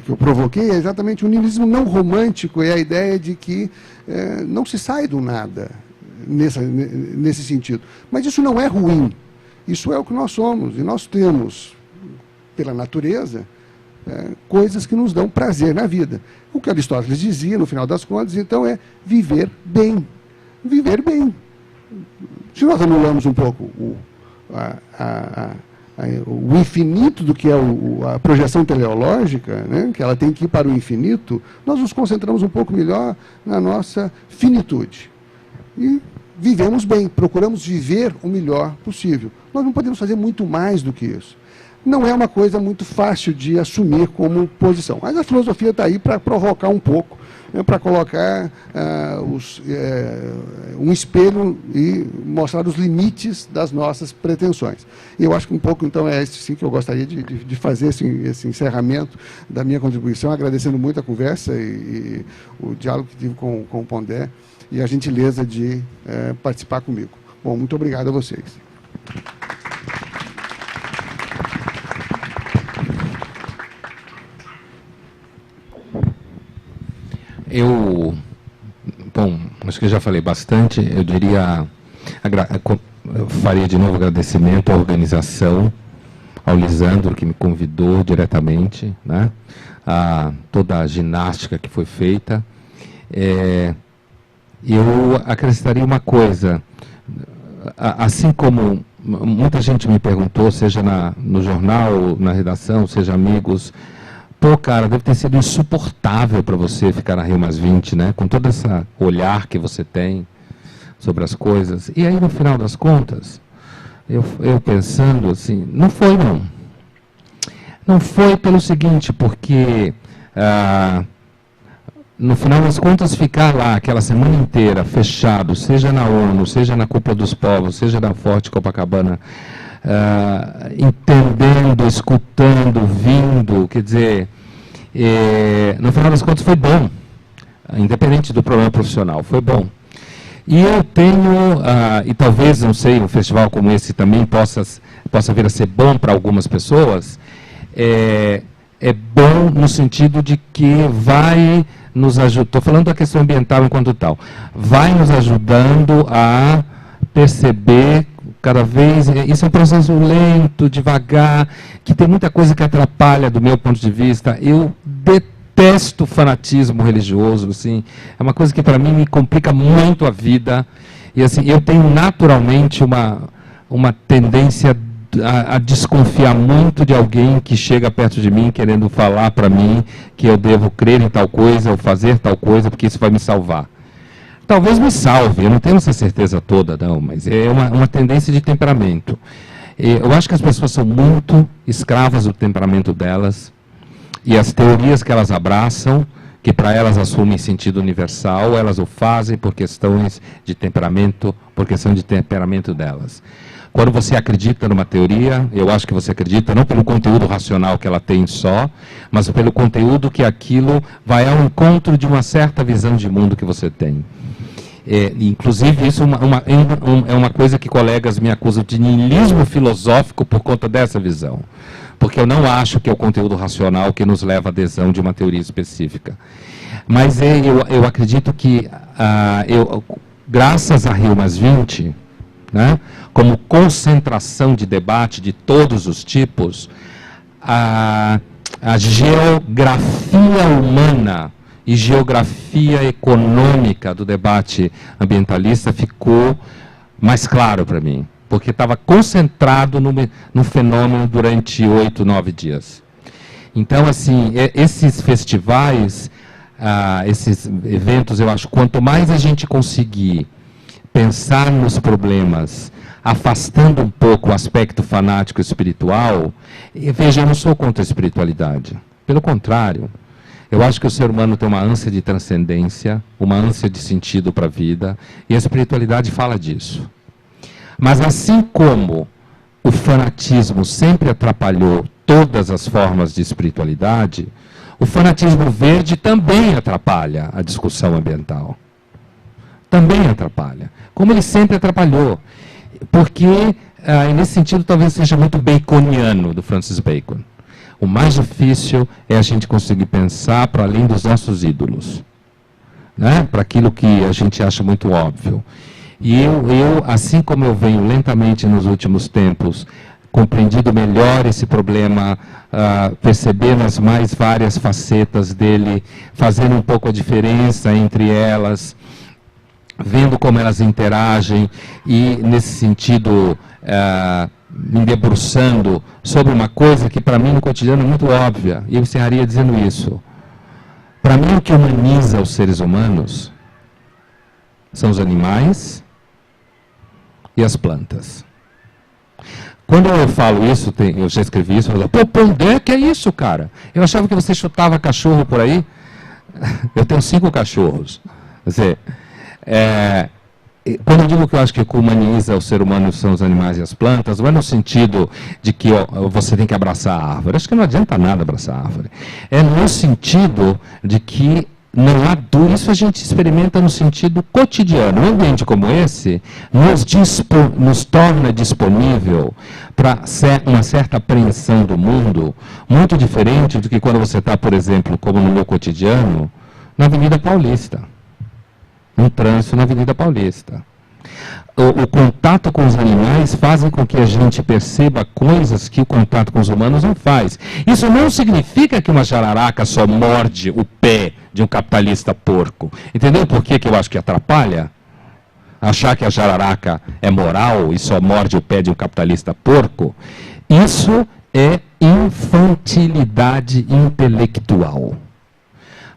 eu provoquei é exatamente o niilismo não romântico, é a ideia de que não se sai do nada nesse sentido. Mas isso não é ruim, isso é o que nós somos, e nós temos, pela natureza, coisas que nos dão prazer na vida. O que Aristóteles dizia, no final das contas, então, é viver bem. Viver bem. Se nós anulamos um pouco o infinito do que é a projeção teleológica, né, que ela tem que ir para o infinito, nós nos concentramos um pouco melhor na nossa finitude. E vivemos bem, procuramos viver o melhor possível. Nós não podemos fazer muito mais do que isso. Não é uma coisa muito fácil de assumir como posição. Mas a filosofia está aí para provocar um pouco, né, para colocar um espelho e mostrar os limites das nossas pretensões. E eu acho que um pouco, então, é esse sim que eu gostaria de fazer esse encerramento da minha contribuição, agradecendo muito a conversa e o diálogo que tive com o Pondé e a gentileza de participar comigo. Bom, muito obrigado a vocês. Bom, acho que eu já falei bastante. Eu diria, eu faria de novo agradecimento à organização, ao Lisandro, que me convidou diretamente, né, a toda a ginástica que foi feita. Eu acrescentaria uma coisa, assim como muita gente me perguntou, seja no jornal, na redação, seja amigos, pô, cara, deve ter sido insuportável para você ficar na Rio+20, né? Com todo esse olhar que você tem sobre as coisas. E aí, no final das contas, eu pensando assim, não foi, não. Não foi pelo seguinte, porque, no final das contas, ficar lá aquela semana inteira, fechado, seja na ONU, seja na Cúpula dos Povos, seja na Forte Copacabana, entendendo, escutando, vindo, quer dizer, no final das contas foi bom, independente do problema profissional, foi bom. E eu tenho, e talvez, não sei, um festival como esse também possa vir a ser bom para algumas pessoas, é bom no sentido de que vai nos ajudar, estou falando da questão ambiental enquanto tal, vai nos ajudando a perceber cada vez, isso é um processo lento, devagar, que tem muita coisa que atrapalha do meu ponto de vista. Eu detesto fanatismo religioso, assim, é uma coisa que para mim me complica muito a vida, e assim, eu tenho naturalmente uma tendência a desconfiar muito de alguém que chega perto de mim querendo falar para mim que eu devo crer em tal coisa ou fazer tal coisa, porque isso vai me salvar. Talvez me salve, eu não tenho essa certeza toda, não, mas é uma tendência de temperamento. Eu acho que as pessoas são muito escravas do temperamento delas, e as teorias que elas abraçam, que para elas assumem sentido universal, elas o fazem por questões de temperamento, por questão de temperamento delas. Quando você acredita numa teoria, eu acho que você acredita não pelo conteúdo racional que ela tem só, mas pelo conteúdo que aquilo vai ao encontro de uma certa visão de mundo que você tem. Inclusive, isso é uma coisa que colegas me acusam de niilismo filosófico por conta dessa visão. Porque eu não acho que é o conteúdo racional que nos leva à adesão de uma teoria específica. Mas eu acredito que, graças a Rio+20, né, como concentração de debate de todos os tipos, a geografia humana e geografia econômica do debate ambientalista ficou mais claro para mim, porque estava concentrado no fenômeno durante 8, 9 dias. Então, assim, esses festivais, esses eventos, eu acho, quanto mais a gente conseguir pensar nos problemas, afastando um pouco o aspecto fanático espiritual, veja, eu não sou contra a espiritualidade. Pelo contrário, eu acho que o ser humano tem uma ânsia de transcendência, uma ânsia de sentido para a vida, e a espiritualidade fala disso. Mas assim como o fanatismo sempre atrapalhou todas as formas de espiritualidade, o fanatismo verde também atrapalha a discussão ambiental. Também atrapalha. Como ele sempre atrapalhou. Porque, nesse sentido, talvez seja muito baconiano do Francis Bacon. O mais difícil é a gente conseguir pensar para além dos nossos ídolos, né? Para aquilo que a gente acha muito óbvio. E eu, assim como eu venho lentamente nos últimos tempos, compreendido melhor esse problema, percebendo as mais várias facetas dele, fazendo um pouco a diferença entre elas, vendo como elas interagem e, nesse sentido, me debruçando sobre uma coisa que, para mim, no cotidiano é muito óbvia. E eu encerraria dizendo isso. Para mim, o que humaniza os seres humanos são os animais e as plantas. Quando eu falo isso, eu já escrevi isso, eu falo, pô, Pondé, que é isso, cara? Eu achava que você chutava cachorro por aí. Eu tenho 5 cachorros. Quer dizer, quando eu digo que eu acho que o que humaniza o ser humano são os animais e as plantas, não é no sentido de que você tem que abraçar a árvore. Acho que não adianta nada abraçar a árvore. É no sentido de que não há dúvida, isso a gente experimenta no sentido cotidiano. Um ambiente como esse nos torna disponível para uma certa apreensão do mundo, muito diferente do que quando você está, por exemplo, como no meu cotidiano, na Avenida Paulista. Um trânsito na Avenida Paulista. O contato com os animais faz com que a gente perceba coisas que o contato com os humanos não faz. Isso não significa que uma jararaca só morde o pé de um capitalista porco. Entendeu por que eu acho que atrapalha? Achar que a jararaca é moral e só morde o pé de um capitalista porco? Isso é infantilidade intelectual.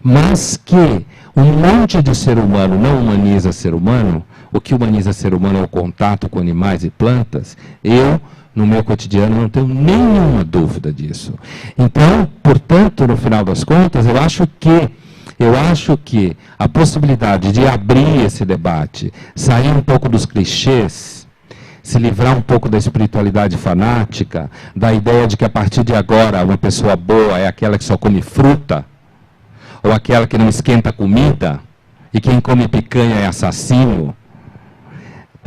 Mas que um monte de ser humano não humaniza ser humano, o que humaniza ser humano é o contato com animais e plantas, eu, no meu cotidiano, não tenho nenhuma dúvida disso. Então, portanto, no final das contas, eu acho que a possibilidade de abrir esse debate, sair um pouco dos clichês, se livrar um pouco da espiritualidade fanática, da ideia de que a partir de agora uma pessoa boa é aquela que só come fruta, ou aquela que não esquenta comida, e quem come picanha é assassino.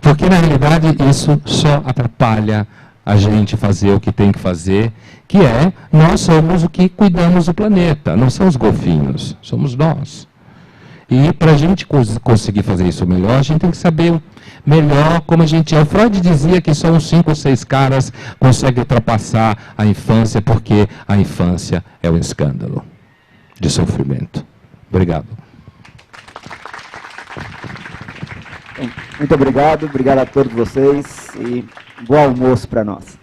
Porque, na realidade, isso só atrapalha a gente fazer o que tem que fazer, que é, nós somos o que cuidamos do planeta, não são os golfinhos, somos nós. E para a gente conseguir fazer isso melhor, a gente tem que saber melhor como a gente é. O Freud dizia que só uns 5 ou 6 caras conseguem ultrapassar a infância, porque a infância é um escândalo de sofrimento. Obrigado. Muito obrigado a todos vocês e bom almoço para nós.